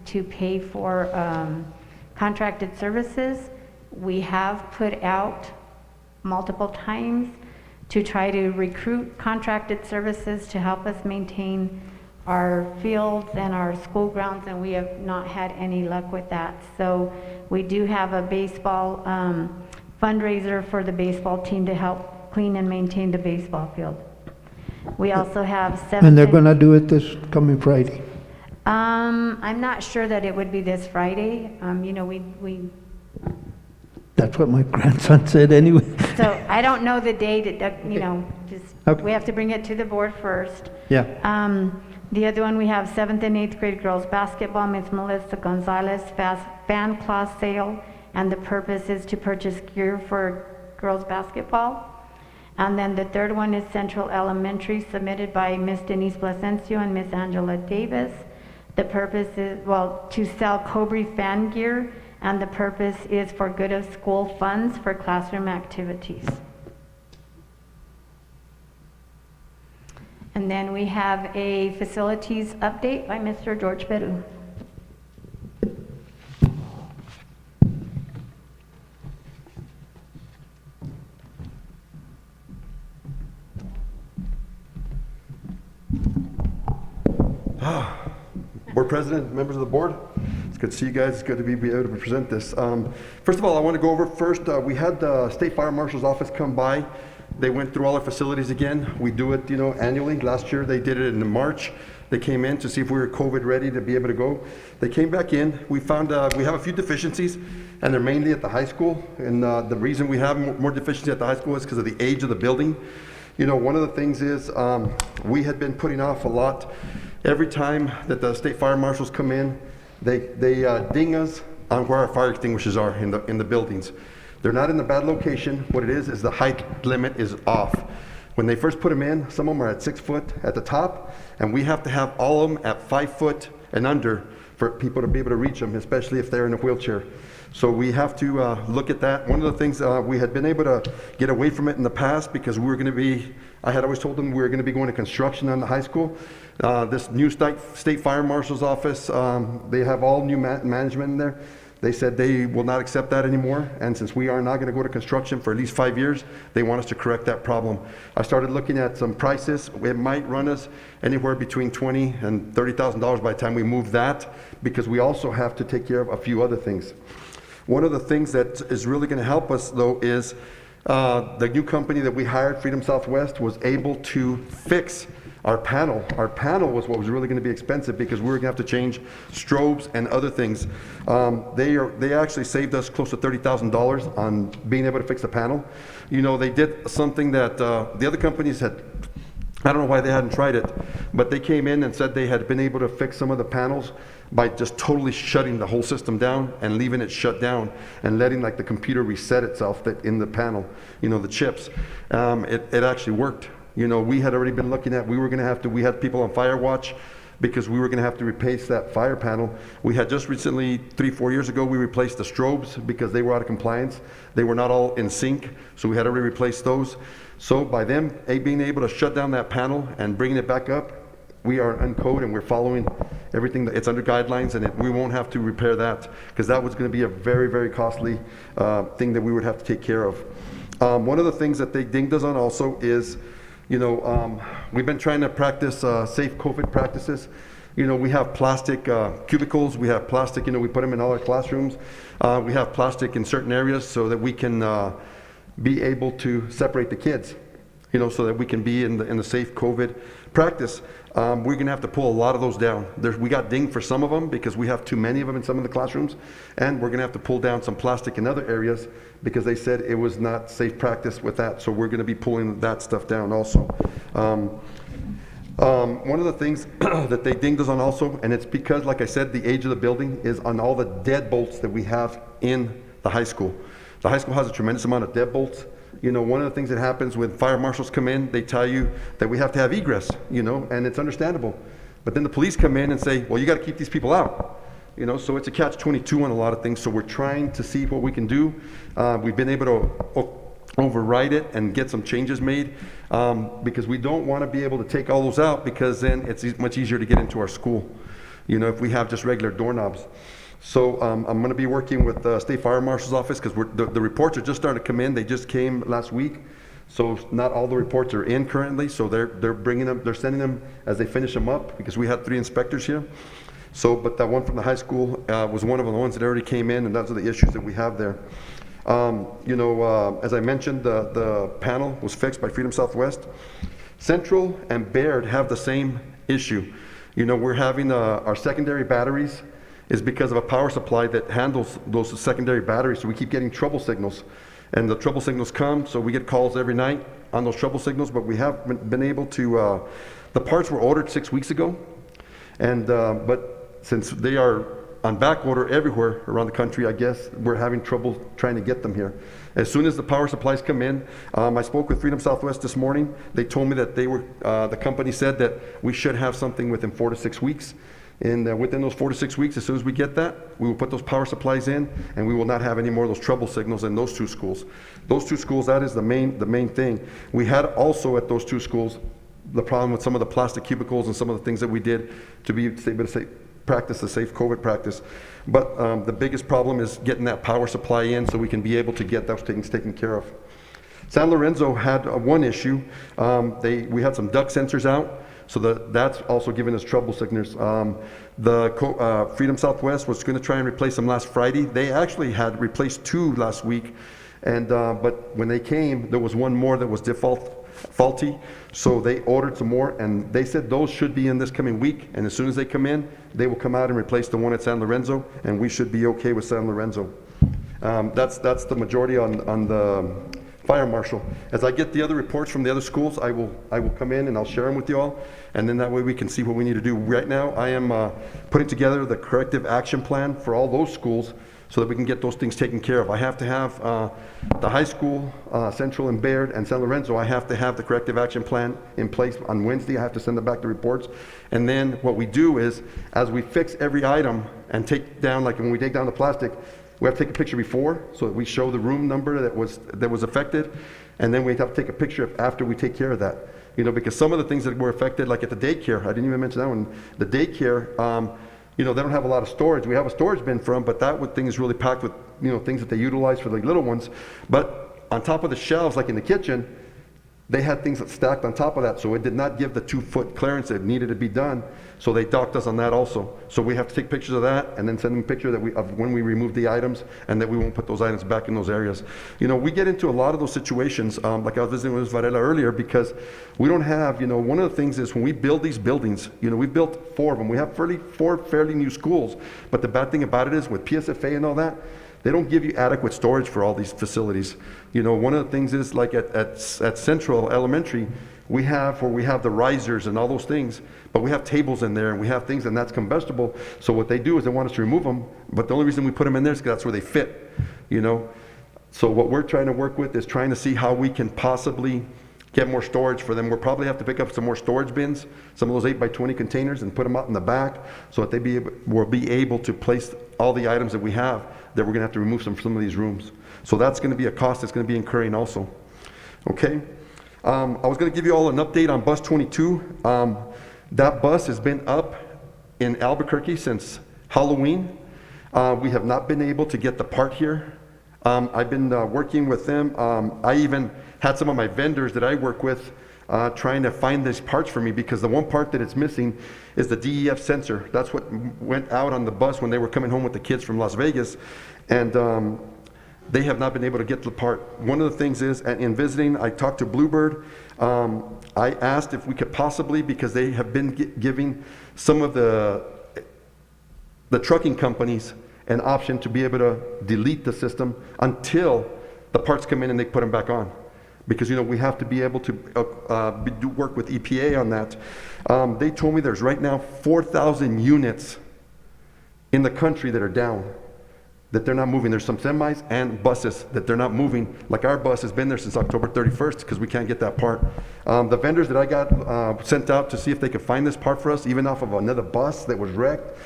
to pay for contracted services. We have put out multiple times to try to recruit contracted services to help us maintain our fields and our school grounds, and we have not had any luck with that. So we do have a baseball fundraiser for the baseball team to help clean and maintain the baseball field. We also have And they're gonna do it this coming Friday? I'm not sure that it would be this Friday. We That's what my grandson said anyway. so I don't know the date, just, Okay. we have to bring it to the board first. Yeah. The other one, we have 7th and 8th grade girls basketball, Ms. Melissa Gonzalez, fan class sale, and the purpose is to purchase gear for girls basketball. And then the third one is Central Elementary, submitted by Ms. Denise Plasencio and Ms. Angela Davis. The purpose is, to sell Cobre fan gear, and the purpose is for good of school funds for classroom activities. And then we have a facilities update by Mr. George Peru. Board President, members of the board, it's good to see you guys. It's good to be able to present this. First of all, I want to go over first, we had the State Fire Marshal's office come by. They went through all our facilities again. We do it, annually. Last year they did it in March. They came in to see if we were COVID ready to be able to go. They came back in. We found we have a few deficiencies, and they're mainly at the high school. And the reason we have more deficiency at the high school is because of the age of the building. One of the things is we had been putting off a lot. Every time that the state fire marshals come in, they ding us on where our fire extinguishers are in the buildings. They're not in a bad location. What it is the height limit is off. When they first put them in, some of them are at 6 foot at the top, and we have to have all of them at 5 foot and under for people to be able to reach them, especially if they're in a wheelchair. So we have to look at that. One of the things we had been able to get away from it in the past because we were going to be, I had always told them we were going to be going to construction on the high school. This new state fire marshal's office, they have all new management in there. They said they will not accept that anymore, and since we are not going to go to construction for at least 5 years, they want us to correct that problem. I started looking at some prices. It might run us anywhere between $20,000 and $30,000 by the time we move that, because we also have to take care of a few other things. One of the things that is really going to help us, though, is the new company that we hired, Freedom Southwest, was able to fix our panel. Our panel was what was really going to be expensive because we were going to have to change strobes and other things. They actually saved us close to $30,000 on being able to fix the panel. They did something that the other companies had, I don't know why they hadn't tried it, but they came in and said they had been able to fix some of the panels by just totally shutting the whole system down and leaving it shut down and letting the computer reset itself in the panel, the chips. It actually worked. We had already been looking at, we had people on fire watch because we were going to have to replace that fire panel. We had just recently, 3-4 years ago, we replaced the strobes because they were out of compliance. They were not all in sync, so we had already replaced those. So by them being able to shut down that panel and bringing it back up, we are uncode and we're following everything, it's under guidelines, and we won't have to repair that, because that was going to be a very, very costly thing that we would have to take care of. One of the things that they dinged us on also is, we've been trying to practice safe COVID practices. We have plastic cubicles, we have plastic, we put them in all our classrooms. We have plastic in certain areas so that we can be able to separate the kids, so that we can be in the safe COVID practice. We're gonna have to pull a lot of those down. We got dinged for some of them because we have too many of them in some of the classrooms, and we're gonna have to pull down some plastic in other areas because they said it was not safe practice with that, so we're gonna be pulling that stuff down also. One of the things that they dinged us on also, and it's because, like I said, the age of the building is on all the deadbolts that we have in the high school. The high school has a tremendous amount of deadbolts. One of the things that happens when fire marshals come in, they tell you that we have to have egress, and it's understandable. But then the police come in and say, well, you got to keep these people out. So it's a catch-22 on a lot of things. So we're trying to see what we can do. We've been able to override it and get some changes made, because we don't want to be able to take all those out, because then it's much easier to get into our school, if we have just regular doorknobs. So I'm going to be working with the State Fire Marshal's office, because the reports are just starting to come in. They just came last week, so not all the reports are in currently. So they're bringing them, they're sending them as they finish them up, because we had 3 inspectors here. So, but that one from the high school was one of the ones that already came in, and those are the issues that we have there. As I mentioned, the panel was fixed by Freedom Southwest. Central and Bayard have the same issue. We're having our secondary batteries is because of a power supply that handles those secondary batteries, so we keep getting trouble signals. And the trouble signals come, so we get calls every night on those trouble signals, but we haven't been able to, the parts were ordered 6 weeks ago, and but since they are on back order everywhere around the country, I guess we're having trouble trying to get them here. As soon as the power supplies come in, I spoke with Freedom Southwest this morning. They told me that they were, the company said that we should have something within 4 to 6 weeks. And within those 4 to 6 weeks, as soon as we get that, we will put those power supplies in, and we will not have any more of those trouble signals in those 2 schools. Those 2 schools, that is the main thing. We had also at those 2 schools the problem with some of the plastic cubicles and some of the things that we did to be able to practice the safe COVID practice. But the biggest problem is getting that power supply in so we can be able to get those things taken care of. San Lorenzo had one issue. We had some duct sensors out. So that's also giving us trouble signals. Freedom Southwest was going to try and replace them last Friday. They actually had replaced 2 last week, and but when they came, there was one more that was faulty. So they ordered some more, and they said those should be in this coming week. And as soon as they come in, they will come out and replace the one at San Lorenzo, and we should be okay with San Lorenzo. That's the majority on the fire marshal. As I get the other reports from the other schools, I will come in and I'll share them with you all, and then that way we can see what we need to do. Right now, I am putting together the corrective action plan for all those schools so that we can get those things taken care of. I have to have the high school, Central and Bayard and San Lorenzo, I have to have the corrective action plan in place on Wednesday. I have to send them back the reports. And then what we do is, as we fix every item and take down, like when we take down the plastic, we have to take a picture before, so that we show the room number that was affected, and then we have to take a picture after we take care of that. Because some of the things that were affected, like at the daycare, I didn't even mention that one. The daycare, they don't have a lot of storage. We have a storage bin for them, but that thing is really packed with, things that they utilize for the little ones. But on top of the shelves, like in the kitchen, they had things that stacked on top of that, so it did not give the 2-foot clearance that needed to be done. So they docked us on that also. So we have to take pictures of that and then send them a picture of when we remove the items, and that we won't put those items back in those areas. We get into a lot of those situations, like I was visiting with Varela earlier, because we don't have, one of the things is when we build these buildings, we built 4 of them. We have 4 fairly new schools, but the bad thing about it is with PSFA and all that, they don't give you adequate storage for all these facilities. One of the things is like at Central Elementary, we have the risers and all those things, but we have tables in there and we have things, and that's combustible. So what they do is they want us to remove them, but the only reason we put them in there is because that's where they fit. So what we're trying to work with is trying to see how we can possibly get more storage for them. We'll probably have to pick up some more storage bins, some of those 8x20 containers, and put them out in the back so that we'll be able to place all the items that we have that we're going to have to remove from some of these rooms. So that's going to be a cost that's going to be incurring also. Okay. I was going to give you all an update on bus 22. That bus has been up in Albuquerque since Halloween. We have not been able to get the part here. I've been working with them. I even had some of my vendors that I work with trying to find these parts for me, because the one part that it's missing is the DEF sensor. That's what went out on the bus when they were coming home with the kids from Las Vegas, and they have not been able to get the part. One of the things is, in visiting, I talked to Bluebird. I asked if we could possibly, because they have been giving some of the trucking companies an option to be able to delete the system until the parts come in and they put them back on. Because, you know, we have to be able to do work with EPA on that. They told me there's right now 4,000 units in the country that are down, that they're not moving. There's some semis and buses that they're not moving. Like our bus has been there since October 31st because we can't get that part. The vendors that I got sent out to see if they could find this part for us, even off of another bus that was wrecked,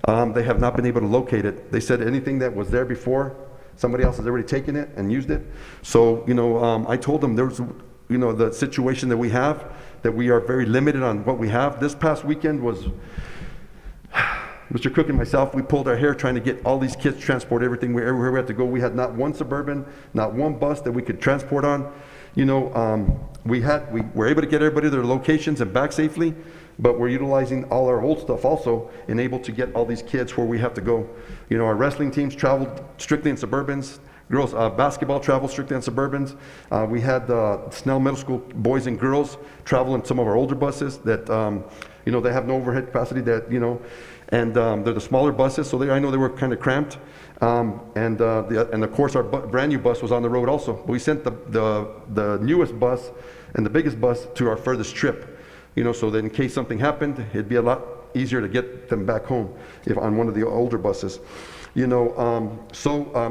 they have not been able to locate it. They said anything that was there before, somebody else has already taken it and used it. So, you know, I told them there's, you know, the situation that we have, that we are very limited on what we have. This past weekend was, Mr. Cook and myself, we pulled our hair trying to get all these kids, transport everything, everywhere we had to go. We had not one Suburban, not one bus that we could transport on. You know, we were able to get everybody to their locations and back safely, but we're utilizing all our old stuff also and able to get all these kids where we have to go. You know, our wrestling teams traveled strictly in Suburbans. Girls basketball travel strictly on Suburbans. We had Snell Middle School boys and girls travel in some of our older buses that, you know, they have no overhead capacity, that, you know, and they're the smaller buses, so I know they were kind of cramped. And of course our brand new bus was on the road also. We sent the newest bus and the biggest bus to our furthest trip. You know, so that in case something happened, it'd be a lot easier to get them back home if on one of the older buses. You know,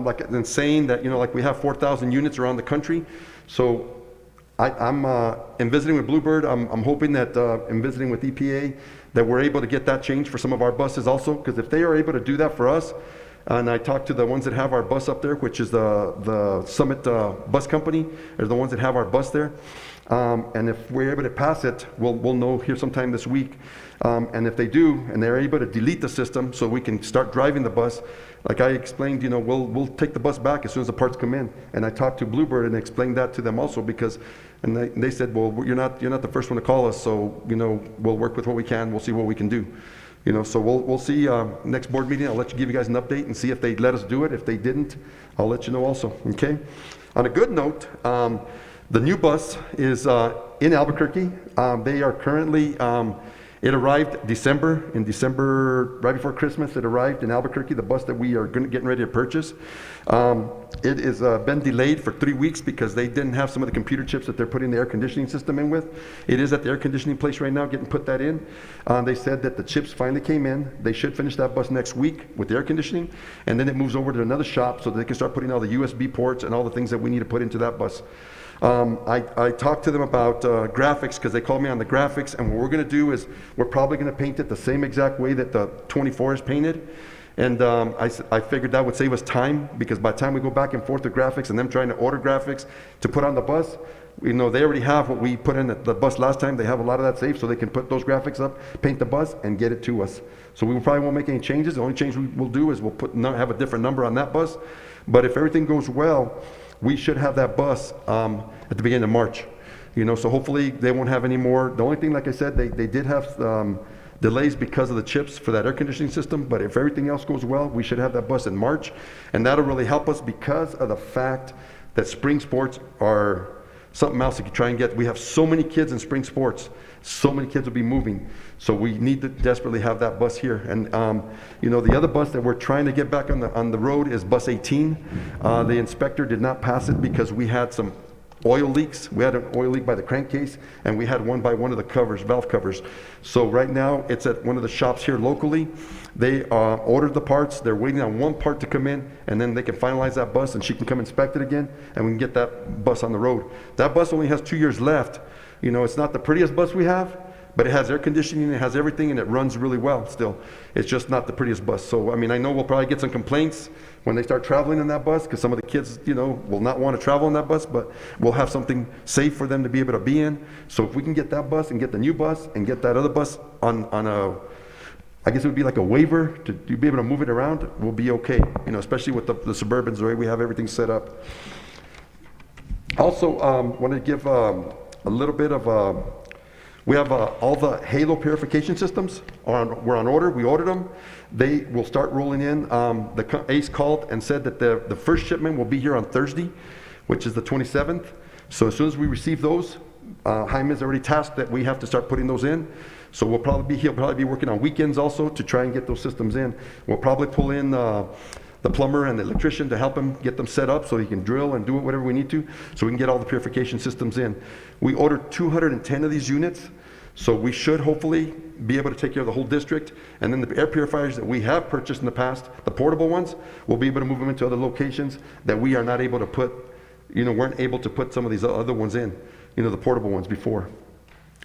like in saying that, you know, like we have 4,000 units around the country. So I'm in visiting with Bluebird. I'm hoping that in visiting with EPA that we're able to get that changed for some of our buses also, because if they are able to do that for us, and I talked to the ones that have our bus up there, which is the Summit Bus Company, are the ones that have our bus there. And if we're able to pass it, we'll know here sometime this week. And if they do, and they're able to delete the system so we can start driving the bus, like I explained, you know, we'll take the bus back as soon as the parts come in. And I talked to Bluebird and explained that to them also, because, and they said, well, you're not the first one to call us, so, you know, we'll work with what we can. We'll see what we can do. You know, so we'll see next board meeting. I'll give you guys an update and see if they let us do it. If they didn't, I'll let you know also. Okay. On a good note, the new bus is in Albuquerque. They are currently, it arrived in December, right before Christmas, it arrived in Albuquerque, the bus that we are getting ready to purchase. It has been delayed for 3 weeks because they didn't have some of the computer chips that they're putting the air conditioning system in with. It is at the air conditioning place right now, getting put that in. They said that the chips finally came in. They should finish that bus next week with the air conditioning, and then it moves over to another shop so that they can start putting all the USB ports and all the things that we need to put into that bus. I talked to them about graphics, because they called me on the graphics, and what we're going to do is we're probably going to paint it the same exact way that the 24 is painted. And I figured that would save us time, because by the time we go back and forth with graphics and them trying to order graphics to put on the bus, you know, they already have what we put in the bus last time. They have a lot of that saved, so they can put those graphics up, paint the bus, and get it to us. So we probably won't make any changes. The only change we'll do is we'll have a different number on that bus. But if everything goes well, we should have that bus at the beginning of March. You know, so hopefully they won't have any more. The only thing, like I said, they did have delays because of the chips for that air conditioning system, but if everything else goes well, we should have that bus in March. And that'll really help us because of the fact that spring sports are something else that you try and get. We have so many kids in spring sports. So many kids will be moving. So we need to desperately have that bus here. And you know, the other bus that we're trying to get back on the road is bus 18. The inspector did not pass it because we had some oil leaks. We had an oil leak by the crankcase, and we had one by one of the covers, valve covers. So right now it's at one of the shops here locally. They ordered the parts. They're waiting on one part to come in, and then they can finalize that bus, and she can come inspect it again, and we can get that bus on the road. That bus only has 2 years left. You know, it's not the prettiest bus we have, but it has air conditioning, it has everything, and it runs really well still. It's just not the prettiest bus. So, I mean, I know we'll probably get some complaints when they start traveling in that bus, because some of the kids, you know, will not want to travel in that bus, but we'll have something safe for them to be able to be in. So if we can get that bus and get the new bus and get that other bus on I guess it would be like a waiver to be able to move it around, we'll be okay, you know, especially with the Suburbans, the way we have everything set up. Also, want to give a little bit of, we have all the Halo purification systems we're on order. We ordered them. They will start rolling in. ACE called and said that the first shipment will be here on Thursday, which is the 27th. So as soon as we receive those, Jaime's already tasked that we have to start putting those in. So he'll probably be working on weekends also to try and get those systems in. We'll probably pull in the plumber and the electrician to help him get them set up so he can drill and do whatever we need to, so we can get all the purification systems in. We ordered 210 of these units, so we should hopefully be able to take care of the whole district. And then the air purifiers that we have purchased in the past, the portable ones, we'll be able to move them into other locations that we are not able to put, weren't able to put some of these other ones in, the portable ones before.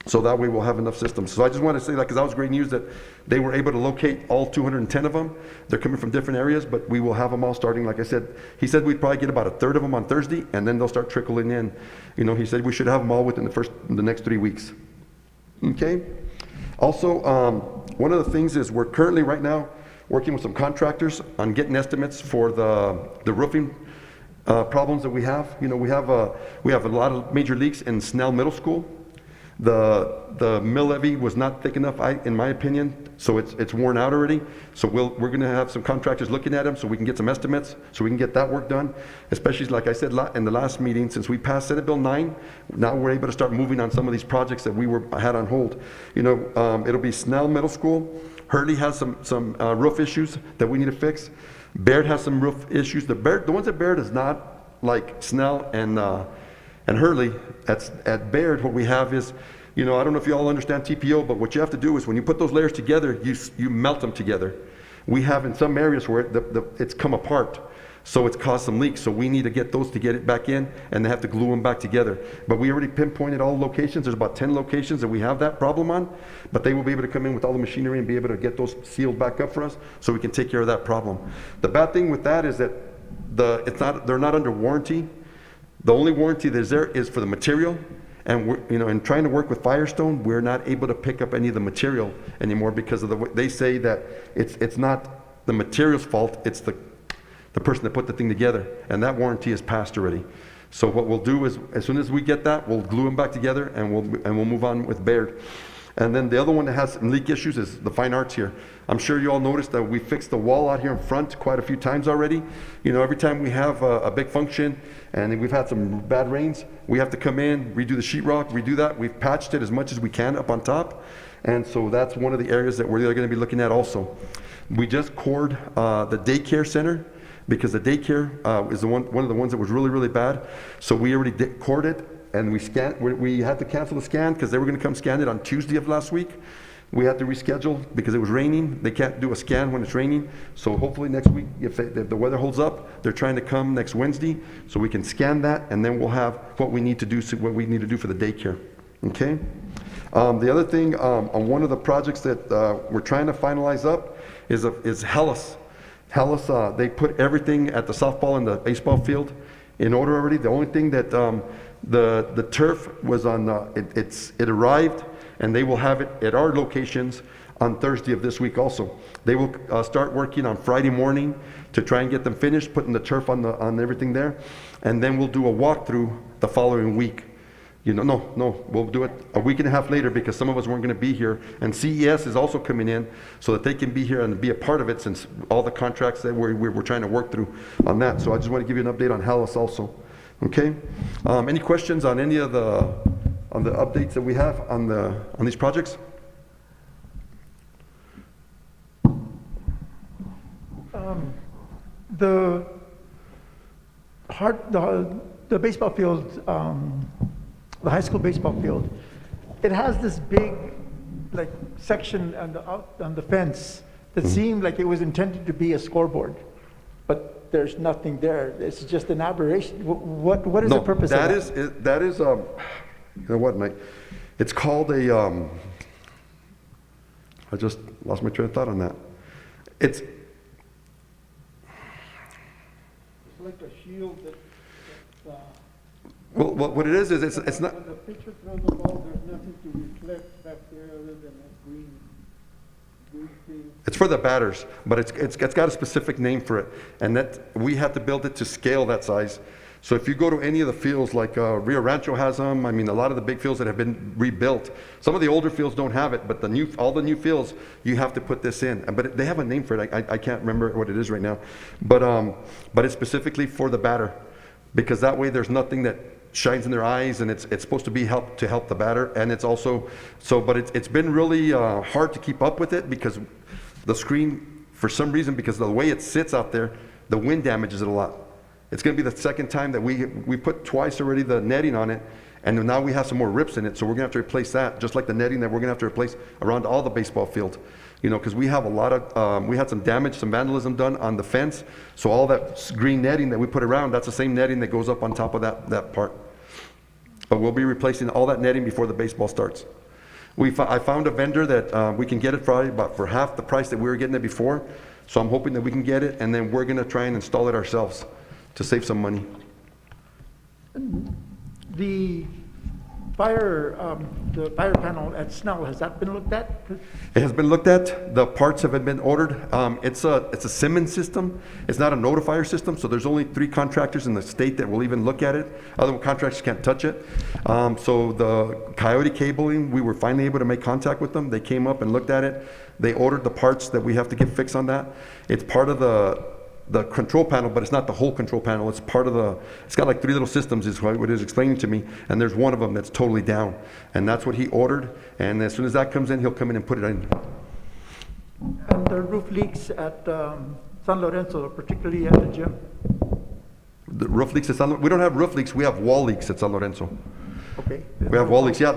So that way we'll have enough systems. So I just want to say that because that was great news that they were able to locate all 210 of them. They're coming from different areas, but we will have them all starting, like I said. He said we'd probably get about a third of them on Thursday, and then they'll start trickling in. He said we should have them all within the next 3 weeks. Okay? Also, one of the things is we're currently right now working with some contractors on getting estimates for the roofing problems that we have. We have a lot of major leaks in Snell Middle School. The mill levee was not thick enough, in my opinion, so it's worn out already. So we're going to have some contractors looking at them so we can get some estimates, so we can get that work done. Especially, like I said in the last meeting, since we passed Senate Bill 9, now we're able to start moving on some of these projects that we had on hold. It'll be Snell Middle School. Hurley has some roof issues that we need to fix. Bayard has some roof issues. The ones at Bayard is not like Snell and Hurley. At Bayard, what we have is, I don't know if you all understand TPO, but what you have to do is when you put those layers together, you melt them together. We have in some areas where it's come apart, so it's caused some leaks. So we need to get those to get it back in, and they have to glue them back together. But we already pinpointed all locations. There's about 10 locations that we have that problem on, but they will be able to come in with all the machinery and be able to get those sealed back up for us, so we can take care of that problem. The bad thing with that is that they're not under warranty. The only warranty that's there is for the material, and in trying to work with Firestone, we're not able to pick up any of the material anymore because of the way they say that it's not the material's fault, it's the person that put the thing together, and that warranty is passed already. So what we'll do is, as soon as we get that, we'll glue them back together, and we'll move on with Bayard. And then the other one that has some leak issues is the Fine Arts here. I'm sure you all noticed that we fixed the wall out here in front quite a few times already. Every time we have a big function and we've had some bad rains, we have to come in, redo the sheetrock, redo that. We've patched it as much as we can up on top. And so that's one of the areas that we're going to be looking at also. We just cored the daycare center because the daycare is one of the ones that was really, really bad. So we already cored it. And we had to cancel the scan because they were going to come scan it on Tuesday of last week. We had to reschedule because it was raining. They can't do a scan when it's raining. So hopefully next week, if the weather holds up, they're trying to come next Wednesday so we can scan that, and then we'll have what we need to do for the daycare. Okay? The other thing on one of the projects that we're trying to finalize up is Hellas. Hellas, they put everything at the softball and the baseball field in order already. The only thing that the turf was on, it arrived, and they will have it at our locations on Thursday of this week also. They will start working on Friday morning to try and get them finished, putting the turf on everything there, and then we'll do a walkthrough the following week. No, we'll do it a week and a half later because some of us weren't going to be here, and CES is also coming in so that they can be here and be a part of it since all the contracts that we're trying to work through on that. So I just want to give you an update on Hellas also. Okay. Any questions on any of the updates that we have on these projects? The baseball field, the high school baseball field, it has this big section on the fence that seemed like it was intended to be a scoreboard, but there's nothing there. It's just an aberration. What is the purpose of that? That is Mike? It's called a, I just lost my train of thought on that. It's like a shield that well, what it is it's not. When the pitcher throws the ball, there's nothing to reflect back there other than that green. It's for the batters, but it's got a specific name for it, and that we have to build it to scale that size. So if you go to any of the fields, like Rio Rancho has them, I mean, a lot of the big fields that have been rebuilt, some of the older fields don't have it, but all the new fields, you have to put this in. But they have a name for it. I can't remember what it is right now. But it's specifically for the batter, because that way there's nothing that shines in their eyes, and it's supposed to be help the batter. And it's also, but it's been really hard to keep up with it, because the screen, for some reason, because of the way it sits out there, the wind damages it a lot. It's going to be the second time that we put twice already the netting on it, and now we have some more rips in it, so we're going to have to replace that, just like the netting that we're going to have to replace around all the baseball field. You know, because we have a lot of, we had some damage, some vandalism done on the fence, so all that green netting that we put around, that's the same netting that goes up on top of that part. But we'll be replacing all that netting before the baseball starts. I found a vendor that we can get it probably about for half the price that we were getting it before, so I'm hoping that we can get it, and then we're going to try and install it ourselves to save some money. The fire panel at Snell, has that been looked at? It has been looked at. The parts have been ordered. It's a Simmons system. It's not a notifier system, so there's only 3 contractors in the state that will even look at it. Other contractors can't touch it. So the Coyote cabling, we were finally able to make contact with them. They came up and looked at it. They ordered the parts that we have to get fixed on that. It's part of the control panel, but it's not the whole control panel. It's part of it's got like 3 little systems is what it was explaining to me, and there's one of them that's totally down. And that's what he ordered, and as soon as that comes in, he'll come in and put it in. And the roof leaks at San Lorenzo, particularly at the gym? The roof leaks at San Lorenzo? We don't have roof leaks, we have wall leaks at San Lorenzo. Okay. We have wall leaks, yeah.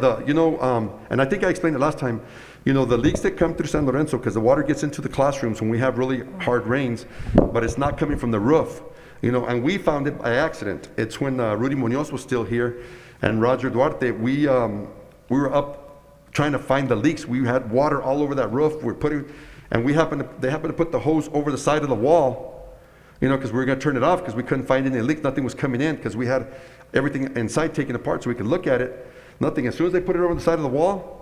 And I think I explained it last time. You know, the leaks that come through San Lorenzo, because the water gets into the classrooms when we have really hard rains, but it's not coming from the roof. You know, and we found it by accident. It's when Rudy Munoz was still here, and Roger Duarte. We were up trying to find the leaks. We had water all over that roof. And they happened to put the hose over the side of the wall. You know, because we were going to turn it off because we couldn't find any leaks. Nothing was coming in because we had everything inside taken apart so we could look at it. Nothing. As soon as they put it over the side of the wall,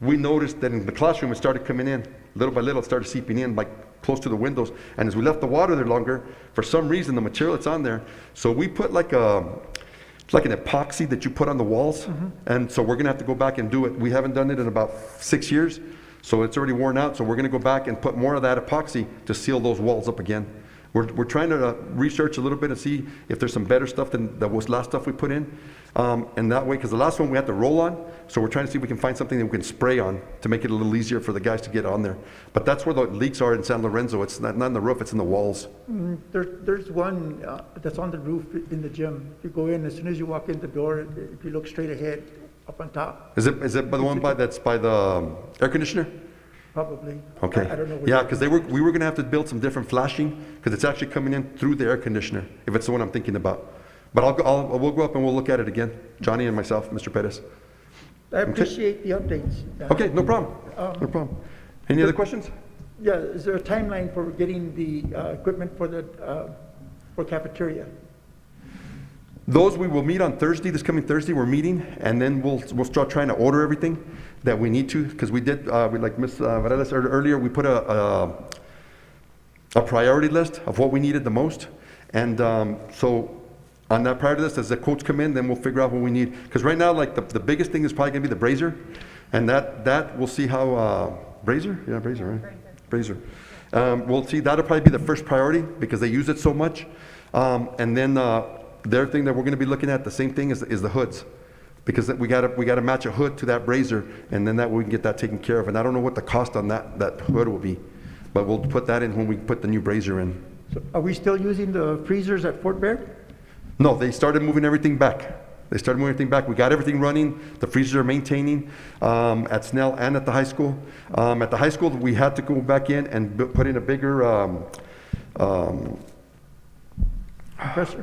we noticed that in the classroom it started coming in. Little by little it started seeping in, like close to the windows. And as we left the water there longer, for some reason the material that's on there, so we put it's like an epoxy that you put on the walls. Mm-hmm. And so we're gonna have to go back and do it. We haven't done it in about 6 years, so it's already worn out. So we're gonna go back and put more of that epoxy to seal those walls up again. We're trying to research a little bit and see if there's some better stuff than the last stuff we put in. And that way, because the last one we had to roll on, so we're trying to see if we can find something that we can spray on to make it a little easier for the guys to get on there. But that's where the leaks are in San Lorenzo. It's not in the roof, it's in the walls. There's one that's on the roof in the gym. If you go in, as soon as you walk in the door, if you look straight ahead, up on top. Is it the one that's by the air conditioner? Probably. Okay. I don't know. Yeah, because we were going to have to build some different flashing, because it's actually coming in through the air conditioner, if it's the one I'm thinking about. But we'll go up and we'll look at it again, Johnny and myself, Mr. Perez. I appreciate the updates. Okay, no problem. No problem. Any other questions? Yeah, is there a timeline for getting the equipment for cafeteria? Those we will meet on Thursday, this coming Thursday, we're meeting, and then we'll start trying to order everything that we need to, because we did, like Ms. Varela said earlier, we put a priority list of what we needed the most. And so on that priority list, as the quotes come in, then we'll figure out what we need. Because right now, like the biggest thing is probably gonna be the brazier, and that we'll see how, brazier? Yeah, brazier, right? Brazier. We'll see, that'll probably be the first priority because they use it so much. And then the other thing that we're going to be looking at, the same thing, is the hoods, because we got to match a hood to that brazier, and then that way we can get that taken care of. And I don't know what the cost on that hood will be, but we'll put that in when we put the new brazier in. So are we still using the freezers at Fort Bayard? No, they started moving everything back. We got everything running. The freezers are maintaining at Snell and at the high school. At the high school, we had to go back in and put in a bigger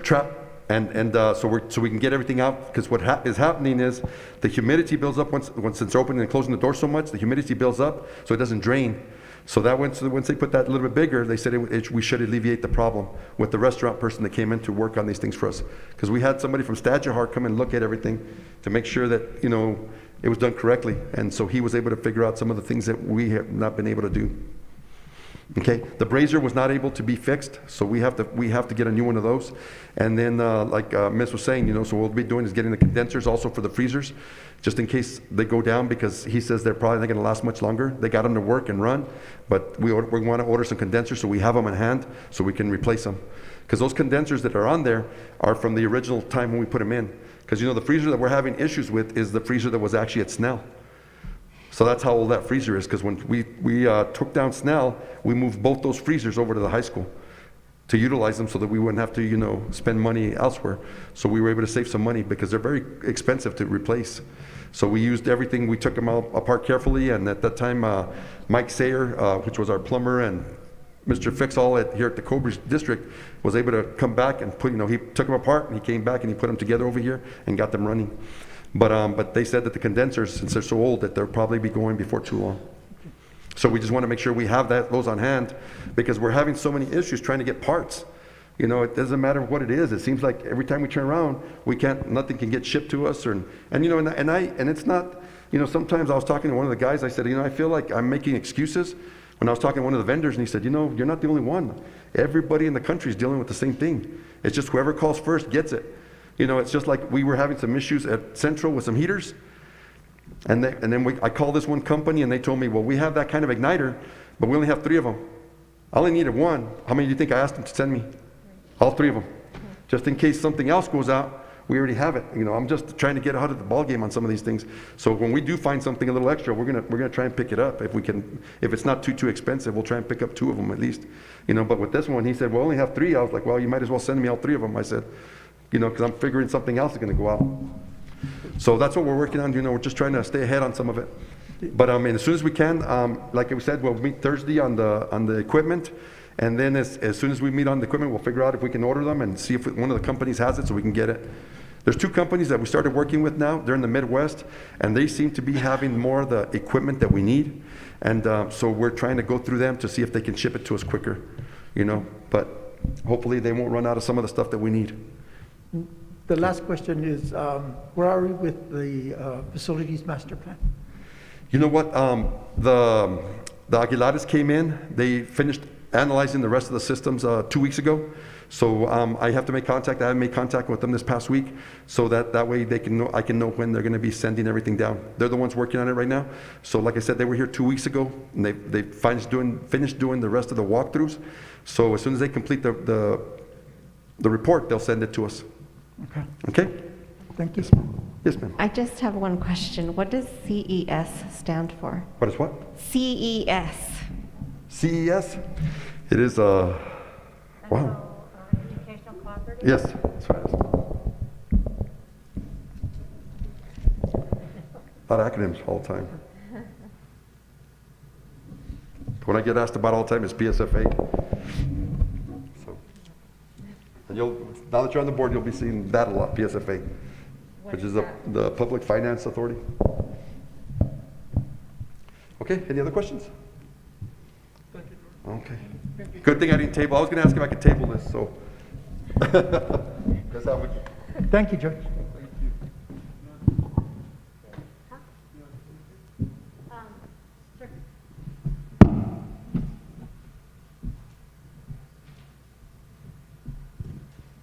trap. So we can get everything out, because what is happening is the humidity builds up once it's opening and closing the door so much, the humidity builds up so it doesn't drain. So that once they put that a little bit bigger, they said we should alleviate the problem with the restaurant person that came in to work on these things for us. Because we had somebody from Stadjahar come and look at everything to make sure that, it was done correctly. And so he was able to figure out some of the things that we have not been able to do. Okay, the brazier was not able to be fixed, so we have to get a new one of those. And then, like Miss was saying, so what we'll be doing is getting the condensers also for the freezers, just in case they go down, because he says they're probably not going to last much longer. They got them to work and run, but we want to order some condensers so we have them in hand so we can replace them. Because those condensers that are on there are from the original time when we put them in. Because the freezer that we're having issues with is the freezer that was actually at Snell. So that's how old that freezer is, because when we took down Snell, we moved both those freezers over to the high school to utilize them so that we wouldn't have to, spend money elsewhere. So we were able to save some money because they're very expensive to replace. So we used everything, we took them all apart carefully, and at that time, Mike Sayer, which was our plumber, and Mr. Fix-All here at the Cobre district was able to come back and put, he took them apart and he came back and he put them together over here and got them running. But they said that the condensers, since they're so old, that they'll probably be going before too long. So we just want to make sure we have those on hand, because we're having so many issues trying to get parts. It doesn't matter what it is. It seems like every time we turn around, nothing can get shipped to us. And it's not, sometimes I was talking to one of the guys, I said, I feel like I'm making excuses. When I was talking to one of the vendors, and he said, you're not the only one. Everybody in the country is dealing with the same thing. It's just whoever calls first gets it. It's just like we were having some issues at Central with some heaters, and then I called this one company and they told me, well, we have that kind of igniter, but we only have 3 of them. I only needed 1. How many do you think I asked them to send me? All 3 of them. Just in case something else goes out, we already have it. I'm just trying to get out of the ball game on some of these things. So when we do find something a little extra, we're gonna try and pick it up if we can. If it's not too expensive, we'll try and pick up 2 of them at least. But with this one, he said, well, I only have 3. I was like, well, you might as well send me all 3 of them. I said, because I'm figuring something else is going to go out. So that's what we're working on. We're just trying to stay ahead on some of it. But as soon as we can, like we said, we'll meet Thursday on the equipment, and then as soon as we meet on the equipment, we'll figure out if we can order them and see if one of the companies has it so we can get it. There's 2 companies that we started working with now. They're in the Midwest, and they seem to be having more of the equipment that we need. And so we're trying to go through them to see if they can ship it to us quicker. But hopefully they won't run out of some of the stuff that we need. The last question is, where are we with the facilities master plan? You know what? The Aguilares came in. They finished analyzing the rest of the systems 2 weeks ago. So I have to make contact. I haven't made contact with them this past week, so that way they can know, I can know when they're going to be sending everything down. They're the ones working on it right now. So like I said, they were here 2 weeks ago, and they finished doing the rest of the walkthroughs. So as soon as they complete the report, they'll send it to us. Okay? Thank you. Yes, ma'am. I just have one question. What does CES stand for? What is what? CES. CES? It is wow. Educational cooperative? Yes, that's right. A lot of acronyms all the time. When I get asked about all the time, it's PSFA. So, and now that you're on the board, you'll be seeing that a lot, PSFA, which is the Public Finance Authority. Okay, any other questions? Okay. Good thing I didn't table. I was going to ask if I could table this, so. Guess I would. Thank you, George.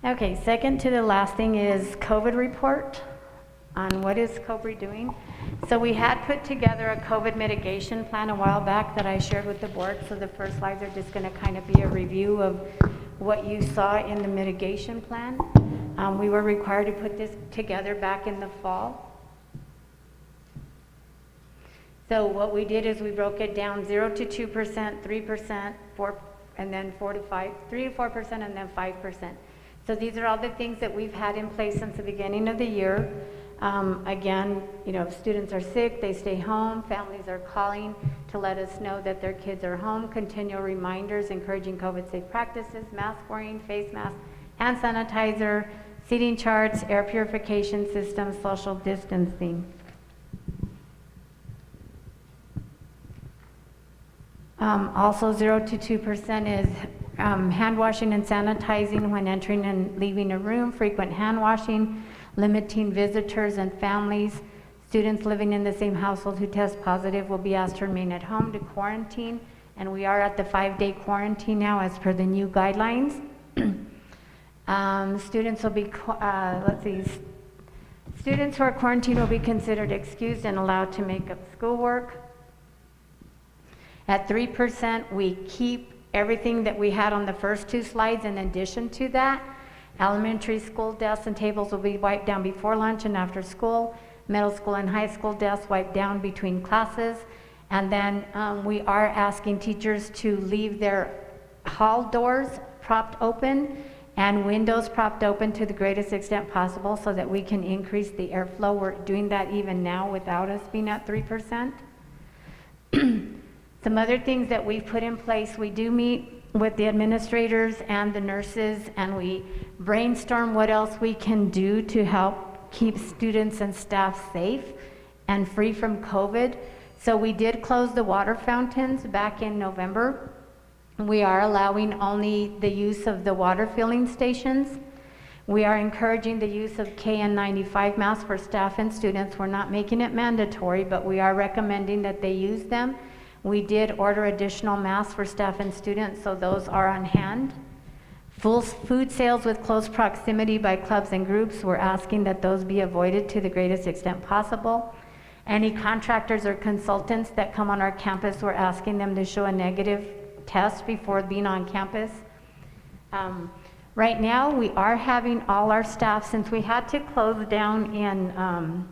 Okay, second to the last thing is COVID report on what is Cobre doing. So we had put together a COVID mitigation plan a while back that I shared with the board. So the first slides are just going to kind of be a review of what you saw in the mitigation plan. We were required to put this together back in the fall. So what we did is we broke it down 0 to 2%, 3%, 4, and then 4 to 5, 3 to 4%, and then 5%. So these are all the things that we've had in place since the beginning of the year. Again, if students are sick, they stay home. Families are calling to let us know that their kids are home. Continual reminders encouraging COVID-safe practices, mask wearing, face masks, hand sanitizer, seating charts, air purification systems, social distancing. Also 0 to 2% is hand washing and sanitizing when entering and leaving a room, frequent hand washing, limiting visitors and families, Students living in the same household who test positive will be asked to remain at home to quarantine, and we are at the 5-day quarantine now as per the new guidelines. Students will be, students who are quarantined will be considered excused and allowed to make up schoolwork. At 3%, we keep everything that we had on the first two slides. In addition to that, elementary school desks and tables will be wiped down before lunch and after school. Middle school and high school desks wiped down between classes. And then we are asking teachers to leave their hall doors propped open and windows propped open to the greatest extent possible so that we can increase the airflow. We're doing that even now without us being at 3%. Some other things that we've put in place, we do meet with the administrators and the nurses, and we brainstorm what else we can do to help keep students and staff safe and free from COVID. So we did close the water fountains back in November. We are allowing only the use of the water filling stations. We are encouraging the use of KN95 masks for staff and students. We're not making it mandatory, but we are recommending that they use them. We did order additional masks for staff and students, so those are on hand. Full food sales with close proximity by clubs and groups, we're asking that those be avoided to the greatest extent possible. Any contractors or consultants that come on our campus, we're asking them to show a negative test before being on campus. Right now, we are having all our staff, since we had to close down in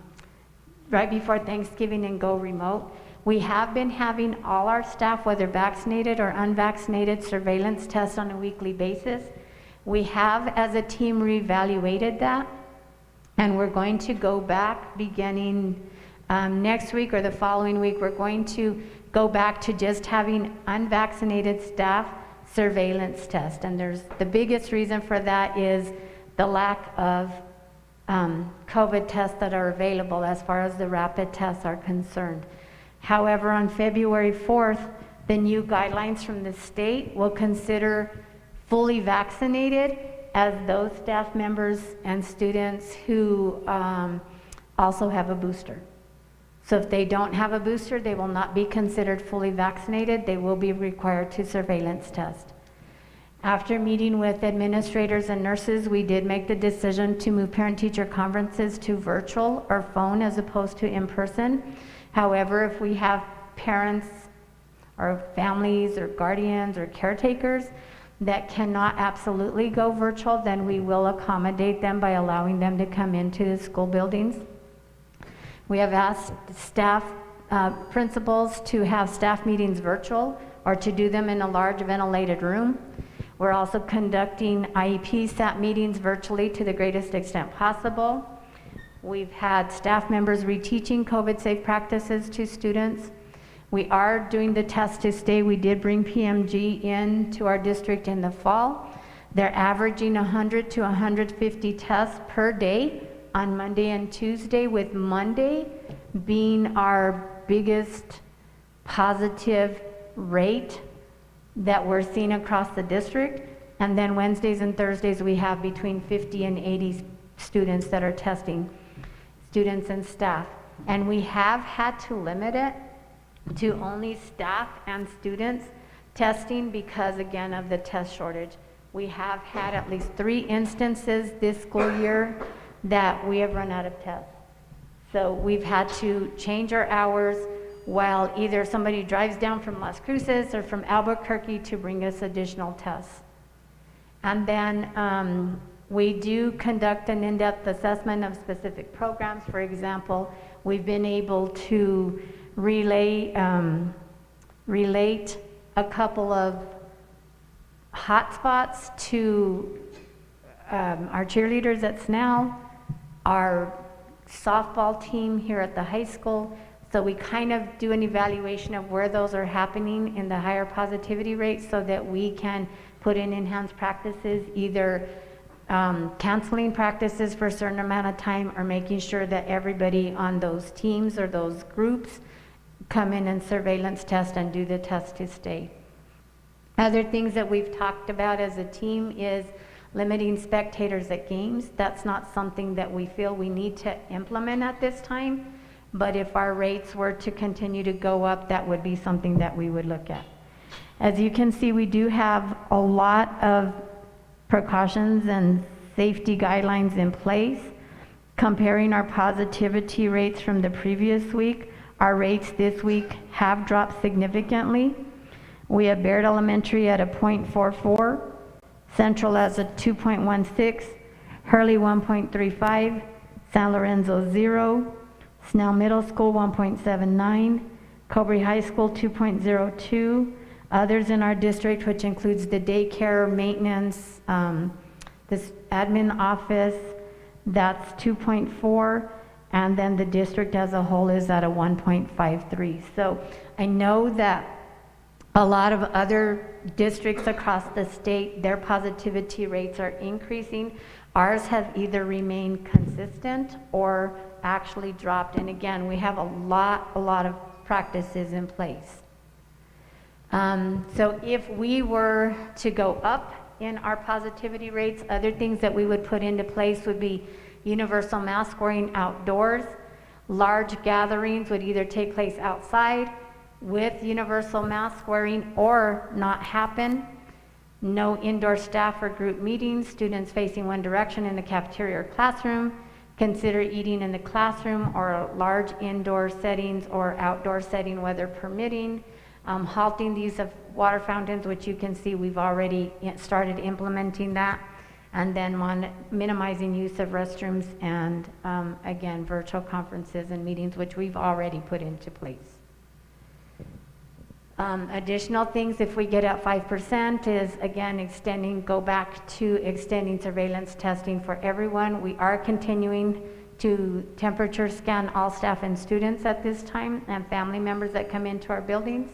right before Thanksgiving and go remote, we have been having all our staff, whether vaccinated or unvaccinated, surveillance tests on a weekly basis. We have, as a team, reevaluated that, and we're going to go back beginning next week or the following week. We're going to go back to just having unvaccinated staff surveillance test. And the biggest reason for that is the lack of COVID tests that are available as far as the rapid tests are concerned. However, on February 4th, the new guidelines from the state will consider fully vaccinated as those staff members and students who also have a booster. So if they don't have a booster, they will not be considered fully vaccinated. They will be required to surveillance test. After meeting with administrators and nurses, we did make the decision to move parent-teacher conferences to virtual or phone as opposed to in-person. However, if we have parents or families or guardians or caretakers that cannot absolutely go virtual, then we will accommodate them by allowing them to come into the school buildings. We have asked staff, principals to have staff meetings virtual or to do them in a large ventilated room. We're also conducting IEP SAT meetings virtually to the greatest extent possible. We've had staff members reteaching COVID safe practices to students. We are doing the test to stay. We did bring PMG in to our district in the fall. They're averaging 100 to 150 tests per day on Monday and Tuesday, with Monday being our biggest positive rate that we're seeing across the district. And then Wednesdays and Thursdays, we have between 50 and 80 students that are testing, students and staff. And we have had to limit it to only staff and students testing because, again, of the test shortage. We have had at least 3 instances this school year that we have run out of tests. So we've had to change our hours while either somebody drives down from Las Cruces or from Albuquerque to bring us additional tests. And then we do conduct an in-depth assessment of specific programs. For example, we've been able to relate a couple of hotspots to our cheerleaders at SNAL, our softball team here at the high school. So we kind of do an evaluation of where those are happening in the higher positivity rates so that we can put in enhanced practices, either canceling practices for a certain amount of time or making sure that everybody on those teams or those groups come in and surveillance test and do the test to stay. Other things that we've talked about as a team is limiting spectators at games. That's not something that we feel we need to implement at this time, But if our rates were to continue to go up, that would be something that we would look at. As you can see, we do have a lot of precautions and safety guidelines in place. Comparing our positivity rates from the previous week, our rates this week have dropped significantly. We have Bayard Elementary at a 0.44, Central as a 2.16, Hurley 1.35, San Lorenzo 0, Snell Middle School 1.79, Cobre High School 2.02, others in our district, which includes the daycare, maintenance, this admin office, that's 2.4, and then the district as a whole is at a 1.53. So I know that a lot of other districts across the state, their positivity rates are increasing. Ours have either remained consistent or actually dropped. And again, we have a lot of practices in place. So if we were to go up in our positivity rates, other things that we would put into place would be universal mask wearing outdoors. Large gatherings would either take place outside with universal mask wearing or not happen. No indoor staff or group meetings, students facing one direction in the cafeteria or classroom. Consider eating in the classroom or large indoor settings or outdoor setting, weather permitting. Halting the use of water fountains, which you can see we've already started implementing that. And then minimizing use of restrooms and again, virtual conferences and meetings, which we've already put into place. Additional things, if we get at 5%, is again go back to extending surveillance testing for everyone. We are continuing to temperature scan all staff and students at this time and family members that come into our buildings,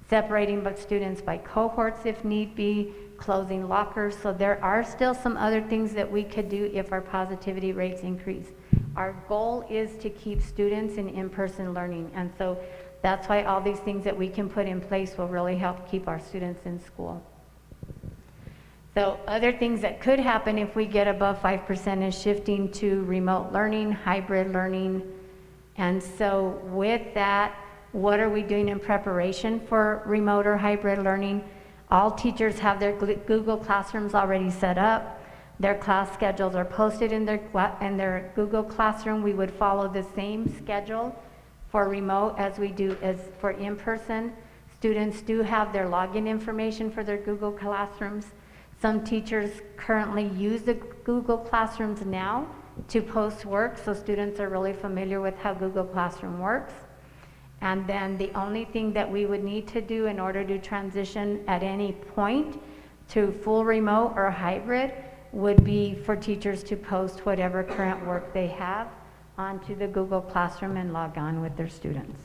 separating students by cohorts if need be, closing lockers. So there are still some other things that we could do if our positivity rates increase. Our goal is to keep students in in-person learning, and so that's why all these things that we can put in place will really help keep our students in school. So other things that could happen if we get above 5% is shifting to remote learning, hybrid learning. And so with that, what are we doing in preparation for remote or hybrid learning? All teachers have their Google Classrooms already set up. Their class schedules are posted in their Google Classroom. We would follow the same schedule for remote as we do as for in-person. Students do have their login information for their Google Classrooms. Some teachers currently use the Google Classrooms now to post work, so students are really familiar with how Google Classroom works. And then the only thing that we would need to do in order to transition at any point to full remote or hybrid would be for teachers to post whatever current work they have onto the Google Classroom and log on with their students.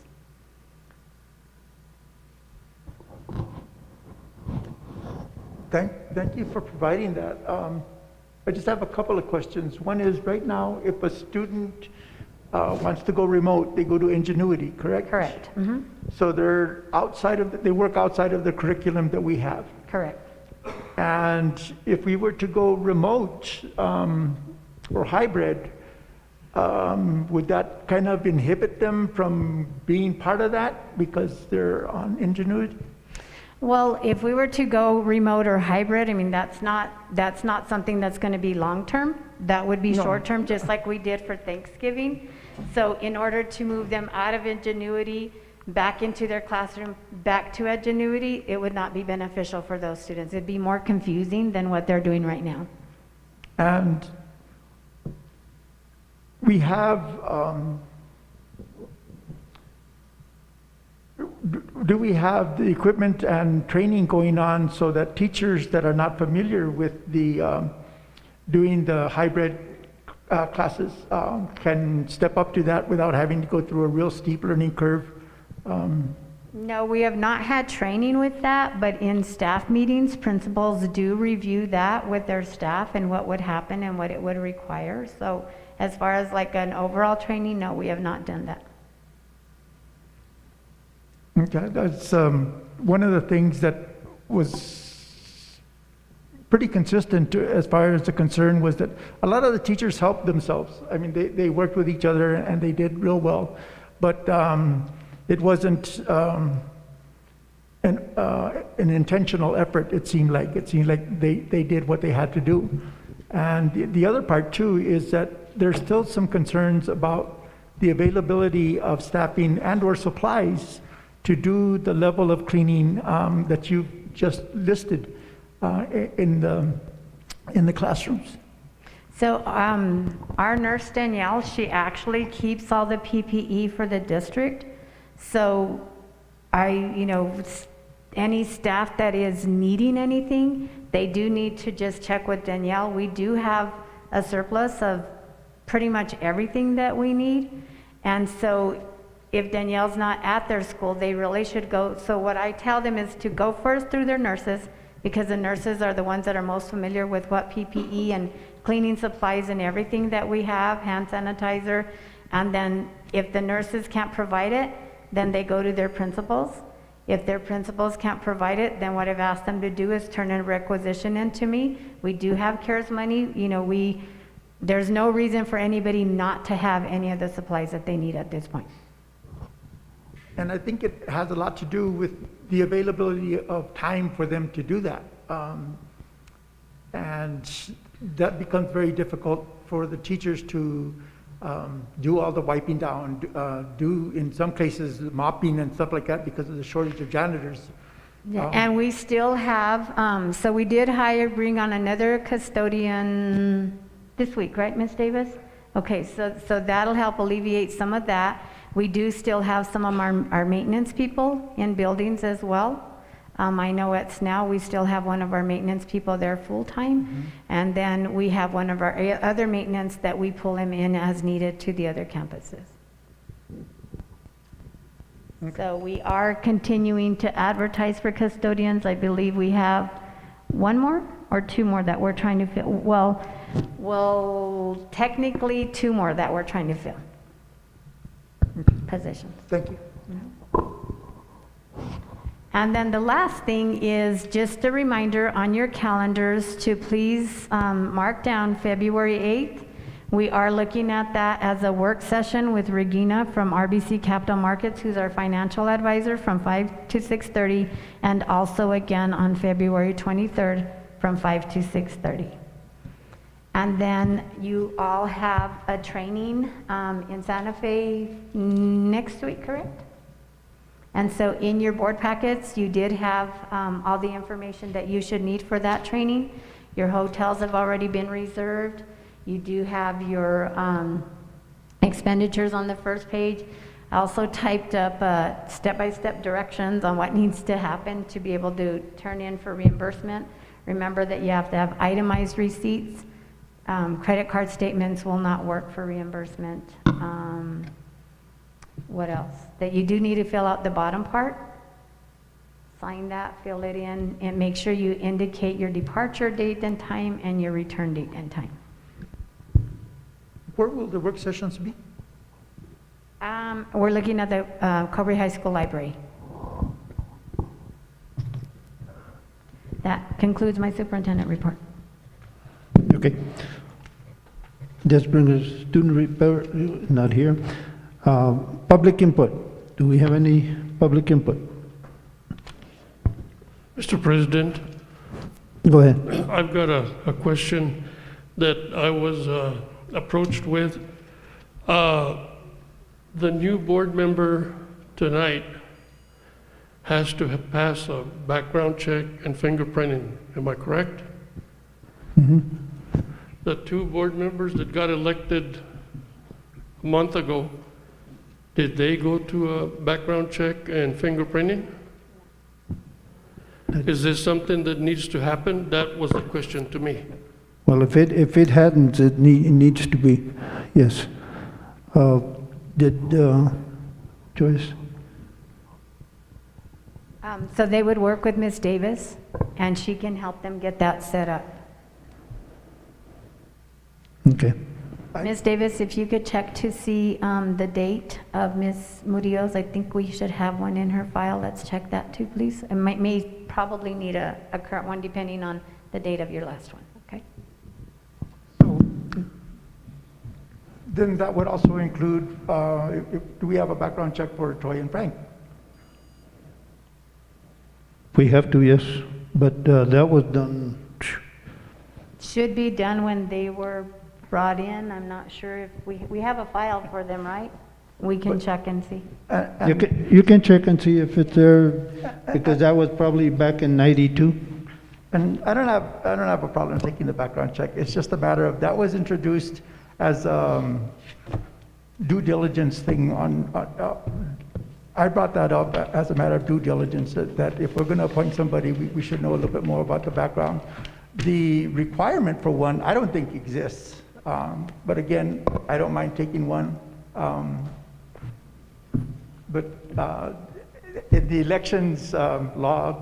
Thank you for providing that. I just have a couple of questions. One is, right now, if a student wants to go remote, they go to Ingenuity, correct? Correct. Mm-hmm. So they work outside of the curriculum that we have. Correct. And if we were to go remote or hybrid, would that kind of inhibit them from being part of that because they're on Ingenuity? Well, if we were to go remote or hybrid, I mean, that's not something that's going to be long-term. That would be short-term, just like we did for Thanksgiving. So in order to move them out of Ingenuity, back into their classroom, back to Ingenuity, it would not be beneficial for those students. It'd be more confusing than what they're doing right now. And we have, do we have the equipment and training going on so that teachers that are not familiar with the doing the hybrid classes can step up to that without having to go through a real steep learning curve? No, we have not had training with that, but in staff meetings, principals do review that with their staff and what would happen and what it would require. So as far as like an overall training, no, we have not done that. Okay, that's one of the things that was pretty consistent as far as the concern was that a lot of the teachers helped themselves. I mean, they worked with each other and they did real well. but it wasn't an intentional effort, it seemed like. It seemed like they did what they had to do. And the other part too is that there's still some concerns about the availability of staffing and/or supplies to do the level of cleaning that you just listed in the classrooms. So our nurse Danielle, she actually keeps all the PPE for the district. So any staff that is needing anything, they do need to just check with Danielle. We do have a surplus of pretty much everything that we need. And so if Danielle's not at their school, they really should go. So what I tell them is to go first through their nurses, because the nurses are the ones that are most familiar with what PPE and cleaning supplies and everything that we have, hand sanitizer. And then if the nurses can't provide it, then they go to their principals. If their principals can't provide it, then what I've asked them to do is turn a requisition in to me. We do have CARES money. There's no reason for anybody not to have any of the supplies that they need at this point. And I think it has a lot to do with the availability of time for them to do that. And that becomes very difficult for the teachers to do all the wiping down, do in some cases mopping and stuff like that because of the shortage of janitors. Yeah, and we still have, so we did bring on another custodian this week, right, Ms. Davis? Okay, so that'll help alleviate some of that. We do still have some of our maintenance people in buildings as well. I know at SNOW we still have one of our maintenance people there full-time. And then we have one of our other maintenance that we pull him in as needed to the other campuses. Okay. So we are continuing to advertise for custodians. I believe we have one more or two more that we're trying to fill. Well, technically two more that we're trying to fill. Positions. Thank you. And then the last thing is just a reminder on your calendars to please mark down February 8th. We are looking at that as a work session with Regina from RBC Capital Markets, who's our financial advisor, from 5 to 6:30, and also again on February 23rd from 5 to 6:30. And then you all have a training in Santa Fe next week, correct? And so in your board packets, you did have all the information that you should need for that training. Your hotels have already been reserved. You do have your expenditures on the first page. I also typed up step-by-step directions on what needs to happen to be able to turn in for reimbursement. Remember that you have to have itemized receipts. Credit card statements will not work for reimbursement. What else? That you do need to fill out the bottom part. Sign that, fill it in, and make sure you indicate your departure date and time and your return date and time. Where will the work sessions be? We're looking at the Cobre High School Library. That concludes my superintendent report. Okay. This brings us student report, not here. Public input. Do we have any public input? Mr. President, Go ahead. I've got a question that I was approached with. The new board member tonight has to pass a background check and fingerprinting. Am I correct? Mm-hmm. The two board members that got elected a month ago, did they go to a background check and fingerprinting? Is this something that needs to happen? That was the question to me. Well, if it hadn't, it needs to be, yes. Did Joyce? So they would work with Ms. Davis, and she can help them get that set up. Okay. Ms. Davis, if you could check to see the date of Ms. Murillo's, I think we should have one in her file. Let's check that too, please. It may probably need a current one depending on the date of your last one, okay? Then that would also include, do we have a background check for Troy and Frank? We have to, yes, but that was done. Should be done when they were brought in. I'm not sure if we have a file for them, right? We can check and see. You can check and see if it's there, because that was probably back in '92. And I don't have a problem taking the background check. It's just a matter of, that was introduced as due diligence thing I brought that up as a matter of due diligence, that if we're going to appoint somebody, we should know a little bit more about the background. The requirement for one, I don't think exists. But again, I don't mind taking one. But in the elections law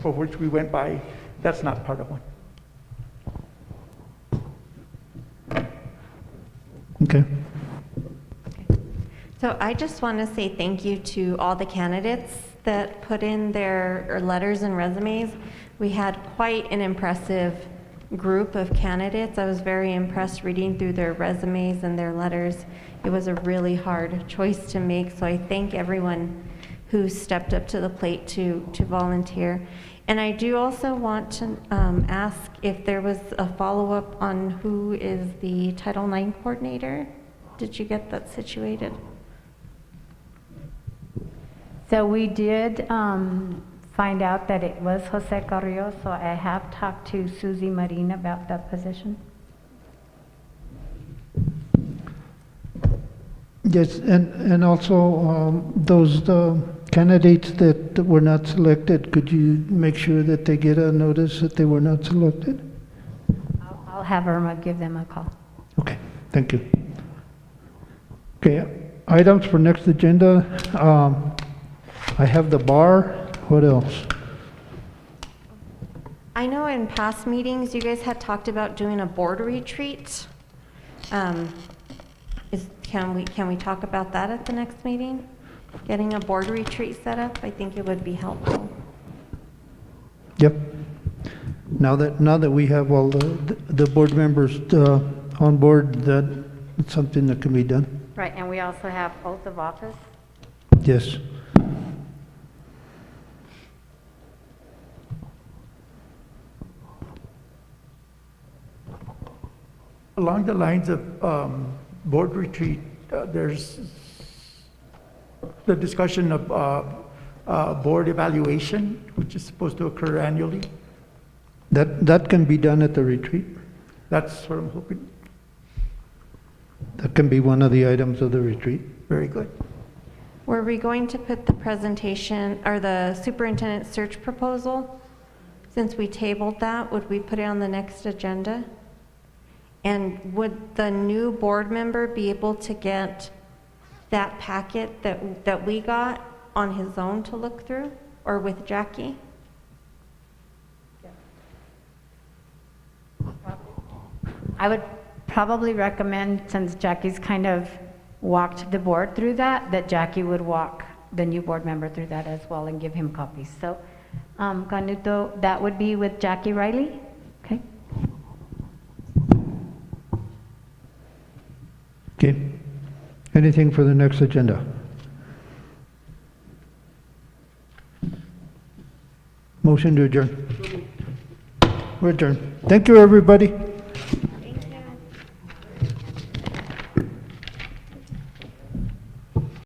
for which we went by, that's not part of one. Okay. So I just want to say thank you to all the candidates that put in their letters and resumes. We had quite an impressive group of candidates. I was very impressed reading through their resumes and their letters. It was a really hard choice to make, so I thank everyone who stepped up to the plate to volunteer. And I do also want to ask if there was a follow-up on who is the Title IX coordinator. Did you get that situated? So we did find out that it was Jose Carrillo, so I have talked to Susie Marin about that position. Yes, and also those candidates that were not selected, could you make sure that they get a notice that they were not selected? I'll have Irma give them a call. Okay, thank you. Okay, items for next agenda. I have the bar. What else? I know in past meetings, you guys had talked about doing a board retreat. Can we talk about that at the next meeting? Getting a board retreat set up, I think it would be helpful. Yep. Now that we have all the board members on board, that's something that can be done. Right, and we also have oath of office. Yes. Along the lines of board retreat, there's the discussion of board evaluation, which is supposed to occur annually. That can be done at the retreat. That's what I'm hoping. That can be one of the items of the retreat. Very good. Were we going to put the presentation or the superintendent search proposal? Since we tabled that, would we put it on the next agenda? And would the new board member be able to get that packet that we got on his own to look through, or with Jackie? I would probably recommend, since Jackie's kind of walked the board through that Jackie would walk the new board member through that as well and give him copies. So, Canuto, that would be with Jackie Riley, okay? Okay. Anything for the next agenda? Motion to adjourn. We're adjourned. Thank you, everybody.